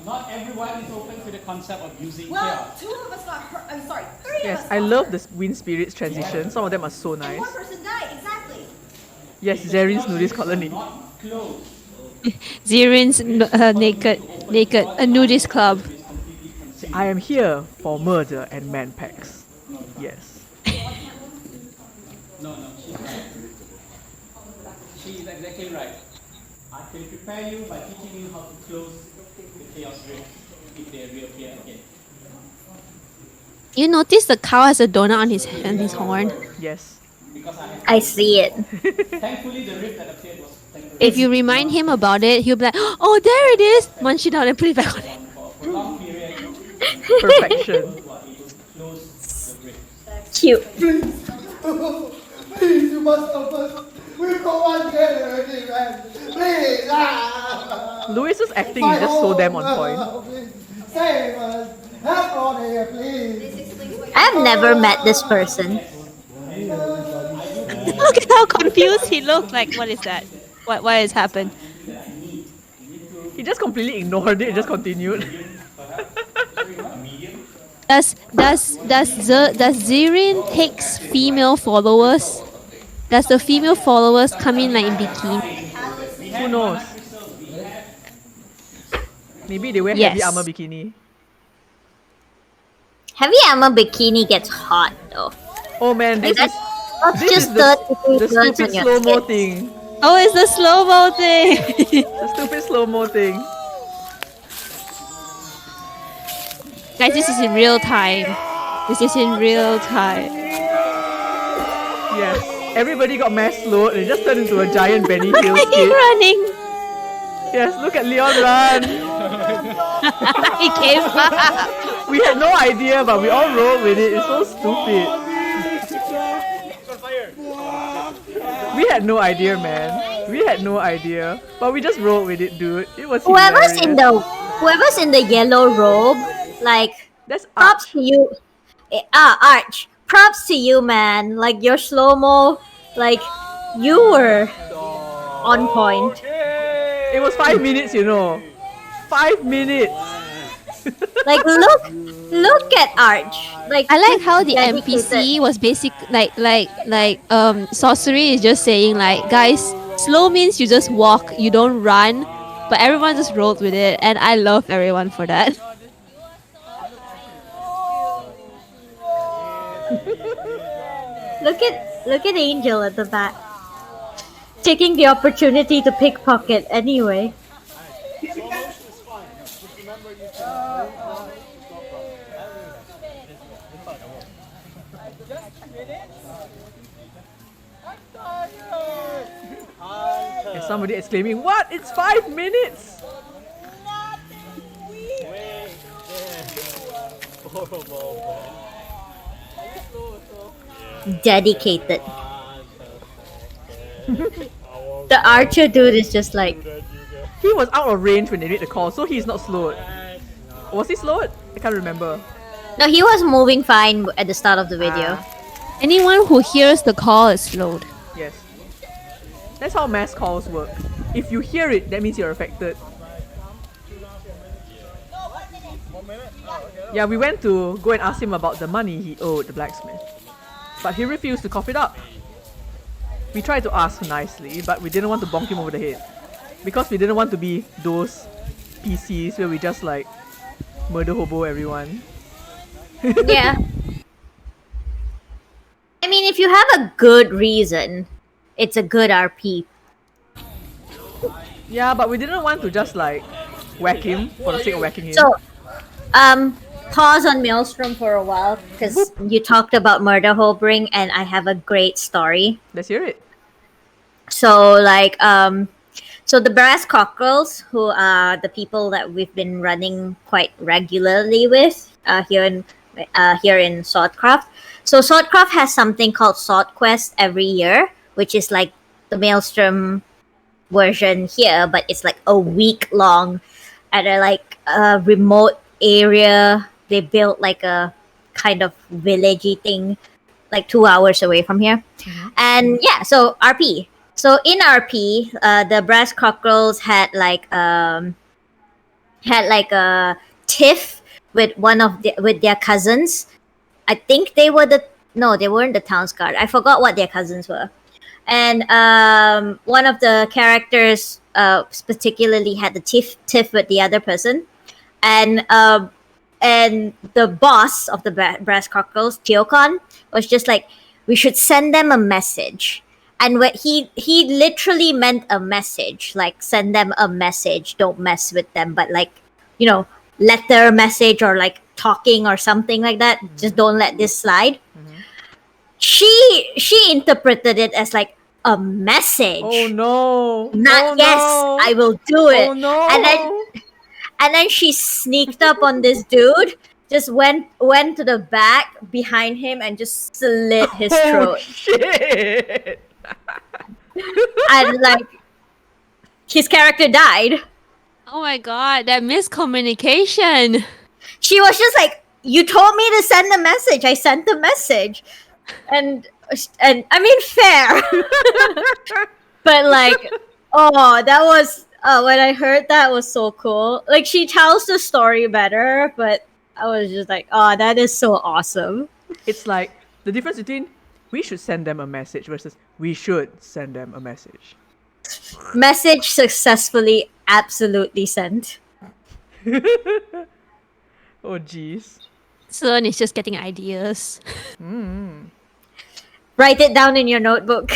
S4: Not everyone is open to the concept of using
S11: Well,
S4: chaos.
S11: 2 of us got hurt. I'm sorry, 3 of
S3: Yes,
S11: us
S3: I
S11: got
S3: love
S11: hurt.
S3: the Wind Spirits transition. Some of them are so
S11: And
S3: nice.
S11: 1 person died, exactly.
S3: Yes, Zarin's nudist colony.
S2: Zirin's naked, a nudist club.
S3: I am here for murder and man packs. Yes.
S4: No, she's exactly right. I can prepare you by teaching you how to close the chaos rift if they reappear again.
S2: You notice the cow has a donut on his horn.
S3: Yes.
S1: I see it.
S4: Thankfully, the rift that appeared was temporary.
S2: If you remind him about it, he'll be like, "Oh, there it is!" Munch it down and put it back on it.
S3: Perfection.
S1: Cute.
S8: Please, you must help us. We've got one get already, man. Please.
S3: Louis's acting is just so damn on point.
S8: Save us. Help on here, please.
S1: I've never met this person.
S2: Look at how confused he looked. Like, what is that? What has happened?
S3: He just completely ignored it and just continued.
S2: Does Zirin takes female followers? Does the female followers come in like in bikini?
S3: Who knows? Maybe they wear
S2: Yes.
S3: heavy armor bikini.
S1: Heavy armor bikini gets hot though.
S3: Oh man, this is
S1: That's
S3: this
S1: just
S3: is the stupid
S1: your
S3: slow-mo
S1: tits.
S3: thing.
S2: Oh, it's the slow-mo thing.
S3: The stupid slow-mo thing.
S2: Guys, this is in real time. This is in real time.
S3: Yes. Everybody got mass slowed and it just turned into a giant Benny Hill
S2: He's
S3: skit.
S2: running.
S3: Yes, look at Leon run.
S2: He came back.
S3: We had no idea, but we all rolled with it. It's so stupid. We had no idea, man. We had no idea, but we just rolled with it, dude. It was
S1: Whoever's
S3: hilarious.
S1: whoever's in the yellow robe, like
S3: That's
S1: props to you. Arch. Props to you, man. Like your slow-mo, like you were on point.
S3: It was 5 minutes, you know. 5 minutes.
S1: Like look at Arch. Like
S2: I like how the
S1: dedicated.
S2: NPC was basic sorcery is just saying like, guys, slow means you just walk, you don't run, but everyone just rolled with it, and I love everyone for that.
S1: Look at Angel at the back. Taking the opportunity to pickpocket anyway.
S3: And somebody exclaiming, "What? It's 5 minutes!"
S1: Dedicated. The archer dude is just like,
S3: He was out of range when they made the call, so he's not slowed. Was he slowed? I can't remember.
S1: no, he was moving fine at the start of the video.
S2: Anyone who hears the call is slowed.
S3: Yes. That's how mass calls work. If you hear it, that means you're affected. Yeah, we went to go and ask him about the money he owed the blacksmith. But he refused to cough it up. We tried to ask nicely, but we didn't want to bonk him over the head. Because we didn't want to be those PCs where we just like murder hobo everyone.
S1: Yeah. I mean, if you have a good reason, it's a good RP.
S3: Yeah, but we didn't want to just like whack him for the sake of whacking him.
S1: So, pause on Maelstrom for a while because you talked about murder hobring, and I have a great story.
S3: Let's hear it.
S1: So, like, so the brass cockerels, who are the people that we've been running quite regularly with here in Swordcraft. So Swordcraft has something called Sword Quest every year, which is like the Maelstrom version here, but it's like a week long at a remote area. They built like a kind of villagey thing, like 2 hours away from here. And yeah, so RP. So in RP, the brass cockerels had like a tiff with with their cousins. I think they were they weren't the town's guard. I forgot what their cousins were. And one of the characters particularly had the tiff with the other person. And the boss of the brass cockerels, Talkin, was just like, we should send them a message. And what he literally meant a message, like send them a message, don't mess with them, but like, you know, letter message or like talking or something like that. Just don't let this slide. She interpreted it as like a message.
S3: Oh no!
S1: Not
S3: oh,
S1: yes,
S3: no.
S1: I will do it.
S3: Oh no!
S1: And then she sneaked up on this dude, just went to the back behind him and just slit his throat.
S3: Shit!
S1: And like his character died.
S2: Oh my god, that miscommunication.
S1: She was just like, you told me to send a message. I sent the message. And I mean fair. But like, oh, that was when I heard that was so cool. Like she tells the story better, but I was just like, oh, that is so awesome.
S3: It's like the difference between we should send them a message versus we should send them a message.
S1: Message successfully absolutely sent.
S3: Oh jeez.
S2: Sloan is just getting ideas.
S1: Write it down in your notebook.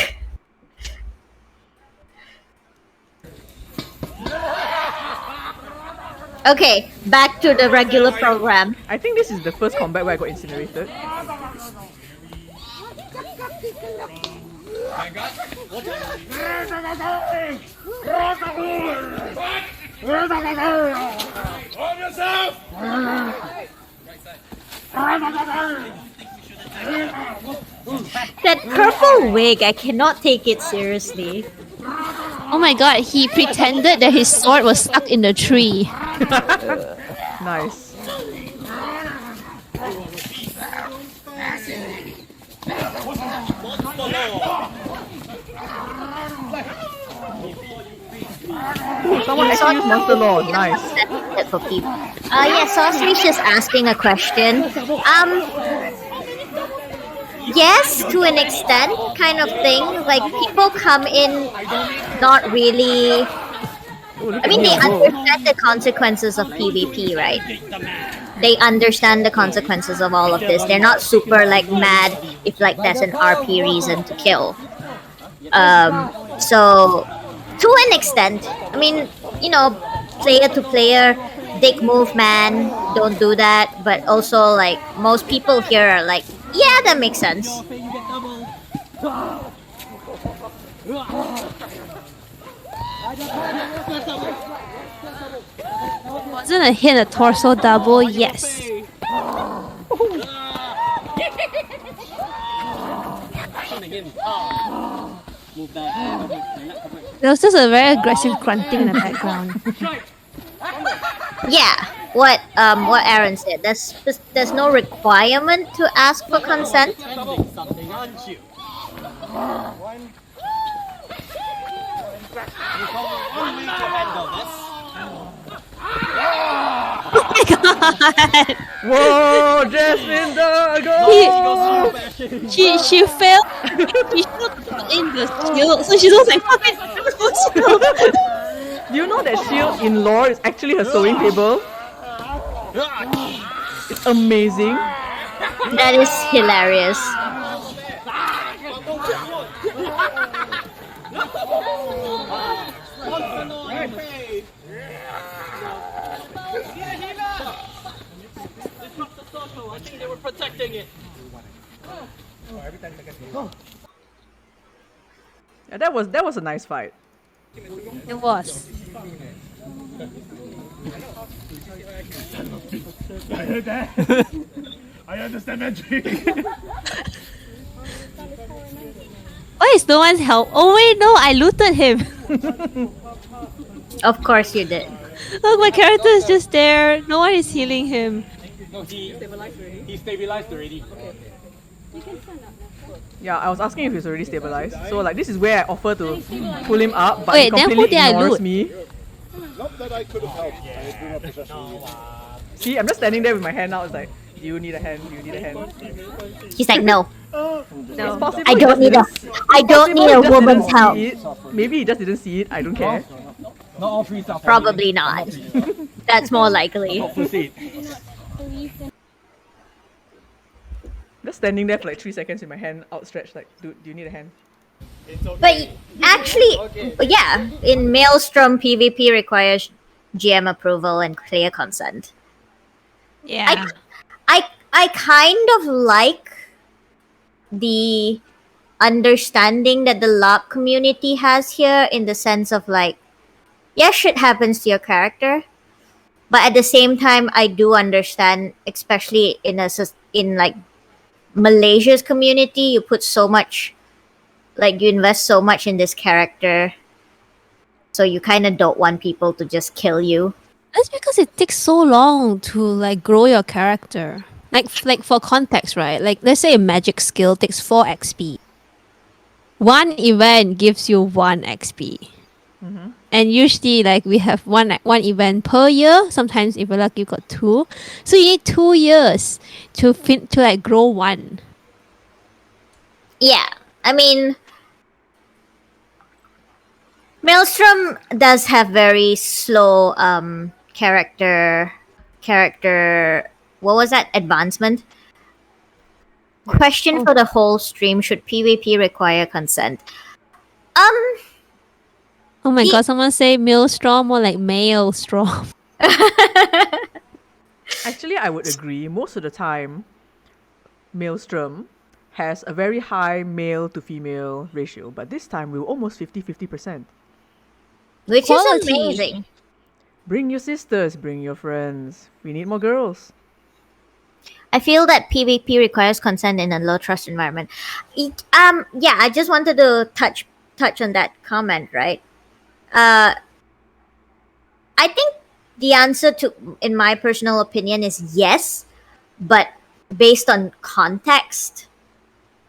S1: Okay, back to the regular program.
S3: I think this is the first combat where I got incinerated.
S1: That purple wig, I cannot take it seriously.
S2: Oh my god, he pretended that his sword was stuck in the tree.
S3: Nice. Ooh, someone actually used Monster Law. Nice.
S1: For people. Yeah, Sorcery's just asking a question. Yes, to an extent, kind of thing. Like, people come in not really... I mean, they understand the consequences of PvP, right? they understand the consequences of all of this. They're not super like mad if like there's an RP reason to kill. So to an extent, I mean, you know, player to player, dick move, man, don't do that. But also, like, most people here are like, yeah, that makes sense.
S2: Wasn't a hit a torso double? Yes. There was just a very aggressive grunting in the background.
S1: Yeah, what Aaron said. There's no requirement to ask for consent.
S4: Something, aren't you? One way to handle this.
S2: Oh my god!
S3: Whoa, Jasmine the goal!
S2: She failed. She shot in the shield, so she was like, "Fuck it, shield."
S3: Do you know that shield in lore is actually her sewing table? It's amazing.
S1: That is hilarious.
S4: I think they were protecting it.
S3: Yeah, that was a nice fight.
S2: It was.
S5: I heard that. I understand magic.
S2: Why is no one's help? Oh wait, no, I looted him.
S1: Of course you did.
S2: Look, my character is just there. No one is healing him.
S4: No, he stabilized already.
S3: Yeah, I was asking if he's already stabilized. So like this is where I offer to pull him up, but
S2: Wait,
S3: he
S2: then who
S3: completely
S2: did I
S3: ignores
S2: loot?
S3: me.
S9: Not that I could have helped. I do not possess any.
S3: See, I'm just standing there with my hand out. It's like, do you need a hand? Do you need a hand?
S1: He's like, no.
S3: It's possible
S1: I
S3: he
S1: don't
S3: just
S1: need a
S3: didn't-
S1: I don't need a
S3: possible he just
S1: woman's
S3: didn't
S1: help.
S3: see it. Maybe he just didn't see it. I don't care.
S4: Not all three stuff.
S1: Probably not. That's more likely.
S4: Proceed.
S3: Just standing there for like 3 seconds with my hand outstretched. Like, dude, do you need a hand?
S1: But actually, yeah, in Maelstrom, PvP requires GM approval and player consent.
S2: Yeah.
S1: I kind of like the understanding that the LARP community has here, in the sense of like, yeah, shit happens to your character, but at the same time, I do understand, especially in like Malaysia's community, you put so much, like you invest so much in this character, so you kind of don't want people to just kill you.
S2: That's because it takes so long to like grow your character. Like for context, right? Like let's say a magic skill takes 4 XP. One event gives you 1 XP. And usually like we have one event per year. Sometimes if you're lucky you got 2. So you need 2 years to like grow 1.
S1: Yeah, I mean, Maelstrom does have very slow character. What was that? Advancement. Question for the whole stream: should PvP require consent?
S2: Oh my god, someone say Maelstrom or like Maelstrom.
S3: Actually, I would agree. Most of the time, Maelstrom has a very high male to female ratio, but this time we were almost 50-50%.
S1: Which
S2: Quality.
S1: is amazing.
S3: Bring your sisters, bring your friends. We need more girls.
S1: I feel that PvP requires consent in a low trust environment. Yeah, I just wanted to touch on that comment, right? I think the answer to, in my personal opinion, is yes, but based on context.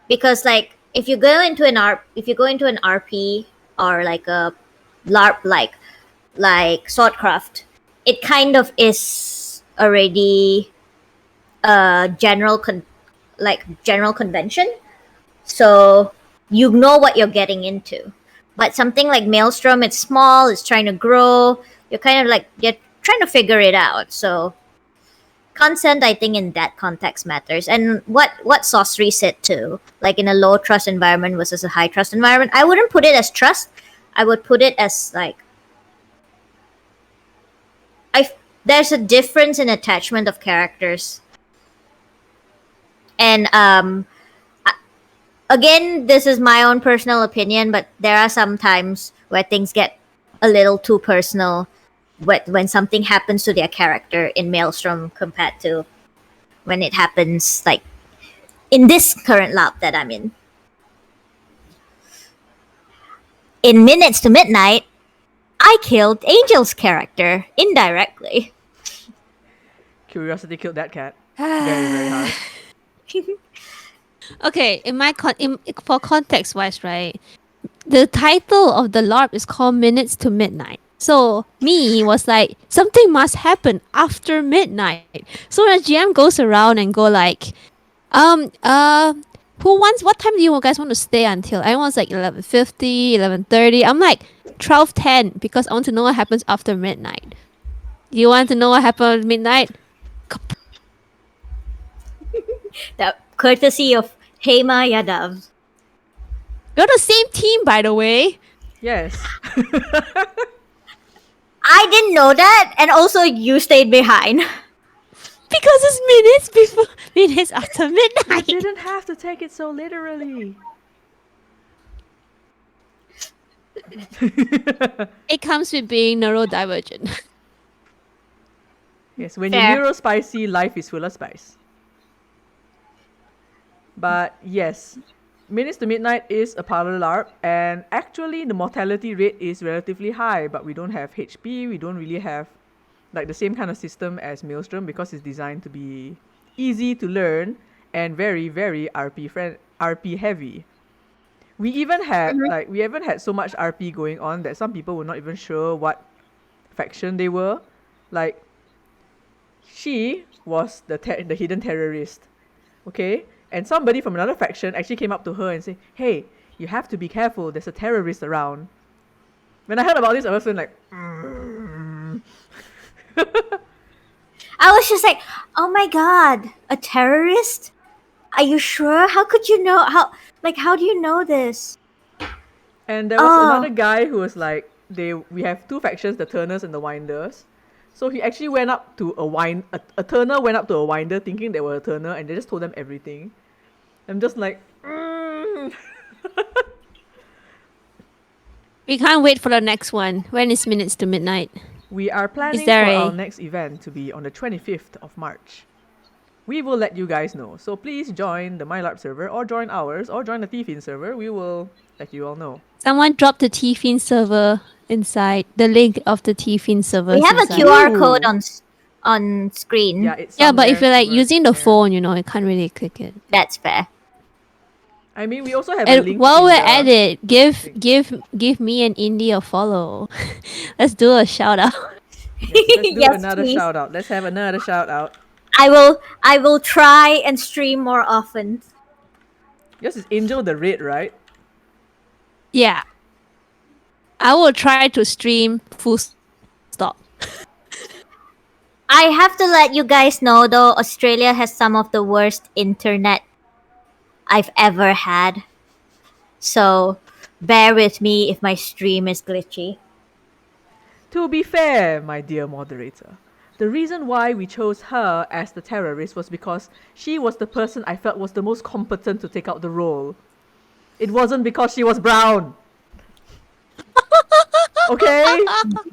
S1: Because like if you go into an RP or like a LARP like Swordcraft, it kind of is already a general convention, so you know what you're getting into. But something like Maelstrom, it's small, it's trying to grow. You're kind of like, you're trying to figure it out. So consent, I think, in that context matters. And what sorcery said too, like in a low trust environment versus a high trust environment, I wouldn't put it as trust. I would put it as like there's a difference in attachment of characters. And again, this is my own personal opinion, but there are some times where things get a little too personal when something happens to their character in Maelstrom compared to when it happens like in this current LARP that I'm in. In Minutes to Midnight, I killed Angel's character indirectly.
S3: Curiosity killed that cat. Very, very hard.
S2: Okay, for context wise, right? The title of the LARP is called Minutes to Midnight. So me was like, something must happen after midnight. So the GM goes around and go like, what time do you guys want to stay until? Everyone's like 11:50, 11:30. I'm like 12:10 because I want to know what happens after midnight. Do you want to know what happened at midnight?
S1: The courtesy of Hema Yadav.
S2: You're the same team, by the way.
S3: Yes.
S1: I didn't know that, and also you stayed behind.
S2: Because it's minutes after midnight.
S3: You didn't have to take it so literally.
S2: It comes with being neurodivergent.
S3: Yes, when
S1: Fair.
S3: you're neurospicy, life is full of spice. But yes, Minutes to Midnight is a parlor LARP, and actually the mortality rate is relatively high, but we don't have HP, we don't really have like the same kind of system as Maelstrom because it's designed to be easy to learn and very, very RP heavy. We even had so much RP going on that some people were not even sure what faction they were. Like, she was the hidden terrorist, okay? And somebody from another faction actually came up to her and said, "Hey, you have to be careful. There's a terrorist around." When I heard about this, I was feeling like,
S1: I was just like, oh my god, a terrorist? Are you sure? How could you know? How do you know this?
S3: And there was another guy who was like, we have two factions, the Turners and the Winders. So he actually went up to a Turner went up to a Winder thinking they were a Turner, and they just told them everything. I'm just like,
S2: We can't wait for the next one. When is Minutes to Midnight?
S3: We are planning for our next event to be on the 25th of March. We will let you guys know. So please join the MyLARP server, or join ours, or join the Thiefin server. We will let you all know.
S2: Someone dropped the Thiefin server inside. The link of the Thiefin server.
S1: We have a QR code on screen.
S2: Yeah, but if you're like using the phone, you can't really click it.
S1: That's fair.
S3: I mean, we also have a
S2: And
S3: link.
S2: while we're at it, give me and Indy a follow. Let's do a shout out.
S3: Let's do another
S1: please.
S3: shout out. Let's have another shout out.
S1: I will try and stream more often.
S3: Yours is Angel the Red, right?
S2: Yeah. I will try to stream full stop.
S1: I have to let you guys know though, Australia has some of the worst internet I've ever had. So bear with me if my stream is glitchy.
S3: To be fair, my dear moderator, the reason why we chose her as the terrorist was because she was the person I felt was the most competent to take out the role. It wasn't because she was brown. Okay?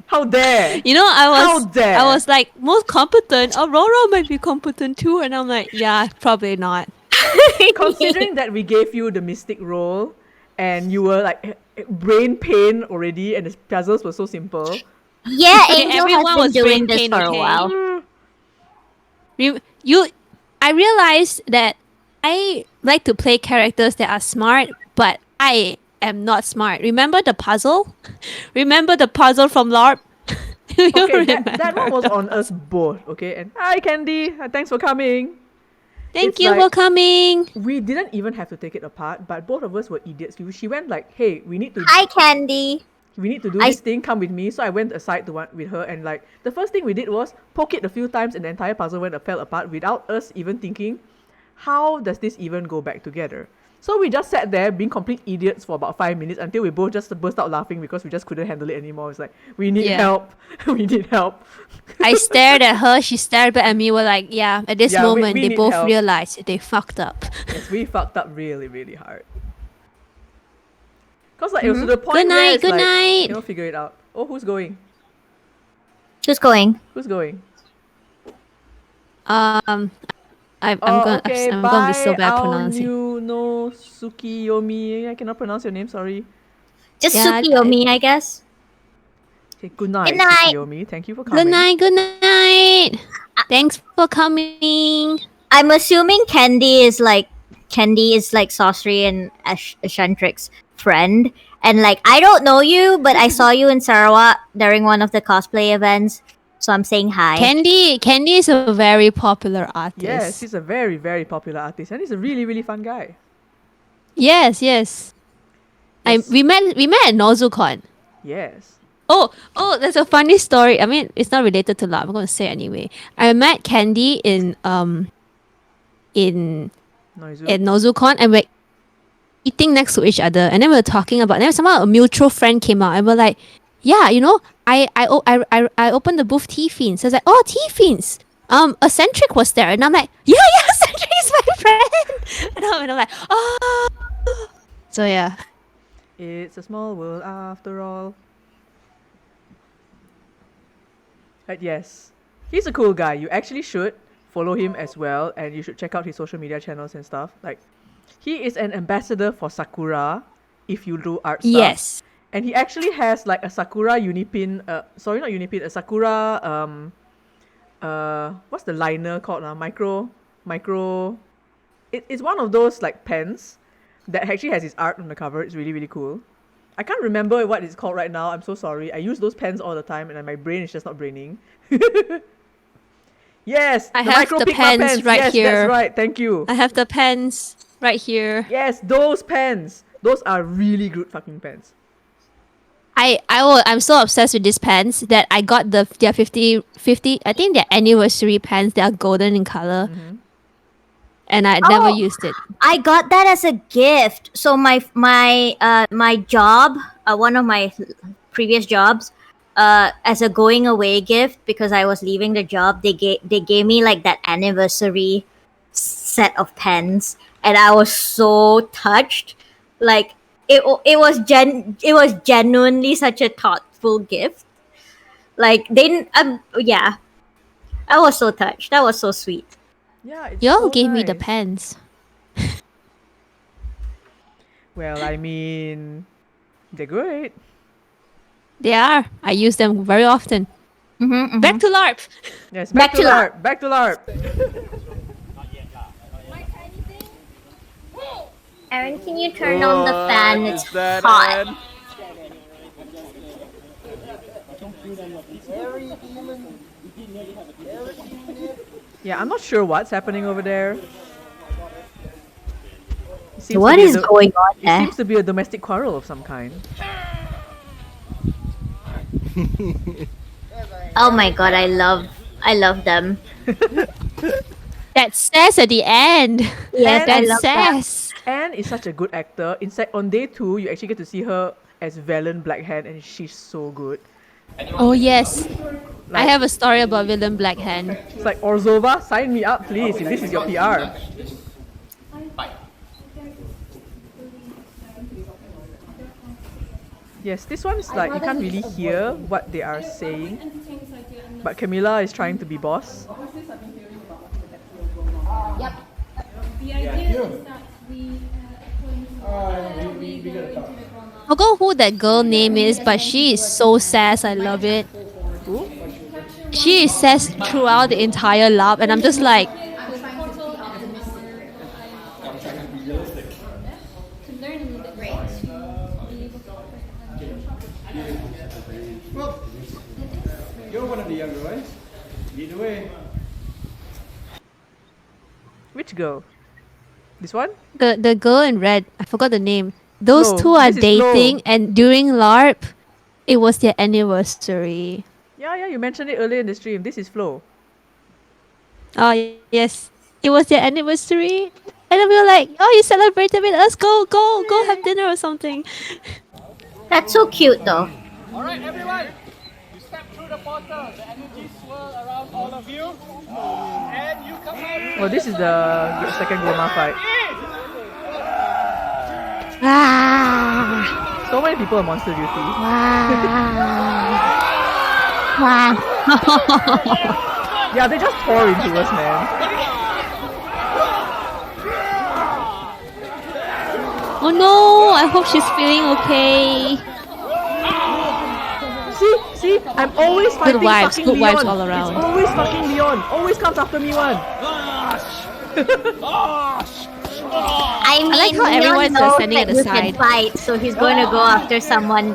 S3: How dare?
S2: I was like, most competent. Aurora might be competent too, and I'm like, yeah, probably not.
S3: Considering that we gave you the mystic role and you were like brain pain already and the puzzles were so simple.
S1: Yeah,
S2: Okay,
S1: Angel
S2: everyone
S1: has been
S2: was
S1: doing
S2: brain
S1: this
S2: pain,
S1: for a
S2: okay?
S1: while.
S2: I realized that I like to play characters that are smart, but I am not smart. Remember the puzzle? Remember the puzzle from LARP?
S3: Okay, that one was on us both, okay? And hi Candy, thanks for coming.
S2: Thank you for coming.
S3: We didn't even have to take it apart, but both of us were idiots. She went like, hey, we need to...
S1: Hi, Candy.
S3: we need to do this thing, come with me. So I went aside to one with her, and like the first thing we did was poke it a few times, and the entire puzzle fell apart without us even thinking, how does this even go back together? So we just sat there being complete idiots for about 5 minutes until we both just burst out laughing because we just couldn't handle it anymore. It's like, we need help. We need help.
S2: I stared at her, she stared back at me. We're like, yeah, at this moment,
S3: we
S2: they both
S3: help.
S2: realized they fucked up.
S3: Yes, we fucked up really, really hard. Because like, it was to the point
S2: Good
S3: where
S2: night,
S3: it's
S2: good
S3: like,
S2: night.
S3: cannot figure it out. Oh, who's going?
S1: Who's going?
S3: Who's going?
S2: I'm gonna be so bad pronouncing.
S3: No Sukiyomi. I cannot pronounce your name, sorry.
S1: Just
S2: Yeah,
S1: Tsukiyomi, I guess.
S3: Okay, good night,
S1: Good night.
S3: Sukiyomi. Thank you for coming.
S2: Good night, good night. Thanks for coming.
S1: I'm assuming Candy is like Sorcery and Shantrik's friend. And like, I don't know you, but I saw you in Sarawak during one of the cosplay events. So I'm saying hi.
S2: Candy is a very popular artist.
S3: Yes, he's a very, very popular artist, and he's a really, really fun guy.
S2: Yes. We met at NozuCon.
S3: Yes.
S2: Oh, there's a funny story. I mean, it's not related to LARP. I'm going to say it anyway. I met Candy in NozuCon, and we're eating next to each other, and then we were talking about. And then somehow a mutual friend came out, and we're like, yeah, you know, I opened the booth T-Fiends. So I was like, oh, T-Fiends. Eccentric was there, and I'm like, yeah, Eccentric is my friend. And I'm like, oh. So yeah.
S3: It's a small world after all. But yes, he's a cool guy. You actually should follow him as well, and you should check out his social media channels and stuff. Like, he is an ambassador for Sakura if you do art stuff.
S2: Yes.
S3: And he actually has like a Sakura unipin, sorry, not unipin, a Sakura, what's the liner called now? Micro, it's one of those like pens that actually has his art on the cover. It's really, really cool. I can't remember what it's called right now. I'm so sorry. I use those pens all the time, and my brain is just not braining. Yes,
S2: I
S3: the
S2: have
S3: micro
S2: the
S3: Pigma
S2: pens right
S3: yes,
S2: here.
S3: That's right. Thank you.
S2: I have the pens right here.
S3: Yes, those pens. Those are really good fucking pens.
S2: I'm so obsessed with these pens that I got their 50 I think their anniversary pens. They are golden in color.
S3: Mm-hmm.
S2: And I never used it.
S1: I got that as a gift. So my job, one of my previous jobs, as a going away gift, because I was leaving the job, they gave me like that anniversary set of pens, and I was so touched. Like it was genuinely such a thoughtful gift. Like they yeah, I was so touched. That was so sweet.
S3: Yeah, it's
S2: Y'all
S3: so
S2: gave me the
S3: nice.
S2: pens.
S3: Well, I mean, they're great.
S2: They are. I use them very often. Back to LARP.
S3: Yes,
S1: Back to LARP.
S3: Back to LARP.
S1: Aaron, can you turn on the fan? It's
S9: Is that
S1: hot.
S9: Ed?
S3: Yeah, I'm not sure what's happening over there.
S1: What is going on
S3: It
S1: there?
S3: seems to be a domestic quarrel of some kind.
S1: Oh my god, I love them.
S2: That says at the end.
S1: Yes, I
S2: that
S1: love that.
S2: says.
S3: Anne is such a good actor. In fact, on day 2, you actually get to see her as Velen Blackhand, and she's so good.
S2: Oh yes. I
S3: Like-
S2: have a story about Villain Blackhand.
S3: It's like, Orzova, sign me up, please, if this is your PR. Yes, this one is like, you can't really hear what they are saying. But Camilla is trying to be boss.
S11: Yep.
S5: The idea is that
S2: Forgot who that girl name is, but she is so sass. I love it.
S3: Who?
S2: She is sass throughout the entire LARP, and I'm just like,
S4: You're one of the younger ones. Lead the way.
S3: Which girl? This one?
S2: the girl in red. I forgot the name. Those
S3: Flo.
S2: two are
S3: This is Flo.
S2: dating, and during LARP, It was their anniversary.
S3: Yeah, you mentioned it earlier in the stream. This is Flo.
S2: Oh, yes. It was their anniversary. And then we were like, oh, you celebrated with us. Go have dinner or something.
S1: That's so cute, though.
S5: All right, everyone. You step through the portal. The energy swirl around all of you, and you come out.
S3: Oh, this is the second Goma fight.
S2: Ah.
S3: So many people on Monster Duty.
S2: Wow.
S3: Yeah, they just pour into us, man.
S2: Oh no, I hope she's feeling okay.
S3: See, I'm always fighting fucking
S2: good
S3: Leon.
S2: vibes all around.
S3: It's always fucking Leon. Always comes after me one.
S1: I mean,
S2: like how
S1: Leon
S2: everyone's
S1: knows
S2: standing at
S1: that
S2: the
S1: you can
S2: side.
S1: fight, so he's going to go after someone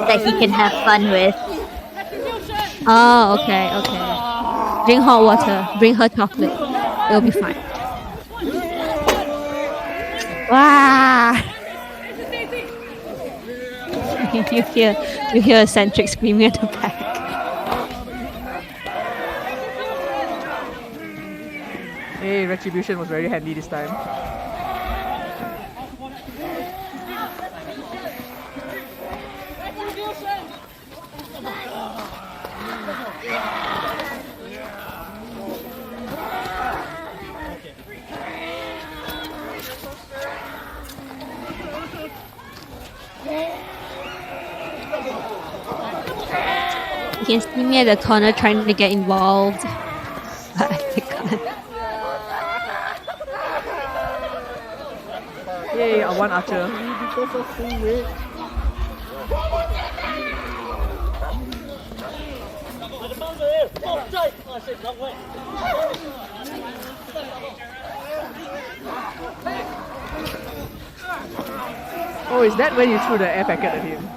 S1: that he can have fun with.
S2: Oh, okay. Drink hot water. Bring her chocolate. It'll be fine. Wow. you hear Eccentric screaming at the back.
S3: Hey, Retribution was very handy this time.
S2: You can see me at the corner trying to get involved. But I can't.
S3: Yay, I won Archer. Oh, is that when you threw the air packet at him?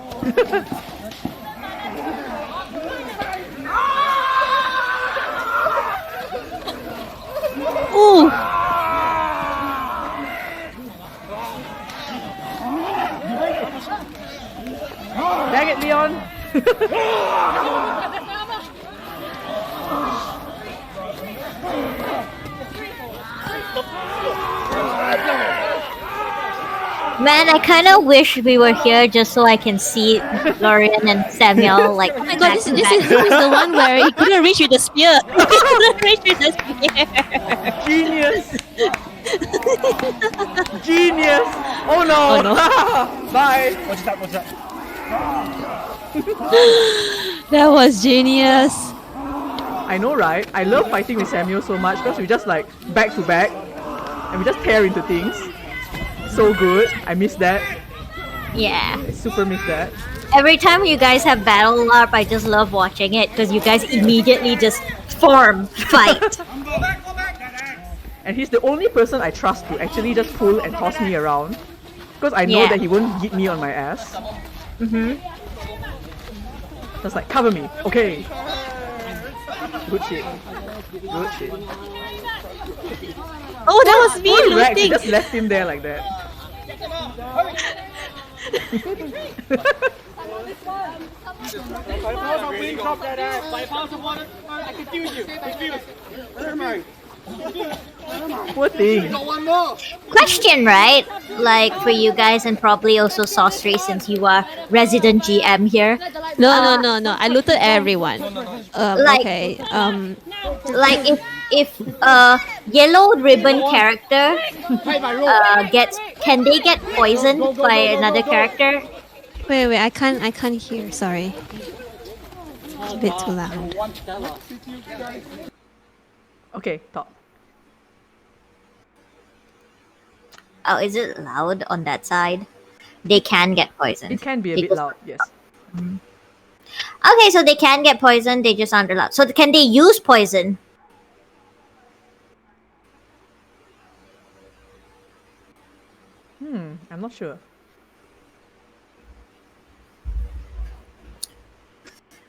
S2: Ooh!
S3: Dang it, Leon!
S1: Man, I kind of wish we were here just so I can see Lorian and Samuel like.
S2: Oh my god, this is the one where he couldn't reach with the spear. He couldn't reach with the spear.
S3: Genius! Genius! Oh no!
S2: Oh no.
S3: Bye!
S5: What's that?
S2: That was genius.
S3: I know, right? I love fighting with Samuel so much because we just like back to back and we just tear into things. So good. I miss that.
S1: Yeah.
S3: I super miss that.
S1: Every time you guys have battle LARP, I just love watching it because you guys immediately just form, fight.
S3: And he's the only person I trust to actually just pull and toss me around. Because I know
S1: Yeah.
S3: that he won't hit me on my ass. Just like, cover me. Okay. Good shit. Good shit.
S2: Oh, that was me
S3: Poor Rex,
S2: looting.
S3: just left him there like that. Poor thing.
S1: Question, right? Like for you guys and probably also Sostry since you are resident GM here.
S2: No. I looted everyone.
S1: Like-
S2: Okay.
S1: Like if a yellow ribbon character can they get poisoned by another character?
S2: Wait. I can't hear. Sorry. It's a bit too loud.
S3: Okay, talk.
S1: Oh, is it loud on that side? They can get poisoned.
S3: It can be a
S1: They
S3: bit
S1: just-
S3: loud, yes.
S1: Okay, so they can get poisoned, they just aren't allowed. So can they use poison?
S3: I'm not sure.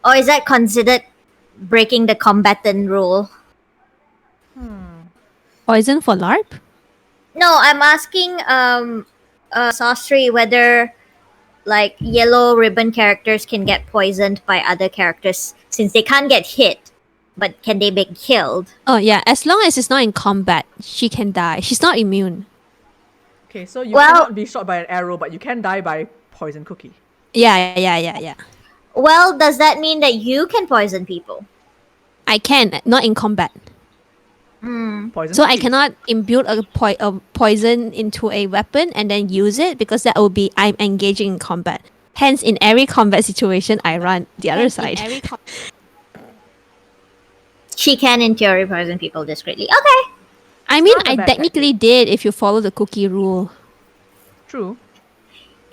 S1: Or is that considered breaking the combatant rule?
S2: Poison for LARP?
S1: No, I'm asking Sostry whether like yellow ribbon characters can get poisoned by other characters since they can't get hit, but can they be killed?
S2: Oh yeah, as long as it's not in combat, she can die. She's not immune.
S3: Okay, so you
S1: Well-
S3: cannot be shot by an arrow, but you can die by poison cookie.
S2: Yeah.
S1: Well, does that mean that you can poison people?
S2: I can, not in combat.
S3: Poison
S2: So I
S3: cookie.
S2: cannot imbue a poison into a weapon and then use it because that will be I'm engaging in combat. Hence, in every combat situation, I run the other side.
S1: She can, in theory, poison people discreetly. Okay.
S2: I mean,
S3: not a
S2: I
S3: bad
S2: technically did if you follow the cookie rule.
S3: True.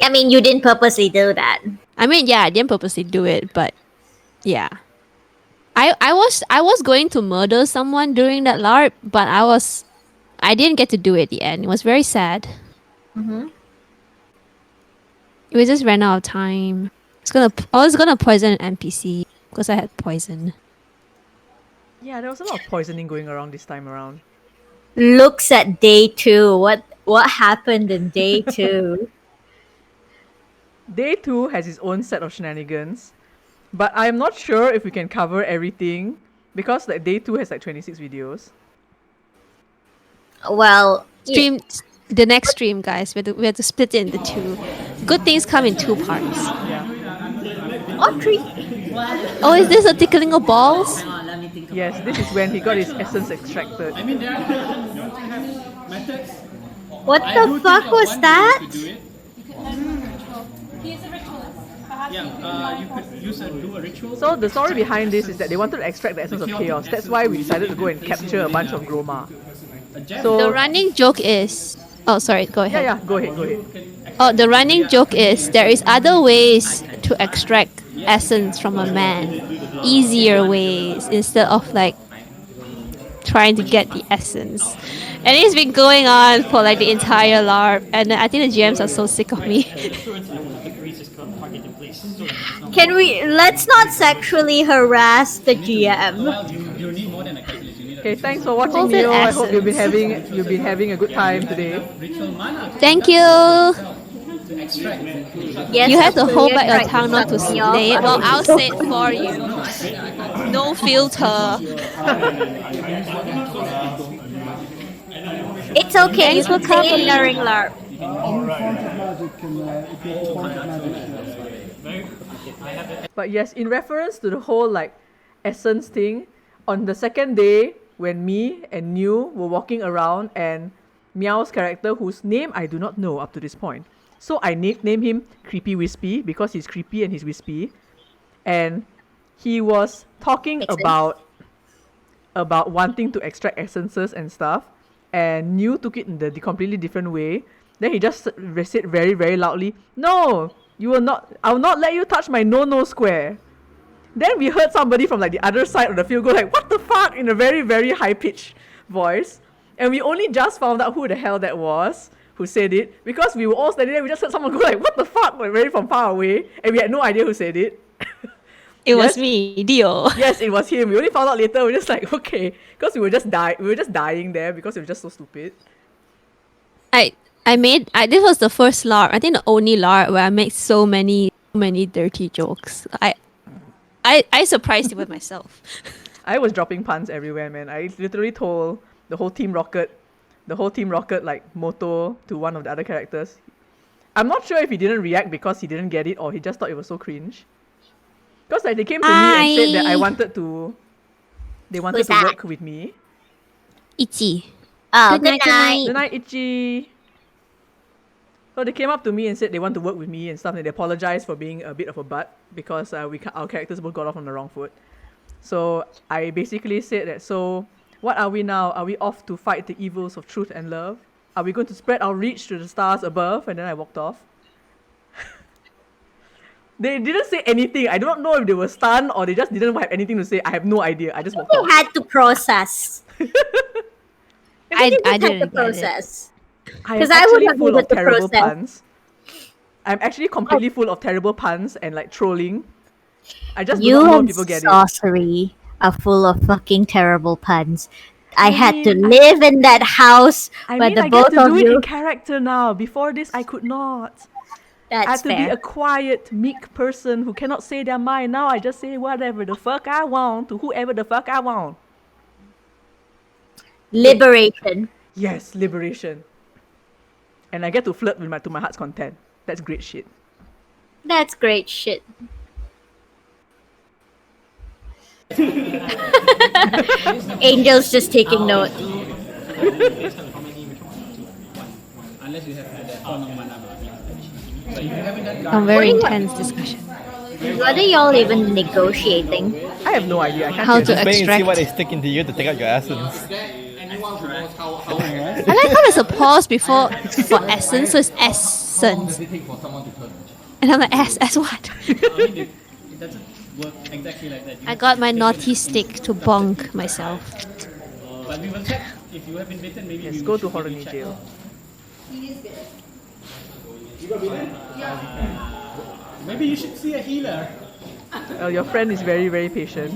S1: I mean, you didn't purposely do that.
S2: I mean, yeah, I didn't purposely do it, but yeah. I was going to murder someone during that LARP, but I didn't get to do it at the end. It was very sad. We just ran out of time. I was gonna poison an NPC because I had poison.
S3: Yeah, there was a lot of poisoning going around this time around.
S1: Looks at day 2. What happened in day 2?
S3: Day 2 has its own set of shenanigans, but I'm not sure if we can cover everything because like day 2 has like 26 videos.
S1: Well,
S2: Stream the next stream, guys. We have to split it into 2. Good things come in 2 parts.
S1: or 3.
S2: Oh, is this a tickling of balls?
S3: Yes, this is when he got his essence extracted.
S4: I mean, don't you have methods?
S1: What the fuck was that?
S4: Yeah, you could do a ritual.
S3: So the story behind this is that they wanted to extract the essence of chaos. That's why we decided to go and capture a bunch of Groma. So
S2: The running joke is... Oh, sorry, go ahead.
S3: yeah, go ahead.
S2: Oh, the running joke is there is other ways to extract essence from a man. Easier ways instead of like trying to get the essence. And it's been going on for like the entire LARP, and I think the GMs are so sick of me.
S1: Can we... Let's not sexually harass the GM.
S4: You need more than a calculus. You need a
S3: Okay, thanks for watching,
S2: Hold it,
S3: Neo. I hope you've been
S2: essence.
S3: having a good time today.
S4: ritual mana
S2: Thank you.
S4: to extract.
S1: Yes,
S2: You have to hold
S1: absolutely
S2: back your
S1: right,
S2: tongue not to
S1: Samuel.
S2: say it. Well, I'll say it for you. No filter.
S1: It's okay.
S2: Thanks
S1: You
S2: for
S1: can say it
S2: coming.
S1: during LARP.
S3: But yes, in reference to the whole like essence thing, on the second day when me and New were walking around and Meow's character, whose name I do not know up to this point, so I name him Creepy Wispy because he's creepy and he's wispy, and he was talking
S1: Makes sense.
S3: about wanting to extract essences and stuff, and New took it in the completely different way. Then he just said very, very loudly, "No, you will not. I will not let you touch my no square." Then we heard somebody from like the other side of the field go like, "What the fuck?" in a very, very high pitched voice, and we only just found out who the hell that was who said it because we were all standing there. We just heard someone go like, "What the fuck?" like very from far away, and we had no idea who said it.
S2: It was
S3: Yes.
S2: me, Dio.
S3: Yes, it was him. We only found out later. We're just like, okay, because we were just dying there because we were just so stupid.
S2: This was the first LARP, I think the only LARP where I made so many dirty jokes. I surprised it with myself.
S3: I was dropping puns everywhere, man. I literally told the whole Team Rocket like motto to one of the other characters. I'm not sure if he didn't react because he didn't get it or he just thought it was so cringe. Because like they came to me and said that they wanted to
S1: Who's that?
S3: work with me.
S2: Itchy.
S1: Oh,
S2: Good night.
S3: Good night, Itchy. So they came up to me and said they want to work with me and stuff, and they apologized for being a bit of a butt because our characters both got off on the wrong foot. So I basically said that, so what are we now? Are we off to fight the evils of truth and love? Are we going to spread our reach to the stars above? And then I walked off. They didn't say anything. I don't know if they were stunned or they just didn't have anything to say. I have no idea. I just walked off.
S1: You had to process.
S2: I
S1: just had
S2: didn't
S1: to
S2: get it.
S1: process.
S3: I am
S1: 'Cause I would
S3: actually
S1: have
S3: full
S1: needed
S3: of
S1: to
S3: terrible
S1: process.
S3: puns. I'm actually completely full of terrible puns and like trolling. I just do
S1: You
S3: not know if
S1: and
S3: people get it.
S1: sorcery are full of fucking terrible puns. I had to
S3: mean,
S1: live in that house
S3: I
S1: where
S3: mean,
S1: the
S3: I
S1: both
S3: get to
S1: of
S3: do it
S1: you.
S3: in character now. Before this, I could not. I
S1: That's
S3: have to be
S1: fair.
S3: a quiet, meek person who cannot say their mind. Now I just say whatever the fuck I want to whoever the fuck I want.
S1: Liberation.
S3: Yes, liberation. And I get to flirt with to my heart's content. That's great shit.
S1: That's great shit. Angel's just taking note.
S4: Unless you have that form of mana. So if you haven't done
S2: A very intense discussion.
S1: What are y'all even negotiating?
S3: I have no idea. I can't
S2: How
S3: say
S2: to
S3: that.
S12: Wait and see what they
S2: extract.
S12: stick into you to take out your essence.
S4: anyone who knows how
S2: I like how there's a pause before for essence, so it's essence.
S4: for someone to turn.
S2: And I'm like, S what?
S4: I mean, it doesn't work exactly like that.
S2: I got my naughty stick to bonk myself.
S4: But we will check if you have been bitten. Maybe
S3: Let's
S4: we
S3: go
S4: should
S3: to
S4: maybe
S3: Horny
S4: check.
S3: jail.
S4: Maybe you should see a healer.
S3: Your friend is very, very patient.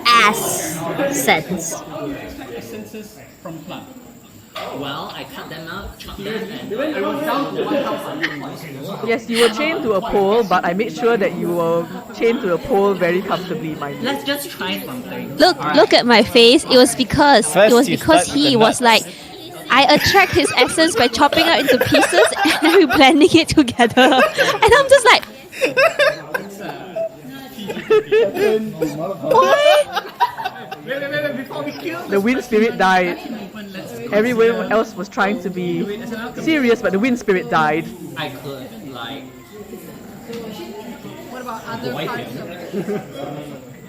S1: Ass sense.
S4: Essences from plant.
S13: Well, I cut them out, chop them, and
S3: Yes, you were chained to a pole, but I made sure that you were chained to the pole very comfortably, mind you.
S13: let's just try something.
S2: Look at my face. It was because
S12: First you start with
S2: he
S12: the
S2: was
S12: nuts.
S2: like, I attract his essence by chopping it into pieces and then we blending it together. And I'm just like, what?
S4: Wait, before we kill
S3: The wind spirit died. Everyone else was trying to be serious, but the wind spirit died.
S13: I could, like,
S11: What about other
S13: Wipe
S11: parts
S13: him.
S11: of it?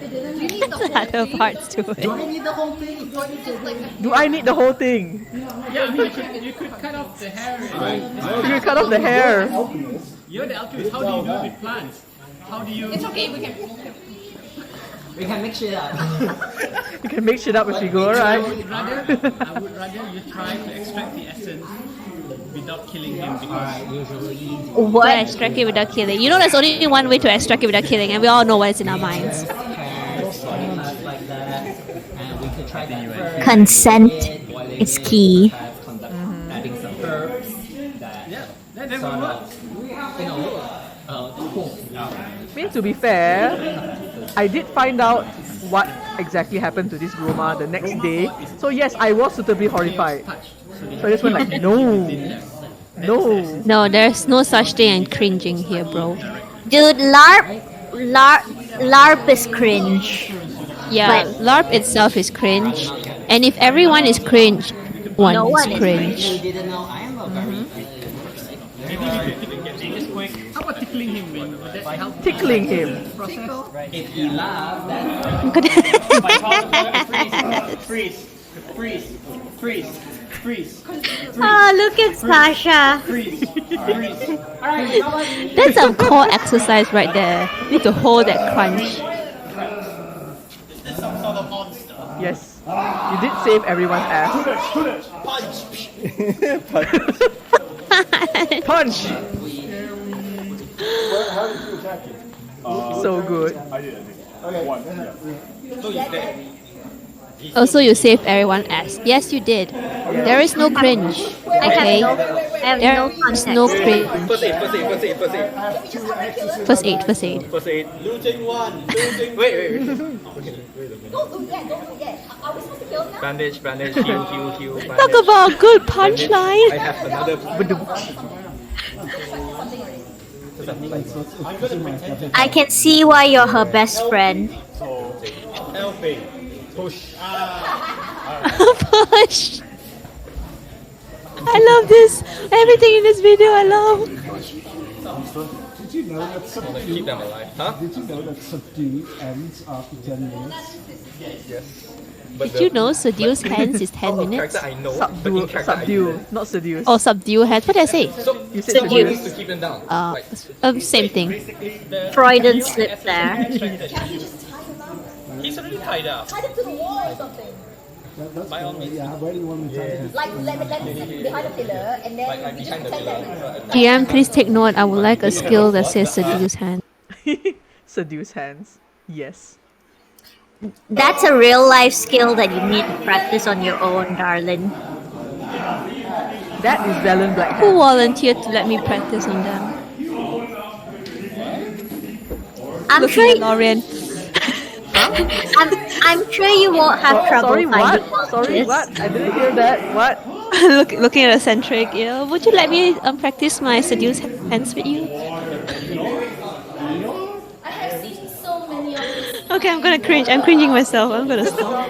S11: Do you need the whole
S2: Other
S11: thing?
S2: parts to it.
S11: Do I need the whole thing? Or is it like
S3: Do I need the whole thing?
S4: Yeah, I mean, you could cut off the hair.
S3: You cut off the hair.
S4: You're the alchemist. How do you do it with plants? How do you?
S11: it's okay, we can
S13: mix it up.
S3: You can make shit up as we go,
S4: I
S3: alright?
S4: would rather you try to extract the essence without killing him because
S2: What? Extract it without killing. You know there's only one way to extract it without killing and we all know what is in our minds.
S13: Like that, and we could try that first.
S1: Consent is key.
S13: Adding some herbs that
S4: that never works.
S13: cool.
S3: I mean, to be fair, I did find out what exactly happened to this Groma the next day. So yes, I was suitably horrified. So I just went like, no. No.
S2: No, there's no such thing as cringing here, bro.
S1: Dude, LARP is cringe.
S2: Yeah,
S1: But-
S2: LARP itself is cringe. And if everyone is cringe, one
S1: No
S2: is
S1: one is
S2: cringe.
S13: You didn't know I am a very
S4: Maybe we could get this quick. How about tickling him? Would that help?
S3: Tickling him.
S13: If he laughs, then
S4: Freeze.
S1: Ah, look at Sasha.
S2: That's some core exercise right there. Need to hold that crunch.
S3: Yes. You did save everyone's ass. Punch! So good.
S2: Also, you saved everyone ass. Yes, you did. There is no cringe. Okay?
S1: I have
S2: There
S1: no
S2: is
S1: context.
S2: no cringe.
S12: First aid.
S2: First aid.
S12: First aid. Wait.
S11: Are we supposed to kill him now?
S12: Bandage, heal,
S2: Talk
S12: bandage.
S2: about a good
S12: I
S2: punchline.
S12: have another.
S1: I can see why you're her best friend.
S5: Helping. Push.
S2: Push. I love this. Everything in this video I love.
S5: Did you know that
S12: Keep them alive. Huh?
S5: Did you know that subdue ends after 10 minutes?
S12: Yes.
S2: Did you know seduce hands is 10 minutes?
S12: Character I know, but in
S3: Subdue,
S12: character I
S3: subdue,
S12: didn't.
S3: not seduce.
S2: Oh, subdue hands. What did I say?
S12: So,
S3: You said
S12: someone
S3: seduce.
S12: needs to keep them down.
S2: Same thing.
S1: Freudian slip there.
S12: He's already tied up.
S11: Tie him to the wall or something.
S12: By all means.
S5: Yeah, where do you want me to tie him?
S11: Like, let him sit behind a pillar and then
S12: Like
S11: we just
S12: behind the
S11: pretend
S12: pillar.
S11: that
S2: GM, please take note. I would like a skill that says seduce hand.
S3: Seduce hands. Yes.
S1: That's a real life skill that you need to practice on your own, darling.
S3: That is Valen Black
S2: Who
S3: Hand.
S2: volunteered to let me practice on them?
S1: I'm
S2: Looking
S1: sure.
S2: at Lorian.
S1: I'm sure you won't have trouble
S3: Sorry, what?
S1: finding
S3: Sorry,
S1: volunteers.
S3: what? I didn't hear that. What?
S2: Looking at Eccentric. Yeah. Would you let me practice my seduce hands with you?
S7: I have seen so many of these.
S2: Okay, I'm gonna cringe. I'm cringing myself. I'm gonna stop.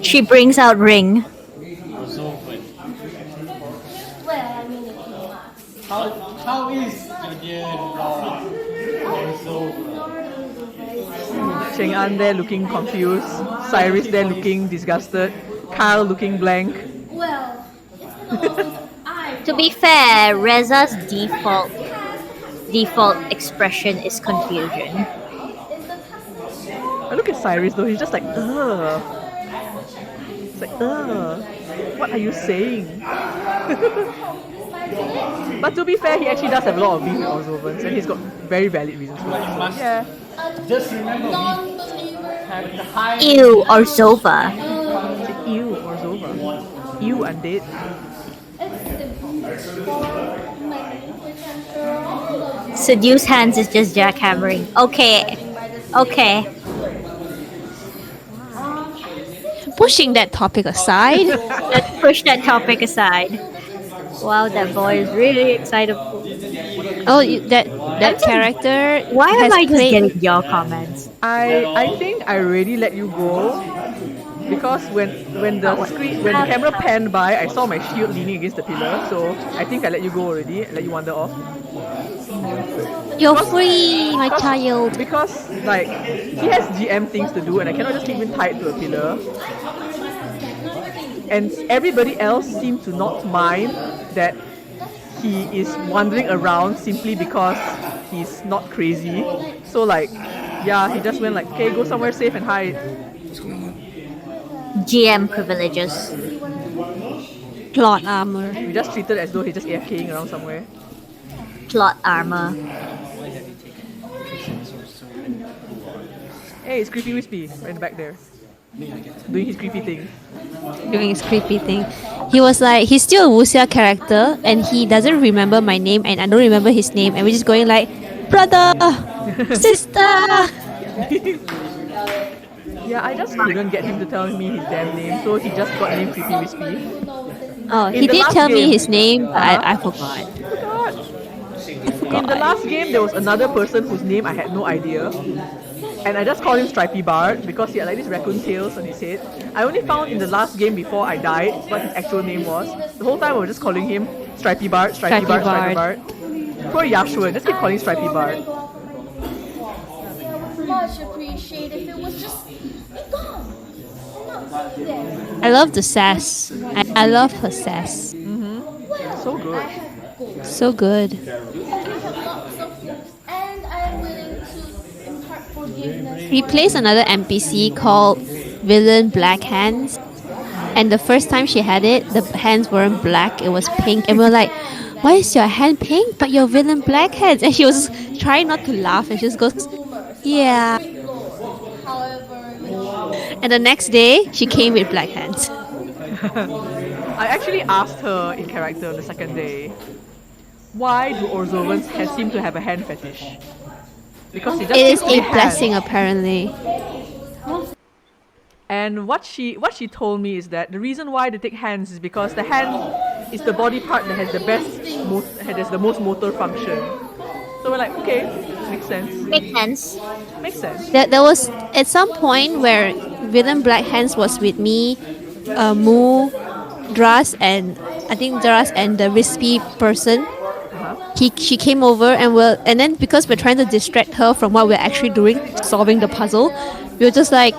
S1: She brings out ring.
S7: Well, I mean, if you ask.
S4: How is your dear Laura?
S3: Cheng An there looking confused. Cyrus there looking disgusted. Kyle looking blank.
S7: Well, it's been a long since I've
S1: To be fair, Reza's default expression is confusion.
S3: I look at Cyrus though, he's just like, ugh. It's like, ugh. What are you saying? But to be fair, he actually does have a lot of beef with Ozovans, and he's got very valid reasons for it. So, yeah.
S4: Just remember, we have the high.
S1: Ew, or Zova.
S3: Ew, or Zova. Ew, undead.
S1: Seduce hands is just jackhammering. Okay. Okay.
S2: Pushing that topic aside.
S1: Let's push that topic aside. Wow, that boy is really excited.
S2: Oh, that character.
S1: Why am
S2: has
S1: I just
S2: played-
S1: getting your comments?
S3: I think I already let you go because when the camera panned by, I saw my shield leaning against the pillar. So I think I let you go already. Let you wander off.
S2: You're free, my child.
S3: Because like he has GM things to do, and I cannot just keep him tied to a pillar. And everybody else seemed to not mind that he is wandering around simply because he's not crazy. So like, yeah, he just went like, okay, go somewhere safe and hide.
S1: GM privileges.
S2: Plot armor.
S3: We just treated as though he's just AFKing around somewhere.
S1: Plot armor.
S3: Hey, it's Creepy Wispy right in the back there. Doing his creepy thing.
S2: Doing his creepy thing. He was like, he's still a Wuxia character and he doesn't remember my name and I don't remember his name and we're just going like, brother, sister.
S3: Yeah, I just couldn't get him to tell me his damn name, so he just got named Creepy Wispy.
S2: Oh,
S3: In
S2: he
S3: the
S2: did
S3: last
S2: tell me
S3: game-
S2: his name, but I forgot.
S3: In the last game, there was another person whose name I had no idea. And I just called him Stripey Bard because he had like these raccoon tails on his head. I only found in the last game before I died what his actual name was. The whole time I was just calling him Stripey Bard, Stripey Bard, Stripey Bard. Poor Yashua, just keep calling Stripey Bard.
S7: Much appreciate if it was just gone. Not there.
S2: I love the sass. I love her sass.
S3: So good.
S2: So good.
S7: And I am willing to impart forgiveness.
S2: He plays another NPC called Villain Black Hands. And the first time she had it, the hands weren't black, it was pink. And we were like, why is your hand pink but your villain black hands? And she was trying not to laugh and she just goes, yeah. And the next day, she came with black hands.
S3: I actually asked her in character on the second day, why do Orzovans seem to have a hand fetish? Because they just
S2: It is
S3: keep
S2: a
S3: their
S2: blessing
S3: hand.
S2: apparently.
S3: And what she told me is that the reason why they take hands is because the hand is the body part that has the has the most motor function. So we're like, okay, makes sense.
S1: Makes sense.
S3: Makes sense.
S2: There was at some point where Villain Black Hands was with me, Moo, Dras, and I think Dras and the Wispy person. She came over and then because we're trying to distract her from what we're actually doing, solving the puzzle, we were just like,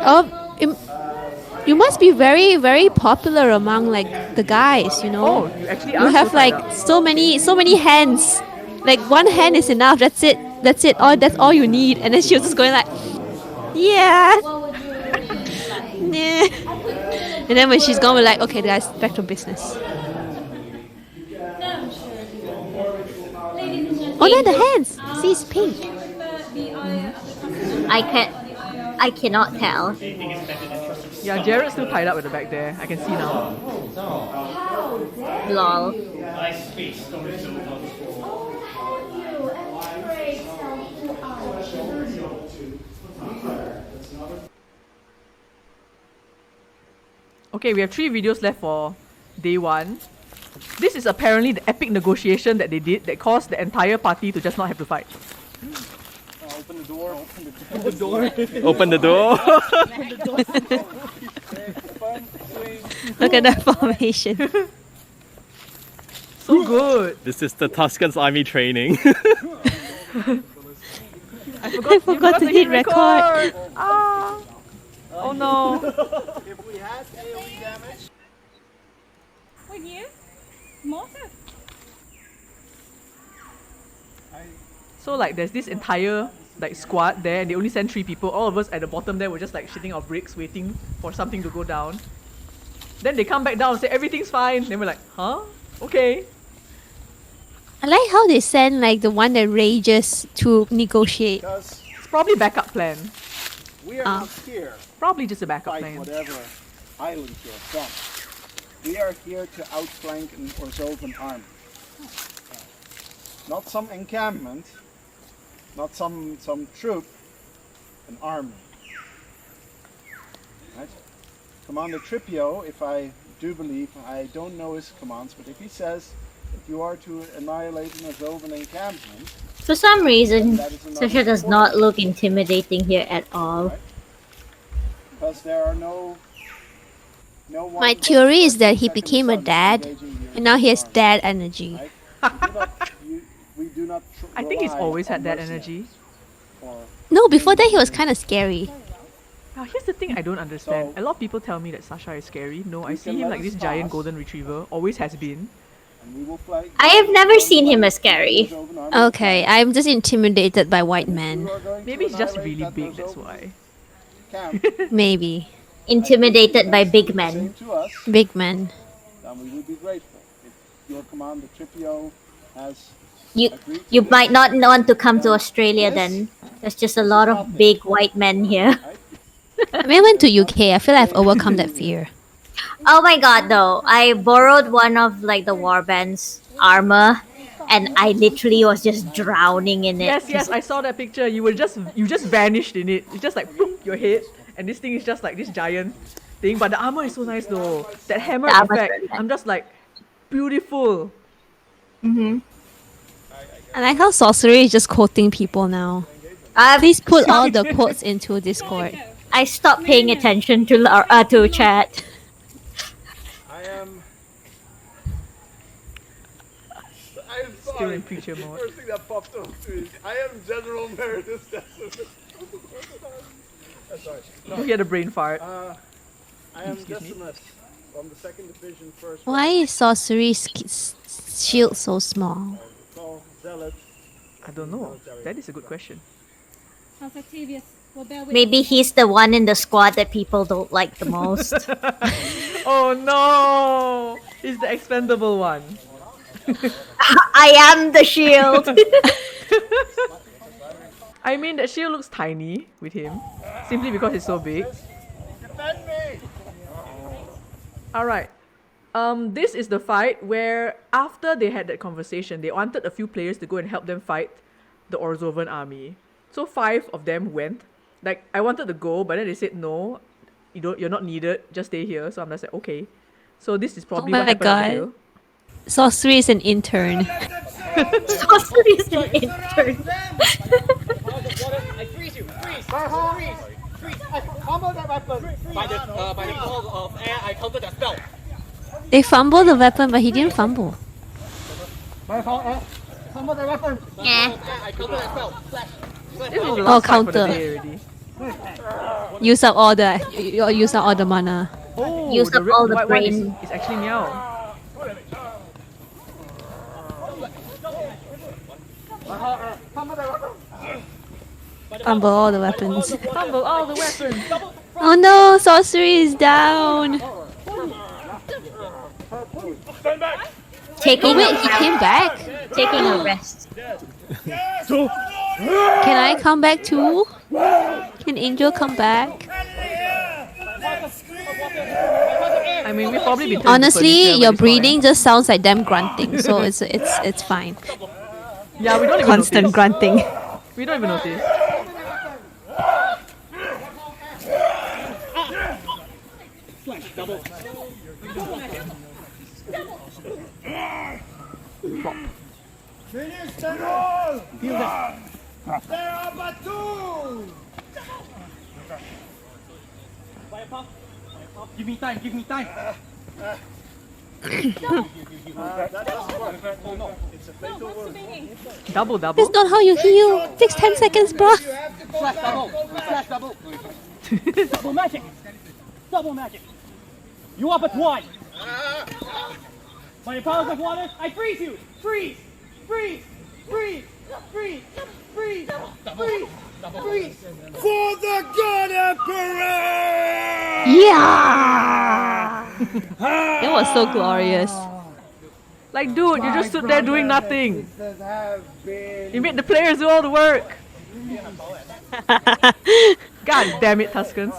S2: oh, you must be very, very popular among like the guys, you know.
S3: Oh, you actually
S2: You
S3: asked
S2: have
S3: her to
S2: like
S3: find
S2: so many hands. Like one hand is enough. That's it. That's all you need. And then she was just going like, yeah. Nah. And then when she's gone, we're like, okay, guys, back to business. Oh, no, the hands. See, it's pink.
S1: I cannot tell.
S3: Yeah, Jared's still tied up at the back there. I can see now.
S1: Lol.
S3: Okay, we have 3 videos left for day 1. This is apparently the epic negotiation that they did that caused the entire party to just not have to fight.
S9: Open the door. Open the door.
S12: Open the door.
S2: Look at that formation.
S3: So good.
S12: This is the Tuscan's army training.
S3: I forgot to hit record. Ah. Oh no.
S9: If we had AoE damage,
S14: With you? Moses?
S3: So like there's this entire like squad there and they only send 3 people. All of us at the bottom there were just like shitting our bricks waiting for something to go down. Then they come back down and say everything's fine. Then we're like, huh? Okay.
S2: I like how they send like the one that rages to negotiate.
S9: because
S3: It's probably backup plan.
S9: we are not here
S3: Probably just a
S9: to
S3: backup
S9: fight
S3: plan.
S9: whatever island you're from. We are here to outflank an Orzovan army. Not some encampment, not some troop, an army. Right? Commander Tripio, if I do believe, I don't know his commands, but if he says that you are to annihilate an Orzovan encampment,
S1: For some reason,
S9: that is another
S1: Sasha does not look intimidating here at all.
S9: because there are no
S2: My theory is that he became a dad and now he has dad energy.
S9: we do not
S3: I think he's
S9: rely
S3: always
S9: on
S3: had that
S9: mercenaries
S3: energy.
S9: for-
S2: No, before that he was kind of scary.
S3: Now here's the thing I don't understand. A lot of people tell me that Sasha is scary. No, I see him like this giant golden retriever. Always has been.
S9: and we will fly.
S1: I have never seen him as scary.
S2: Okay, I'm just intimidated by white men.
S3: Maybe he's just really big, that's why.
S9: Camp,
S2: Maybe.
S1: Intimidated by big men.
S9: to us,
S2: Big men.
S9: then we would be grateful. If your commander Tripio has
S1: You
S9: agreed
S1: you
S9: to
S1: might not want to come to Australia then. There's just a lot of big white men here.
S2: I mean, I went to UK. I feel like I've overcome that fear.
S1: Oh my god though. I borrowed one of like the warband's armor and I literally was just drowning in it.
S3: Yes, I saw that picture. You just vanished in it. It's just like poof, your head, and this thing is just like this giant thing. But the armor is so nice though. That hammer
S1: The armor's
S3: effect,
S1: really nice.
S3: I'm just like beautiful.
S2: I like how sorcery is just quoting people now. Please put all the quotes into Discord.
S1: I stopped paying attention to chat.
S9: I am. I'm
S3: Still in preacher mode.
S9: First thing that popped up is I am General Emeritus. Sorry.
S3: You had a brain fart.
S9: I am Decimus from the 2nd Division, 1st.
S2: Why is sorcery's shield so small?
S9: So, Zealot.
S3: I don't know. That is a good question.
S14: How's Octavius? We'll bear with
S1: Maybe he's the one in the squad that people don't like the most.
S3: Oh no! He's the expendable one.
S1: I am the shield.
S3: I mean, that shield looks tiny with him, simply because it's so big.
S9: Defend me!
S3: Alright. This is the fight where after they had that conversation, they wanted a few players to go and help them fight the Orzovan army. So 5 of them went. Like, I wanted to go, but then they said no, you're not needed, just stay here. So I'm just like, okay. So this is probably
S2: Oh
S3: what
S2: my
S3: happened on the
S2: god.
S3: hill.
S2: Sorcery is an intern.
S1: Sorcery is an intern.
S5: I freeze you! Freeze!
S8: Freeze! Combo that weapon!
S5: By the call of air, I counter that spell.
S2: They fumbled the weapon, but he didn't fumble.
S8: Combo that weapon!
S1: Yeah.
S5: I counter that spell. Flash!
S3: This was the
S2: Oh,
S3: last fight for the
S2: counter.
S3: day already.
S2: Use up all the mana.
S3: Oh,
S1: Use up all the
S3: white one
S1: brain.
S3: is actually Meow.
S2: Fumble all the weapons.
S3: Fumble all the weapons.
S2: Oh no, sorcery is down.
S1: Taking
S2: Oh wait, he came back.
S1: taking a rest.
S2: Can I come back too? Can Angel come back?
S3: I mean, we've probably been
S2: Honestly, your breathing just sounds like them grunting, so it's fine.
S3: Yeah, we don't even
S2: Constant
S3: notice.
S2: grunting.
S3: We don't even notice.
S5: Double.
S3: Plop.
S8: Finish them all! There are but two!
S5: Give me time, give me time.
S9: That doesn't work. Oh no, it's a fatal word.
S3: Double.
S2: That's not how you heal. Takes 10 seconds, bro.
S5: Slash double. Slash double. Double magic. Double magic. You up at one. By your powers of water, I freeze you. Freeze. Freeze. Freeze. Freeze. Freeze. Freeze. Freeze.
S8: For the God Emperor!
S2: Yeah! It was so glorious.
S3: Like, dude, you just stood there doing nothing. You made the players do all the work. God damn it, Tuscans.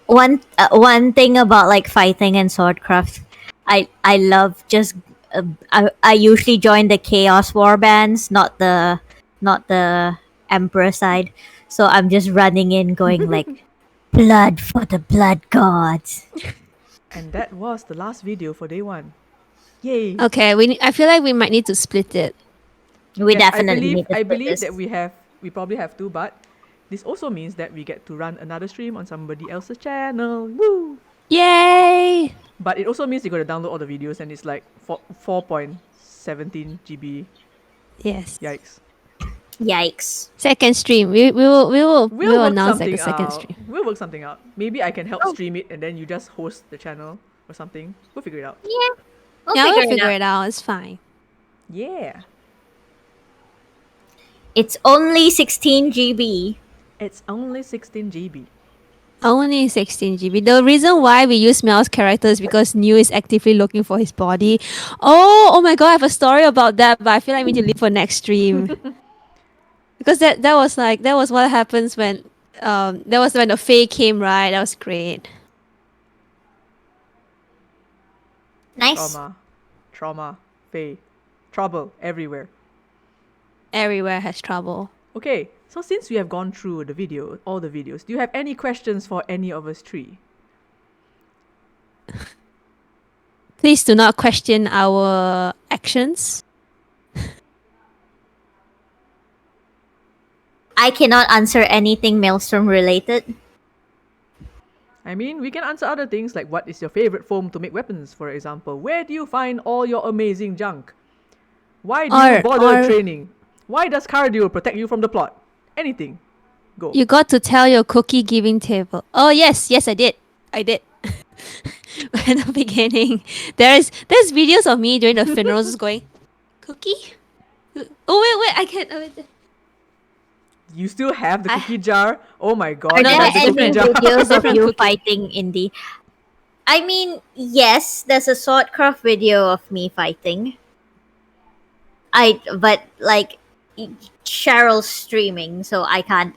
S1: One thing about like fighting and swordcraft, I love just I usually join the chaos war bands, not the emperor side. So I'm just running in, going like, blood for the blood gods.
S3: And that was the last video for day 1. Yay!
S2: Okay, I feel like we might need to split it.
S1: We
S3: Yes,
S1: definitely need to
S3: I
S1: split
S3: believe
S1: this.
S3: that we probably have to, but this also means that we get to run another stream on somebody else's channel. Woo!
S2: Yay!
S3: But it also means you got to download all the videos, and it's like 4.17 GB.
S2: Yes.
S3: Yikes!
S1: Yikes!
S2: Second stream. We will
S3: We'll work
S2: announce like
S3: something
S2: the second
S3: out.
S2: stream.
S3: We'll work something out. Maybe I can help stream it, and then you just host the channel or something. We'll figure it out.
S1: Yeah,
S2: We'll figure it out. It's fine.
S3: Yeah.
S1: It's only 16 GB.
S3: It's only 16 GB.
S2: Only 16 GB. The reason why we use Mel's character is because New is actively looking for his body. Oh my god, I have a story about that, but I feel like we need to leave for next stream. Because that was what happens when that was when the Fae came, right? That was great.
S1: Nice.
S3: Trauma. Fae. Trouble everywhere.
S2: Everywhere has trouble.
S3: Okay, so since we have gone through all the videos, do you have any questions for any of us three?
S2: Please do not question our actions.
S1: I cannot answer anything Maelstrom related.
S3: I mean, we can answer other things like what is your favorite foam to make weapons, for example. Where do you find all your amazing junk? Why do you bother training? Why does cardio protect you from the plot? Anything. Go.
S2: You got to tell your cookie giving table. Oh yes, I did. In the beginning, there's videos of me during the funerals just going, cookie? Oh wait, I can't.
S3: You still have the cookie jar? Oh my god.
S1: Are there
S3: you have the
S1: any
S3: cookie jar.
S1: videos of you fighting Indie? I mean, yes, there's a Swordcraft video of me fighting. But like Cheryl's streaming, so I can't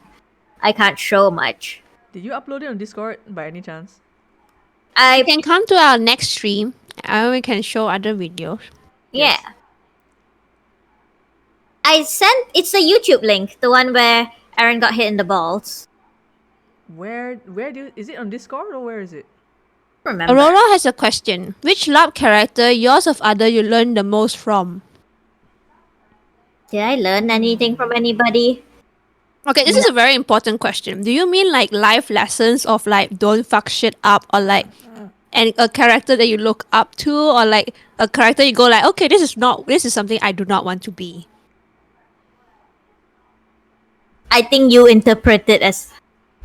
S1: show much.
S3: Did you upload it on Discord by any chance?
S2: You can come to our next stream and we can show other videos.
S1: Yeah. It's the YouTube link, the one where Aaron got hit in the balls.
S3: Is it on Discord or where is it?
S1: Remember.
S2: Aurora has a question. Which LARP character, yours of other, you learn the most from?
S1: Did I learn anything from anybody?
S2: Okay, this is a very important question. Do you mean like life lessons of like don't fuck shit up, or like and a character that you look up to, or like a character you go like, okay, this is something I do not want to be?
S1: I think you interpret it as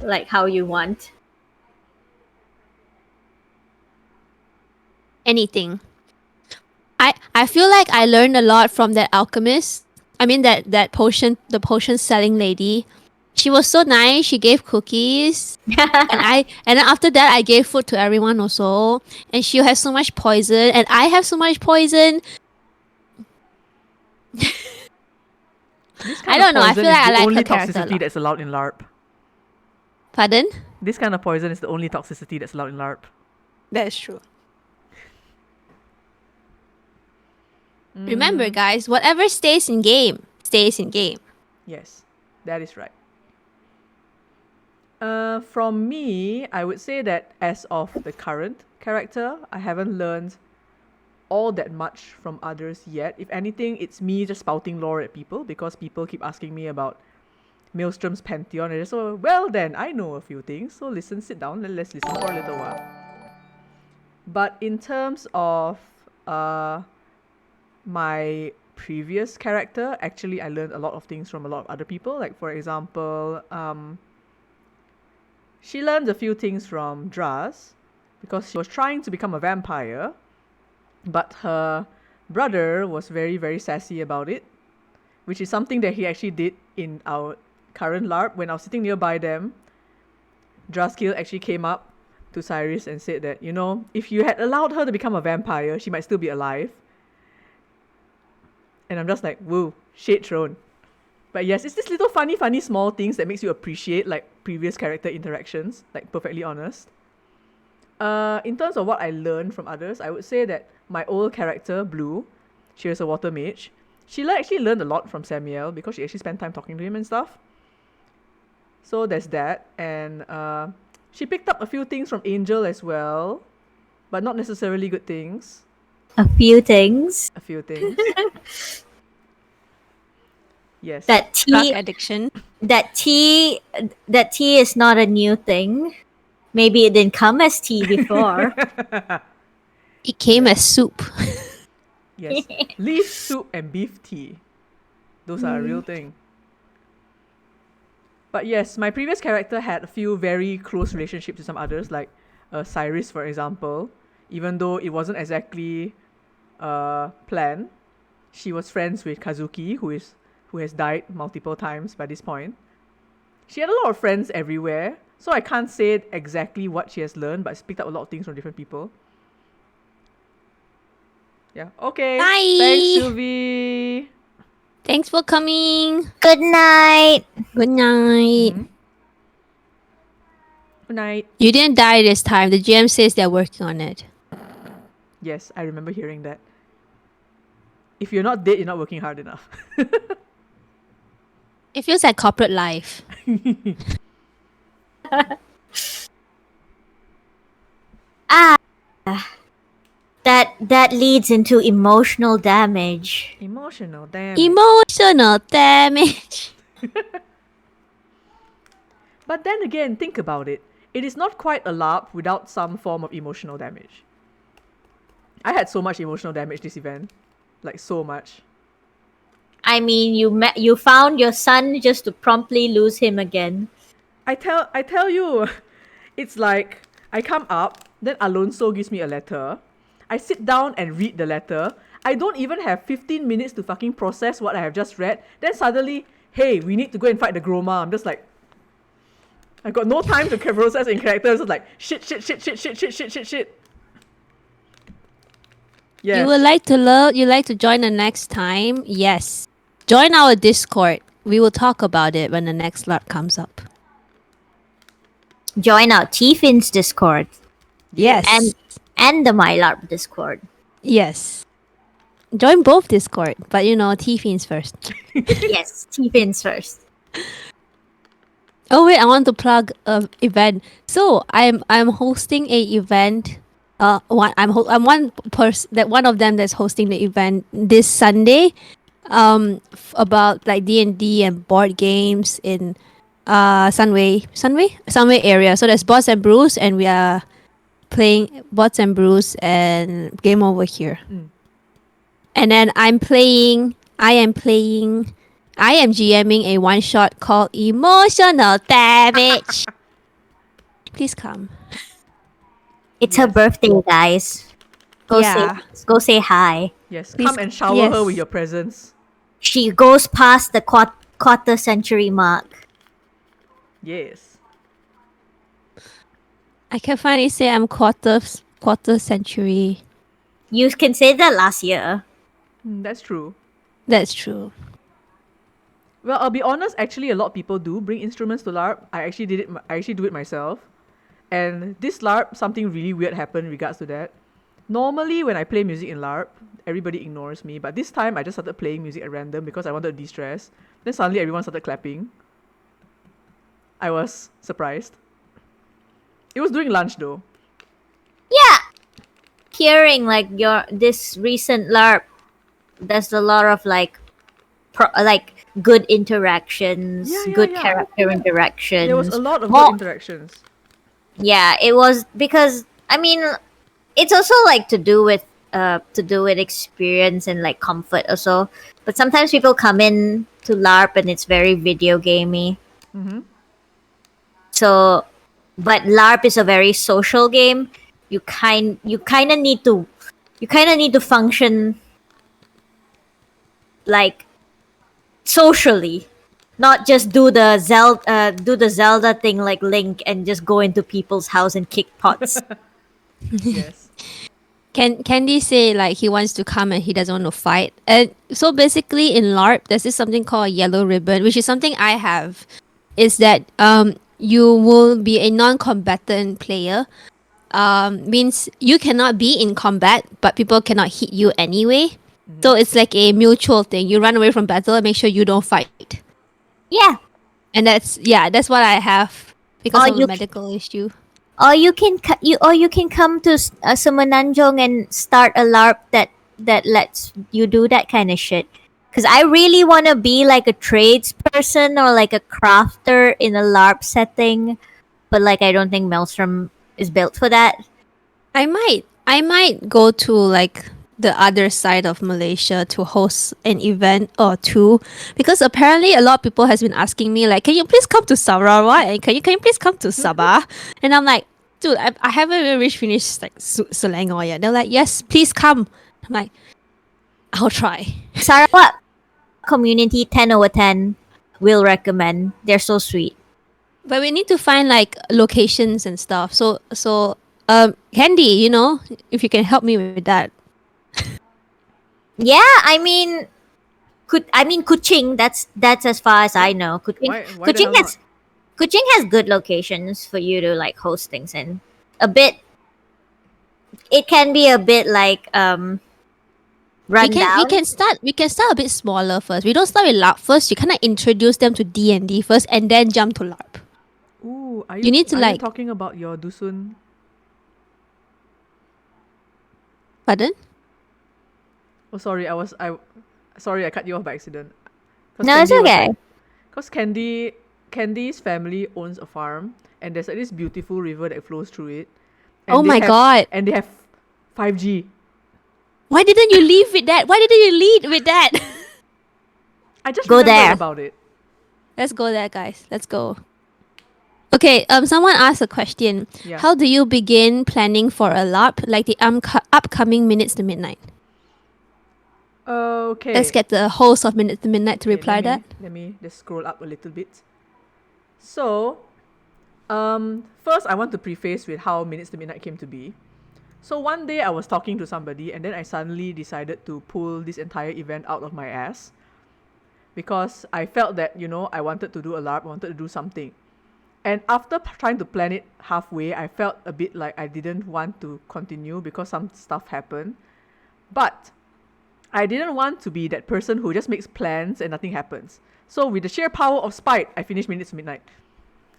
S1: like how you want.
S2: Anything. I feel like I learned a lot from that alchemist. I mean the potion selling lady. She was so nice. She gave cookies, and then after that I gave food to everyone also. And she has so much poison, and I have so much poison.
S3: This
S2: I
S3: kind
S2: don't
S3: of
S2: know. I
S3: poison
S2: feel
S3: is
S2: like I
S3: the
S2: like
S3: only
S2: her character a
S3: toxicity
S2: lot.
S3: that's allowed in LARP.
S2: Pardon?
S3: This kind of poison is the only toxicity that's allowed in LARP.
S2: That is true. Remember, guys, whatever stays in game, stays in game.
S3: Yes, that is right. From me, I would say that as of the current character, I haven't learned all that much from others yet. If anything, it's me just spouting lore at people because people keep asking me about Maelstrom's Pantheon. And so, well then, I know a few things. So listen, sit down, let's listen for a little while. But in terms of my previous character, actually I learned a lot of things from a lot of other people. Like for example, she learned a few things from Draz because she was trying to become a vampire, but her brother was very, very sassy about it, which is something that he actually did in our current LARP. When I was sitting nearby them, Drazkiel actually came up to Cyrus and said that, you know, if you had allowed her to become a vampire, she might still be alive. And I'm just like, woo, shade thrown. But yes, it's this little funny small things that makes you appreciate like previous character interactions, like perfectly honest. In terms of what I learned from others, I would say that my old character, Blue, she was a water mage. She actually learned a lot from Samuel because she actually spent time talking to him and stuff. So there's that. And she picked up a few things from Angel as well, but not necessarily good things.
S1: A few things.
S3: A few things. Yes.
S1: That
S2: Drug
S1: tea
S2: addiction.
S1: that tea is not a new thing. Maybe it didn't come as tea before.
S2: It came as soup.
S3: Yes. Leaf soup and beef tea. Those are a real thing. But yes, my previous character had a few very close relationships with some others, like Cyrus, for example. Even though it wasn't exactly planned, she was friends with Kazuki, who has died multiple times by this point. She had a lot of friends everywhere, so I can't say exactly what she has learned, but she's picked up a lot of things from different people. Yeah. Okay.
S2: Bye.
S3: Thanks, Sylvie.
S2: Thanks for coming.
S1: Good night.
S2: Good night.
S3: Good night.
S2: You didn't die this time. The GM says they're working on it.
S3: Yes, I remember hearing that. If you're not dead, you're not working hard enough.
S2: It feels like corporate life.
S1: That leads into emotional damage.
S3: Emotional damage.
S2: Emotional damage.
S3: But then again, think about it. It is not quite a LARP without some form of emotional damage. I had so much emotional damage this event. Like, so much.
S1: I mean, you found your son just to promptly lose him again.
S3: I tell you, it's like, I come up, then Alonso gives me a letter. I sit down and read the letter. I don't even have 15 minutes to fucking process what I have just read. Then suddenly, hey, we need to go and fight the Groma. I'm just like, I got no time to process in characters. It's like, shit. Yes.
S2: You would like to join the next time? Yes. Join our Discord. We will talk about it when the next LARP comes up.
S1: Join our T-Fins Discord.
S2: Yes.
S1: And the MyLARP Discord.
S2: Yes. Join both Discord, but T-Fins first.
S1: Yes, T-Fins first.
S2: Oh wait, I want to plug an event. So I'm hosting a event. I'm one of them that's hosting the event this Sunday. About like D&D and board games in Sunway area. So there's Bots and Brews, and we are playing Bots and Brews and Game Over here. And then I am GMing a one shot called Emotional Damage. Please come.
S1: It's her birthday, guys. Go say hi.
S3: Yes,
S2: Please,
S3: come and shower her with your presence.
S1: She goes past the quarter century mark.
S3: Yes.
S2: I can finally say I'm quarter century.
S1: You can say that last year.
S3: That's true.
S2: That's true.
S3: Well, I'll be honest. Actually, a lot of people do bring instruments to LARP. I actually did it. I actually do it myself. And this LARP, something really weird happened in regards to that. Normally, when I play music in LARP, everybody ignores me. But this time, I just started playing music at random because I wanted to de-stress. Then suddenly, everyone started clapping. I was surprised. It was during lunch, though.
S1: Yeah. Hearing like this recent LARP, there's a lot of like good interactions, good character interactions.
S3: There was a lot of good interactions.
S1: Yeah, it was because I mean, it's also like to do with experience and like comfort also. But sometimes people come in to LARP and it's very video gamey.
S3: Mm-hmm.
S1: So, but LARP is a very social game. You kind of need to function like socially, not just do the Zelda thing like Link and just go into people's house and kick pots.
S3: Yes.
S2: Candy say like he wants to come and he doesn't want to fight. And so basically in LARP, there's this something called a yellow ribbon, which is something I have. Is that you will be a non-combatant player. Means you cannot be in combat, but people cannot hit you anyway. So it's like a mutual thing. You run away from battle and make sure you don't fight.
S1: Yeah.
S2: And that's what I have because of a medical issue.
S1: Or you can come to Sumananjong and start a LARP that lets you do that kind of shit. Because I really want to be like a tradesperson or like a crafter in a LARP setting, but like I don't think Maelstrom is built for that.
S2: I might go to like the other side of Malaysia to host an event or two, because apparently a lot of people has been asking me like, can you please come to Sarawak and can you please come to Sabah? And I'm like, dude, I haven't even finished like Selangor yet. They're like, yes, please come. I'm like, I'll try.
S1: Sarawak community 10 over 10 will recommend. They're so sweet.
S2: But we need to find like locations and stuff. So Candy, if you can help me with that.
S1: Yeah, I mean Kuching. That's as far as I know. Kuching has good locations for you to like host things in. It can be a bit like run down.
S2: We can start a bit smaller first. We don't start with LARP first. You kind of introduce them to D&D first and then jump to LARP.
S3: Ooh, are
S2: you
S3: talking about your dusun?
S2: Pardon?
S3: Oh, sorry. I cut you off by accident.
S1: No, it's okay.
S3: Because Candy's family owns a farm, and there's like this beautiful river that flows through it.
S2: Oh my god!
S3: And they have 5G.
S2: Why didn't you lead with that?
S3: I just
S1: go
S3: remembered
S1: there
S3: about it.
S2: Let's go there, guys. Let's go. Okay, someone asked a question.
S3: Yeah.
S2: How do you begin planning for a LARP, like the upcoming Minutes to Midnight?
S3: Okay.
S2: Let's get the host of Minutes to Midnight to reply that.
S3: Let me just scroll up a little bit. So, first I want to preface with how Minutes to Midnight came to be. So one day I was talking to somebody and then I suddenly decided to pull this entire event out of my ass. Because I felt that, I wanted to do a LARP, I wanted to do something. And after trying to plan it halfway, I felt a bit like I didn't want to continue because some stuff happened. But I didn't want to be that person who just makes plans and nothing happens. So with the sheer power of spite, I finished Minutes to Midnight.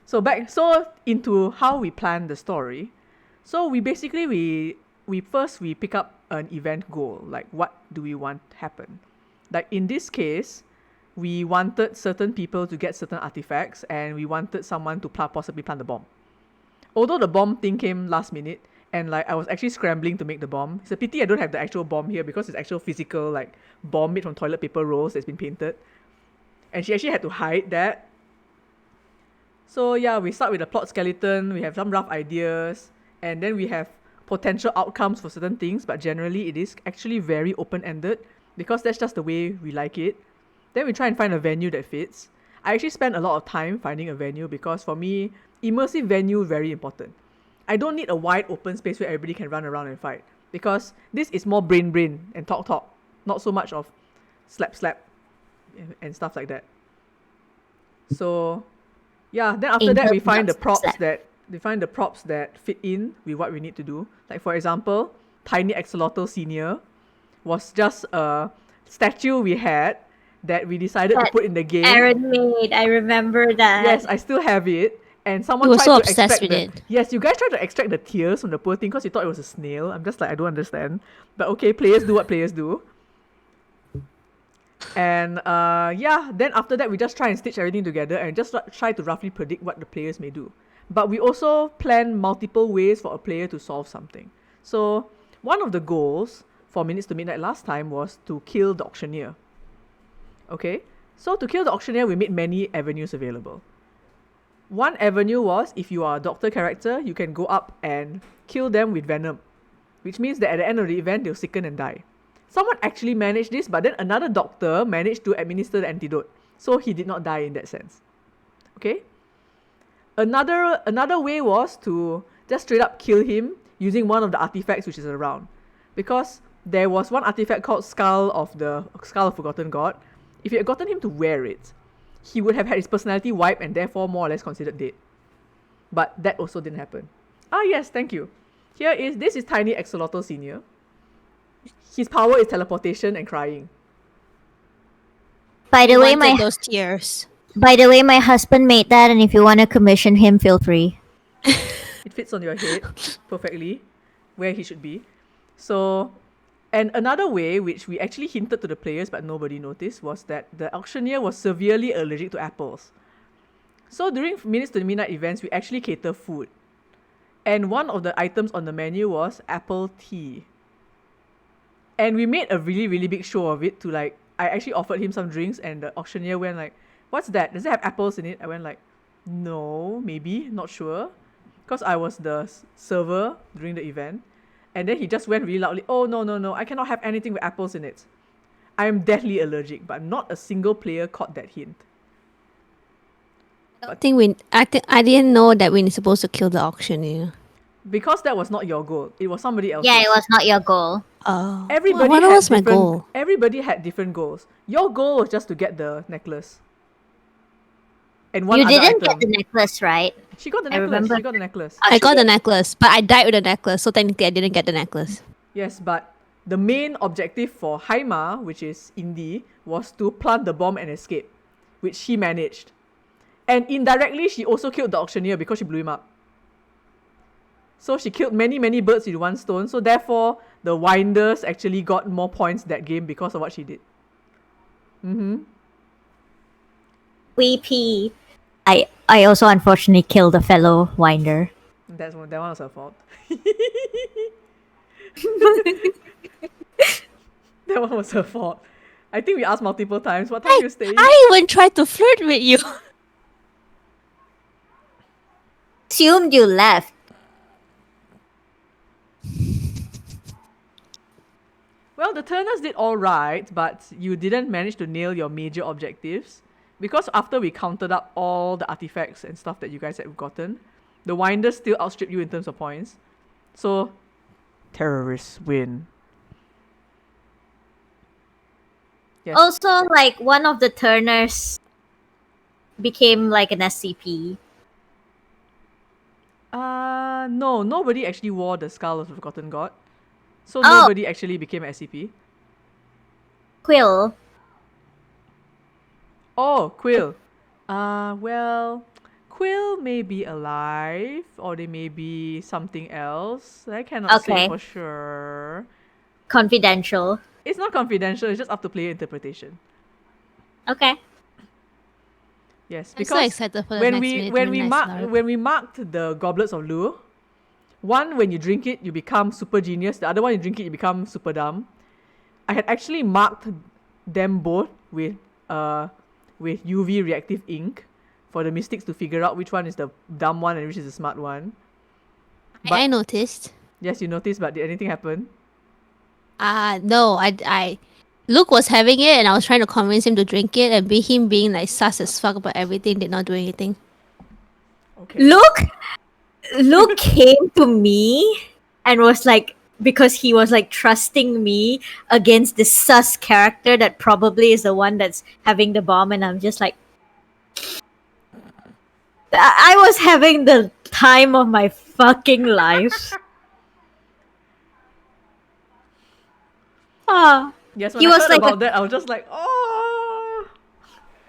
S3: So into how we plan the story. So we basically we pick up an event goal, like what do we want to happen. Like in this case, we wanted certain people to get certain artifacts and we wanted someone to possibly plant the bomb. Although the bomb thing came last minute and like I was actually scrambling to make the bomb. It's a pity I don't have the actual bomb here because it's actual physical like bomb made from toilet paper rolls that's been painted. And she actually had to hide that. So yeah, we start with a plot skeleton, we have some rough ideas, and then we have potential outcomes for certain things, but generally it is actually very open-ended because that's just the way we like it. Then we try and find a venue that fits. I actually spent a lot of time finding a venue because for me, immersive venue very important. I don't need a wide open space where everybody can run around and fight because this is more brain and talk, not so much of slap slap and stuff like that. So yeah, then after that we find the props that fit in with what we need to do. Like for example, Tiny Axolotl Senior was just a statue we had that we decided to put in the game.
S1: Aaron made. I remember that.
S3: Yes, I still have it. And someone
S2: You were
S3: tried
S2: so
S3: to
S2: obsessed
S3: extract
S2: with
S3: the...
S2: it.
S3: Yes, you guys tried to extract the tears from the poor thing because you thought it was a snail. I'm just like, I don't understand. But okay, players do what players do. And yeah, then after that, we just try and stitch everything together and just try to roughly predict what the players may do. But we also plan multiple ways for a player to solve something. So one of the goals for Minutes to Midnight last time was to kill the auctioneer. Okay, so to kill the auctioneer, we made many avenues available. One avenue was, if you are a doctor character, you can go up and kill them with venom, which means that at the end of the event, they'll sicken and die. Someone actually managed this, but then another doctor managed to administer the antidote, so he did not die in that sense. Okay? Another way was to just straight up kill him using one of the artifacts which is around. Because there was one artifact called Skull of Forgotten God. If you had gotten him to wear it, he would have had his personality wiped and therefore more or less considered dead. But that also didn't happen. Ah yes, thank you. This is Tiny Axolotl Senior. His power is teleportation and crying.
S1: By the way,
S2: those tears.
S1: By the way, my husband made that, and if you want to commission him, feel free.
S3: It fits on your head perfectly, where he should be. So, and another way, which we actually hinted to the players but nobody noticed, was that the auctioneer was severely allergic to apples. So during Minutes to Midnight events, we actually cater food. And one of the items on the menu was apple tea. And we made a really, really big show of it to I actually offered him some drinks and the auctioneer went like, what's that? Does it have apples in it? I went like, no, maybe, not sure. Because I was the server during the event. And then he just went really loudly, oh, no, I cannot have anything with apples in it. I am deathly allergic, but not a single player caught that hint.
S2: I didn't know that we were supposed to kill the auctioneer.
S3: Because that was not your goal. It was somebody else's.
S1: Yeah, it was not your goal.
S2: Oh.
S3: Everybody
S2: What was my goal?
S3: Everybody had different goals. Your goal was just to get the necklace. And one
S1: You
S3: other
S1: didn't
S3: item.
S1: get the necklace, right?
S3: She got the
S1: I
S3: necklace.
S1: remember.
S3: She got the necklace.
S2: I got the necklace, but I died with the necklace, so technically I didn't get the necklace.
S3: Yes, but the main objective for Haima, which is Indy, was to plant the bomb and escape, which she managed. And indirectly, she also killed the auctioneer because she blew him up. So she killed many, many birds with one stone. So therefore, the Winders actually got more points that game because of what she did.
S1: VP. I also unfortunately killed a fellow Winder.
S3: That one was her fault. That one was her fault. I think we asked multiple times, what time you staying?
S2: I even tried to flirt with you.
S1: Assumed you left.
S3: Well, the Turners did alright, but you didn't manage to nail your major objectives. Because after we counted up all the artifacts and stuff that you guys had gotten, the Winders still outstripped you in terms of points. So, terrorists win. Yes.
S1: Also, one of the Turners became like an SCP.
S3: No, nobody actually wore the Skull of the Forgotten God. So nobody actually became an SCP.
S1: Quill.
S3: Oh, Quill. Well, Quill may be alive, or they may be something else. I cannot say for sure.
S1: Confidential.
S3: It's not confidential, it's just up to player interpretation.
S1: Okay.
S3: Yes,
S2: I'm so
S3: because
S2: excited for the
S3: when
S2: next
S3: we
S2: Minute
S3: when
S2: to
S3: we
S2: Midnight
S3: mark
S2: LARP.
S3: when we marked the goblets of lure, one when you drink it you become super genius, the other one you drink it you become super dumb. I had actually marked them both with UV reactive ink for the mystics to figure out which one is the dumb one and which is the smart one. But,
S2: I noticed.
S3: Yes, you noticed, but did anything happen?
S2: No, I Luke was having it and I was trying to convince him to drink it, and him being like sus as fuck about everything did not do anything.
S3: Okay.
S1: Luke came to me and was like, because he was like trusting me against this sus character that probably is the one that's having the bomb, and I'm just like, I was having the time of my fucking life. Ah,
S3: Yes, when
S1: he
S3: I
S1: was
S3: heard
S1: like
S3: about that, I was just like, oh.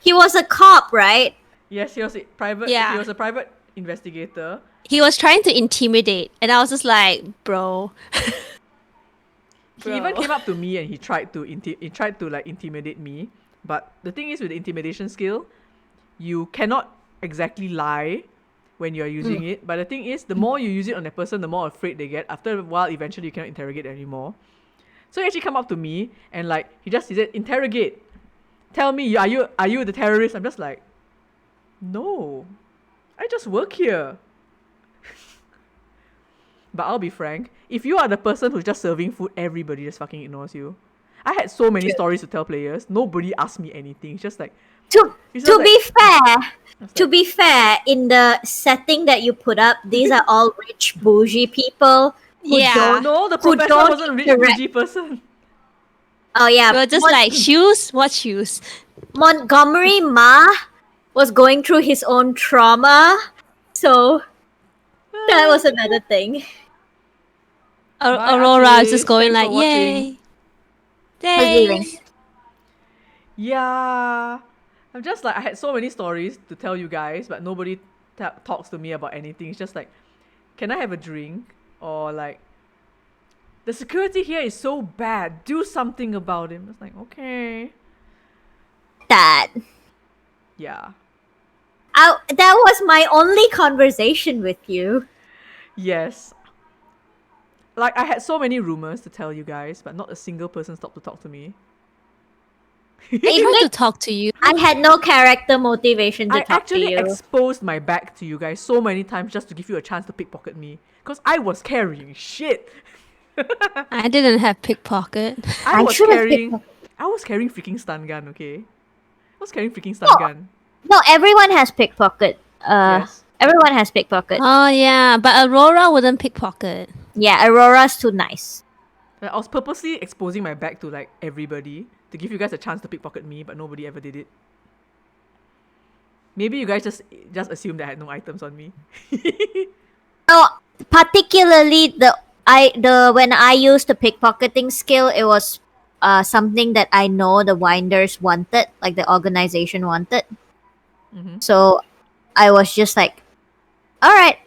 S1: he was a cop, right?
S3: Yes, he was a private.
S2: Yeah.
S3: He was a private investigator.
S2: He was trying to intimidate, and I was just like, bro.
S3: He even came up to me and he tried to like intimidate me. But the thing is, with the intimidation skill, you cannot exactly lie when you're using it. But the thing is, the more you use it on a person, the more afraid they get. After a while, eventually you cannot interrogate anymore. So he actually come up to me and like he said, interrogate. Tell me, are you the terrorist? I'm just like, no, I just work here. But I'll be frank, if you are the person who's just serving food, everybody just fucking ignores you. I had so many stories to tell players. Nobody asked me anything. It's just like
S1: To be fair, in the setting that you put up, these are all rich bougie people who
S2: Yeah.
S1: don't
S3: no, the
S1: who
S3: professor
S1: don't
S3: wasn't a rich
S1: interact-
S3: bougie person.
S1: Oh yeah,
S2: We were just like, shoes? What shoes?
S1: Montgomery Ma was going through his own trauma, so that was another thing.
S3: Bye,
S2: Aurora is
S3: Achi.
S2: just going
S3: Thanks for
S2: like,
S3: watching.
S2: yay.
S1: leaving.
S2: Thanks.
S3: Yeah, I'm just like, I had so many stories to tell you guys, but nobody talks to me about anything. It's just like, can I have a drink? Or like, the security here is so bad. Do something about it. It's like, okay.
S1: That
S3: Yeah.
S1: that was my only conversation with you.
S3: Yes. Like, I had so many rumors to tell you guys, but not a single person stopped to talk to me.
S2: I tried to talk to you.
S1: I had no character motivation to
S3: I
S1: talk to
S3: actually
S1: you.
S3: exposed my back to you guys so many times just to give you a chance to pickpocket me. Because I was carrying shit.
S2: I didn't have pickpocket.
S3: I was
S1: should have
S3: carrying freaking stun gun, okay? I was carrying freaking stun gun.
S1: No, everyone has pickpocket.
S3: Yes.
S1: Everyone has pickpocket.
S2: Oh yeah, but Aurora wouldn't pickpocket.
S1: Yeah, Aurora's too nice.
S3: Like, I was purposely exposing my back to like everybody to give you guys a chance to pickpocket me, but nobody ever did it. Maybe you guys just assumed that I had no items on me.
S1: No, particularly when I used the pickpocketing skill, it was something that I know the winders wanted, like the organization wanted. So I was just like, all right.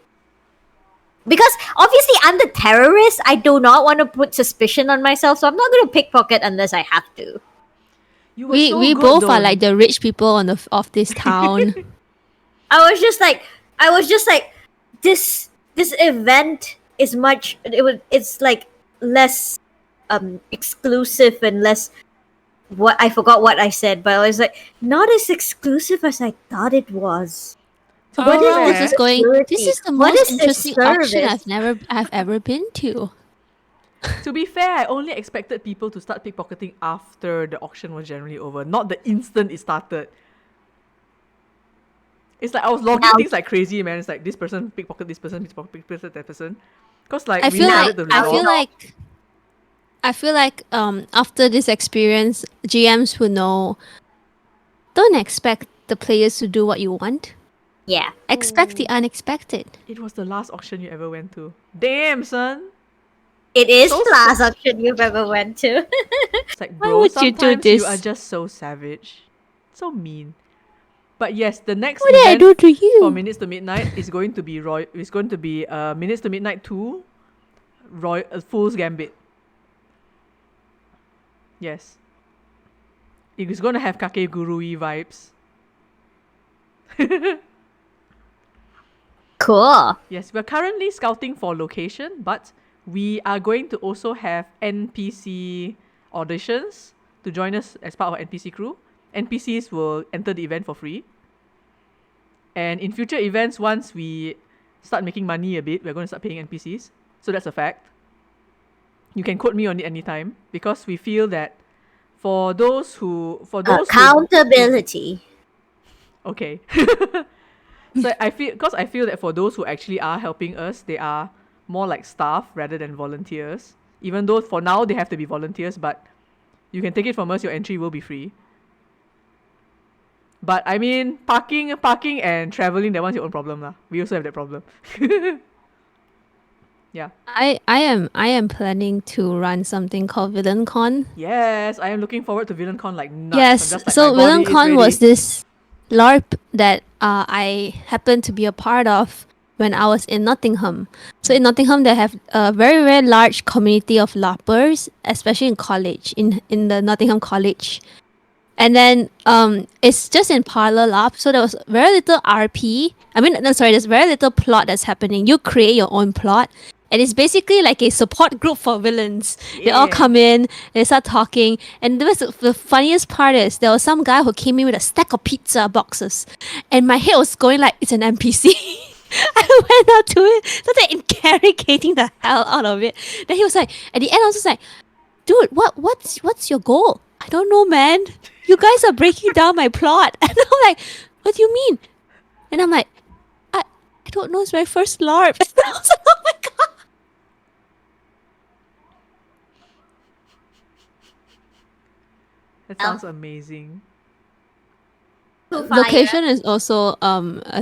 S1: Because obviously I'm the terrorist, I do not want to put suspicion on myself, so I'm not going to pickpocket unless I have to.
S3: You were
S2: We
S3: so
S2: we
S3: good,
S2: both
S3: though.
S2: are like the rich people of this town.
S1: I was just like, this event is it's like less exclusive and less I forgot what I said, but I was like, not as exclusive as I thought it was.
S2: So
S1: What
S2: Aurora
S1: is
S2: was
S1: this
S2: just going,
S1: security?
S2: this is the
S1: What
S2: most
S1: is this
S2: interesting auction
S1: service?
S2: I've ever been to.
S3: To be fair, I only expected people to start pickpocketing after the auction was generally over, not the instant it started. It's like I was logging things like crazy, man. It's like this person pickpocket this person, pickpocket that person. Cause like
S2: I
S3: we
S2: feel
S3: started
S2: like
S3: the result.
S2: I feel like after this experience, GMs who know, don't expect the players to do what you want.
S1: Yeah.
S2: Expect the unexpected.
S3: It was the last auction you ever went to. Damn, son.
S1: It is
S3: So
S1: the last auction you've ever went to.
S3: It's like,
S2: Why
S3: bro,
S2: would you do
S3: sometimes
S2: this?
S3: you are just so savage. So mean. But yes, the next
S2: What did I
S3: event
S2: do to you?
S3: for Minutes to Midnight is going to be Minutes to Midnight 2 Fool's Gambit. Yes. It is going to have Kakegurui vibes.
S1: Cool.
S3: Yes, we're currently scouting for location, but we are going to also have NPC auditions to join us as part of our NPC crew. NPCs will enter the event for free. And in future events, once we start making money a bit, we're going to start paying NPCs. So that's a fact. You can quote me on it anytime, because we feel that for those
S1: Accountability.
S3: Okay. So I feel that for those who actually are helping us, they are more like staff rather than volunteers. Even though for now they have to be volunteers, but you can take it from us, your entry will be free. But I mean, parking and traveling, that one's your own problem lah. We also have that problem. Yeah.
S2: I am planning to run something called VillainCon.
S3: Yes, I am looking forward to VillainCon like nuts. I'm
S2: Yes,
S3: just like,
S2: so
S3: my body is
S2: VillainCon was
S3: ready.
S2: this LARP that I happened to be a part of when I was in Nottingham. So in Nottingham, they have a very, very large community of LARPers, especially in college, in the Nottingham College. And then it's just in parlor LARP, so there was very little RP. I mean, no, sorry, there's very little plot that's happening. You create your own plot. And it's basically like a support group for villains. They all come in, they start talking. And the funniest part is there was some guy who came in with a stack of pizza boxes. And my head was going like, it's an NPC. I went out to it, started interrogating the hell out of it. Then he was like, at the end, I was just like, dude, what's your goal? I don't know, man. You guys are breaking down my plot. And I'm like, what do you mean? And I'm like, I don't know, it's my first LARP. And I was like, oh my god.
S3: That sounds amazing.
S2: Location is also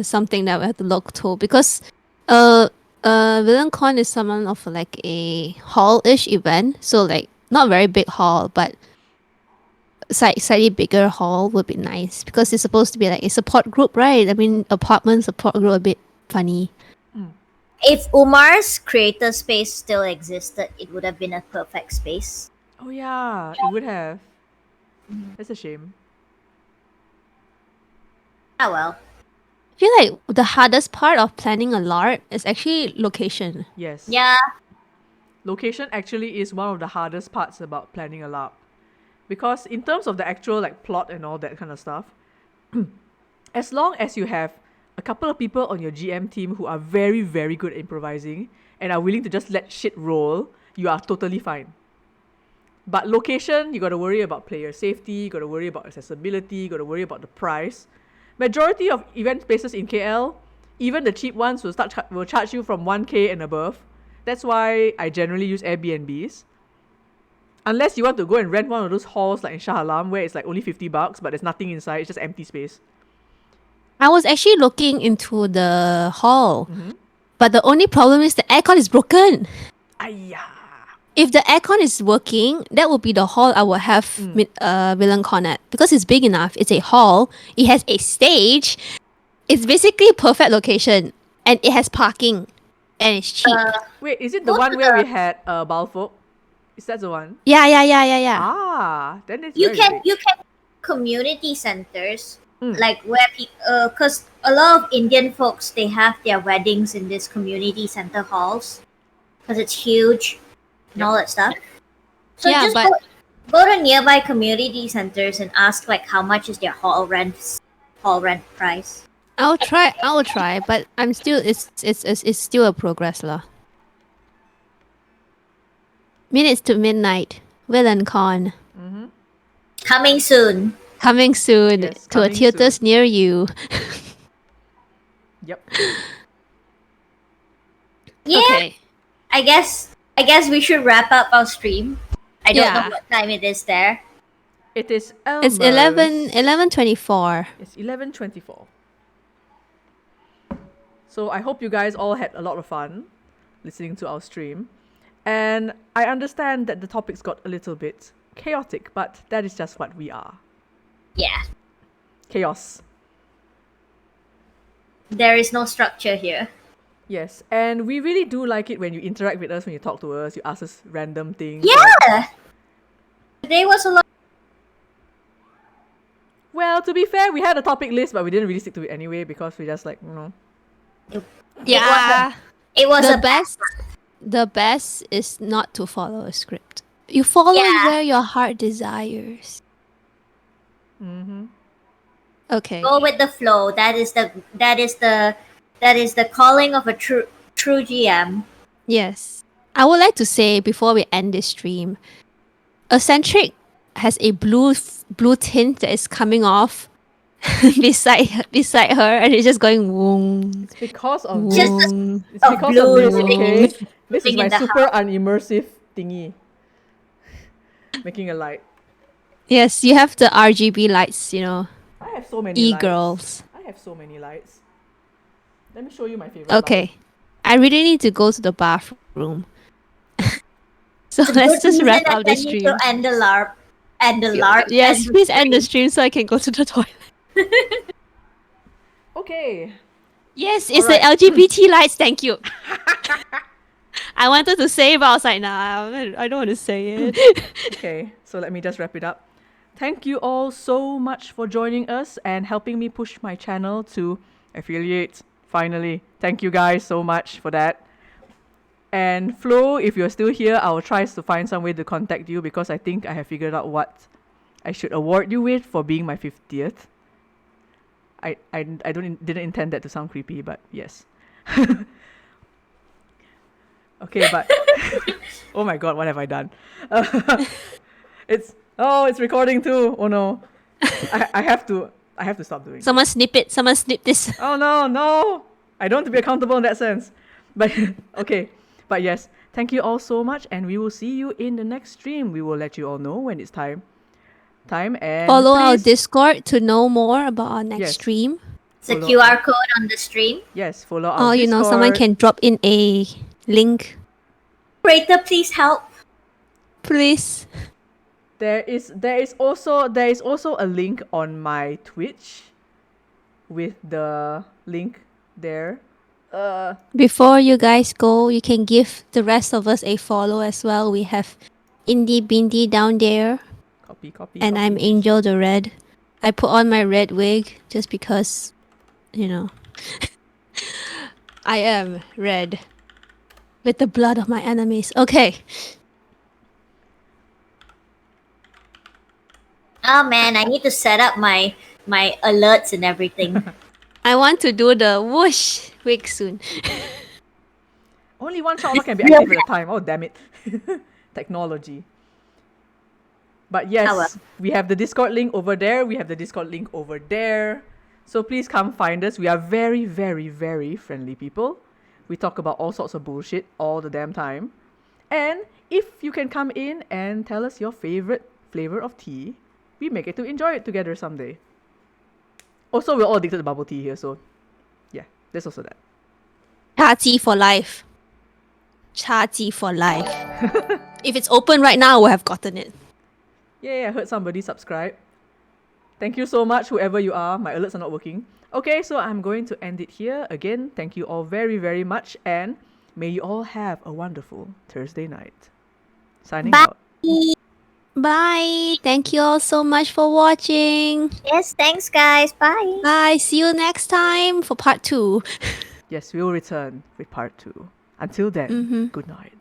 S2: something that we have to look to, because VillainCon is someone of like a hall-ish event, so like not very big hall, but slightly bigger hall would be nice, because it's supposed to be like a support group, right? I mean, apartment support group a bit funny.
S1: If Umar's creator space still existed, it would have been a perfect space.
S3: Oh yeah, it would have. That's a shame.
S1: Ah well.
S2: I feel like the hardest part of planning a LARP is actually location.
S3: Yes.
S1: Yeah.
S3: Location actually is one of the hardest parts about planning a LARP. Because in terms of the actual like plot and all that kind of stuff, as long as you have a couple of people on your GM team who are very, very good at improvising and are willing to just let shit roll, you are totally fine. But location, you got to worry about player safety, you got to worry about accessibility, you got to worry about the price. Majority of event spaces in KL, even the cheap ones will charge you from 1K and above. That's why I generally use Airbnbs. Unless you want to go and rent one of those halls like in Shah Alam where it's like only $50, but there's nothing inside, it's just empty space.
S2: I was actually looking into the hall, but the only problem is the aircon is broken.
S3: Ayya.
S2: If the aircon is working, that would be the hall I would have VillainCon at, because it's big enough. It's a hall. It has a stage. It's basically a perfect location, and it has parking, and it's cheap.
S3: Wait, is it the one where we had Balfolk? Is that the one?
S2: Yeah.
S3: Ah, then it's
S1: You
S3: very
S1: can
S3: big.
S1: you can community centers like where because a lot of Indian folks, they have their weddings in these community center halls because it's huge and all that stuff. So
S2: Yeah,
S1: just
S2: but-
S1: go to nearby community centers and ask like how much is their hall rent price.
S2: I'll try, but I'm still it's still a progress lah. Minutes to midnight, VillainCon.
S1: Coming soon.
S2: Coming soon
S3: Yes,
S2: to a
S3: coming
S2: theaters near you.
S3: Yep.
S1: Yeah.
S2: Okay.
S1: I guess we should wrap up our stream. I don't
S2: Yeah.
S1: know what time it is there.
S3: It is
S2: It's 11:24.
S3: It's 11:24. So I hope you guys all had a lot of fun listening to our stream. And I understand that the topics got a little bit chaotic, but that is just what we are.
S1: Yeah.
S3: Chaos.
S1: There is no structure here.
S3: Yes, and we really do like it when you interact with us, when you talk to us, you ask us random things.
S1: Yeah. Today was a lot.
S3: Well, to be fair, we had a topic list, but we didn't really stick to it anyway because we just like, you know.
S2: Yeah.
S1: It was
S2: the
S1: a
S2: best. The best is not to follow a script. You follow where your heart desires.
S3: Mm-hmm.
S2: Okay.
S1: Go with the flow. That is the calling of a true GM.
S2: Yes. I would like to say before we end this stream, Eccentric has a blue tint that is coming off beside her, and it's just going woong.
S3: It's because of
S2: woong.
S3: this. It's because of this, okay? This is
S1: moving
S3: my
S1: in the
S3: super unimmersive thingy. Making a light.
S2: Yes, you have the RGB lights, you know.
S3: I have so many
S2: E-girls.
S3: lights. I have so many lights. Let me show you my favorite light.
S2: Okay. I really need to go to the bathroom. So
S1: The
S2: let's
S1: good
S2: just
S1: reason
S2: wrap
S1: that
S2: up the
S1: I need
S2: stream.
S1: to end the LARP. End the LARP.
S2: Yes,
S1: end the
S2: please end the
S1: stream.
S2: stream so I can go to the toilet.
S3: Okay.
S2: Yes, it's
S3: Alright.
S2: the LGBT lights. Thank you. I wanted to say, but I was like, nah, I don't want to say it.
S3: Okay, so let me just wrap it up. Thank you all so much for joining us and helping me push my channel to affiliate. Finally, thank you guys so much for that. And Flo, if you're still here, I will try to find some way to contact you because I think I have figured out what I should award you with for being my 50th. I didn't intend that to sound creepy, but yes. Okay, but oh my god, what have I done? It's recording too. Oh no, I have to stop doing.
S2: Someone snip it. Someone snip this.
S3: Oh no, I don't want to be accountable in that sense. But okay, but yes, thank you all so much, and we will see you in the next stream. We will let you all know when it's time. And
S2: Follow our
S3: please-
S2: Discord to know more about our next
S3: Yes.
S2: stream.
S1: It's a
S3: Follow-
S1: QR code on the stream.
S3: Yes, follow our
S2: Or, you know, someone
S3: Discord.
S2: can drop in a link.
S1: Creator, please help.
S2: Please.
S3: There is also a link on my Twitch with the link there.
S2: Before you guys go, you can give the rest of us a follow as well. We have Indibindii down there.
S3: Copy.
S2: And I'm Angel the Red. I put on my red wig just because, you know, I am red with the blood of my enemies. Okay.
S1: Oh man, I need to set up my alerts and everything.
S2: I want to do the whoosh wig soon.
S3: Only one channel can be active at a time. Oh damn it. Technology. But yes,
S1: Oh, well.
S3: we have the Discord link over there. We have the Discord link over there. So please come find us. We are very, very, very friendly people. We talk about all sorts of bullshit all the damn time. And if you can come in and tell us your favorite flavor of tea, we may get to enjoy it together someday. Also, we're all addicted to bubble tea here, so yeah, there's also that.
S2: Cha tea for life. Cha tea for life. If it's open right now, I would have gotten it.
S3: Yay, I heard somebody subscribe. Thank you so much, whoever you are. My alerts are not working. Okay, so I'm going to end it here. Again, thank you all very, very much, and may you all have a wonderful Thursday night. Signing out.
S2: Bye. Thank you all so much for watching.
S1: Yes, thanks guys. Bye.
S2: Bye. See you next time for part 2.
S3: Yes, we will return with part 2. Until then, good night.